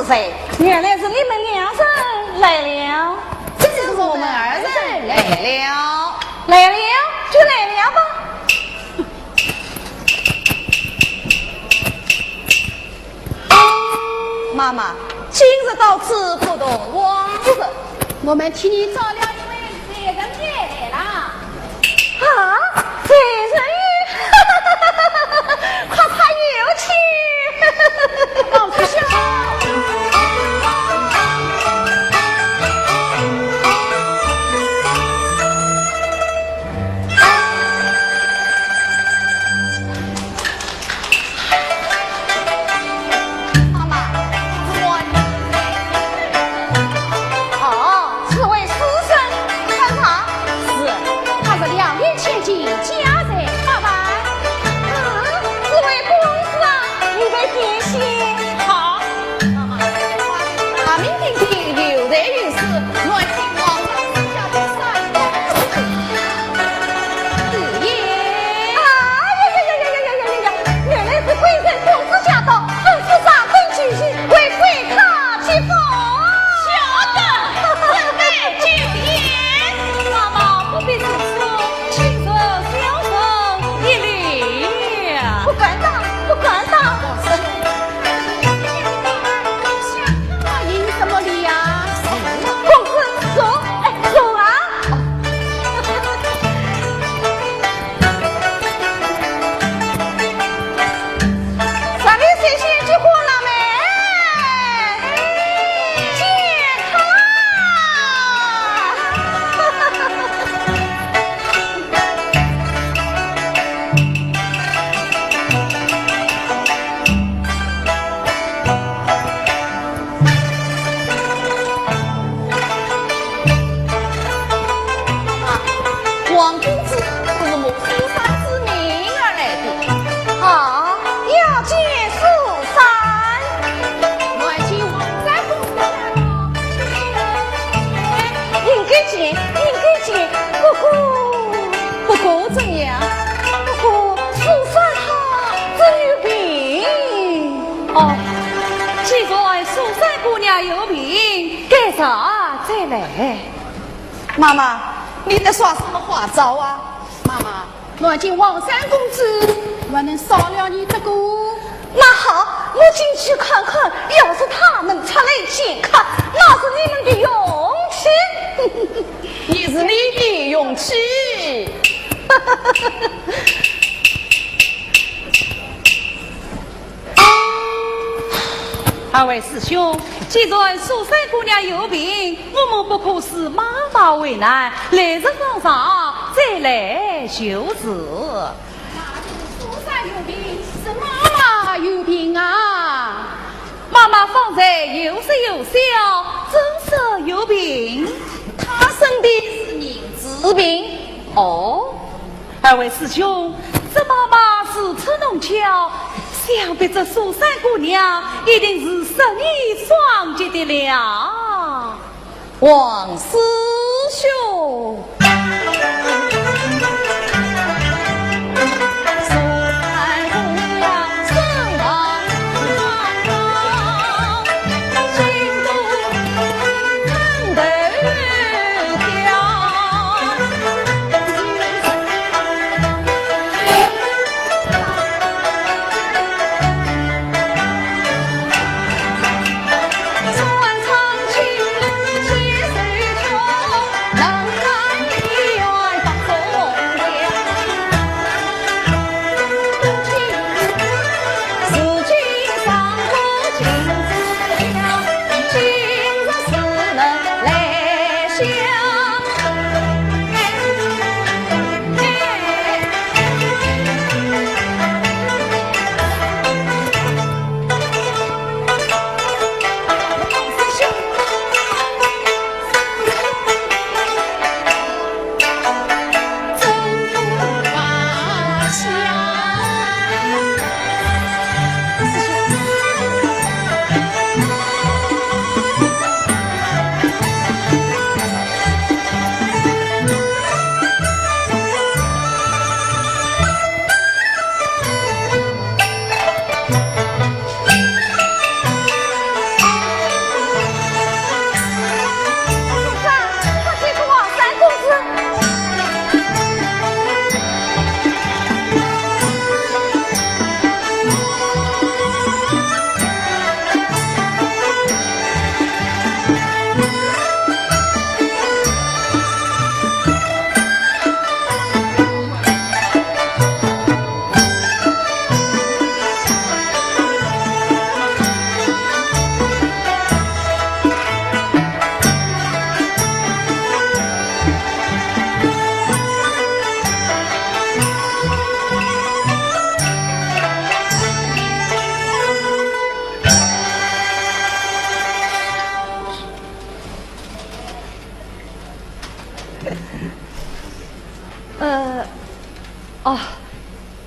谁？原来是你们两人来了。这就是我们二人来了，来了就来了吧。妈妈，今日到此不同往日，我们替你找了一位财神爷来了。啊，财神爷，夸他有气。老师兄。妈妈，你在耍什么花招啊？妈妈，如今王三公子我能少了你这个。那好，我进去看看，要是他能出来见客，那是你们的勇气。也是你的勇气。二位师兄，既然蜀山姑娘有病，我们不可使妈妈为难，来日方上再来求治。蜀山有病，是妈妈有病啊！妈妈方才有说有笑，真是有病。她生的是凝脂病。哦，二位师兄，这妈妈是出弄巧。想必这蜀山姑娘一定是十年双节的了。王师兄，传唱情，携手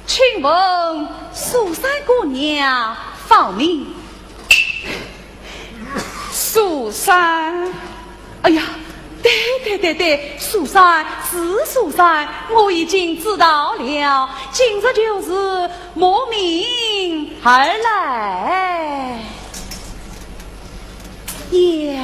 请问苏三姑娘芳名？苏三。哎呀，对，苏三是苏三，我已经知道了，今日就是慕名而来。呀，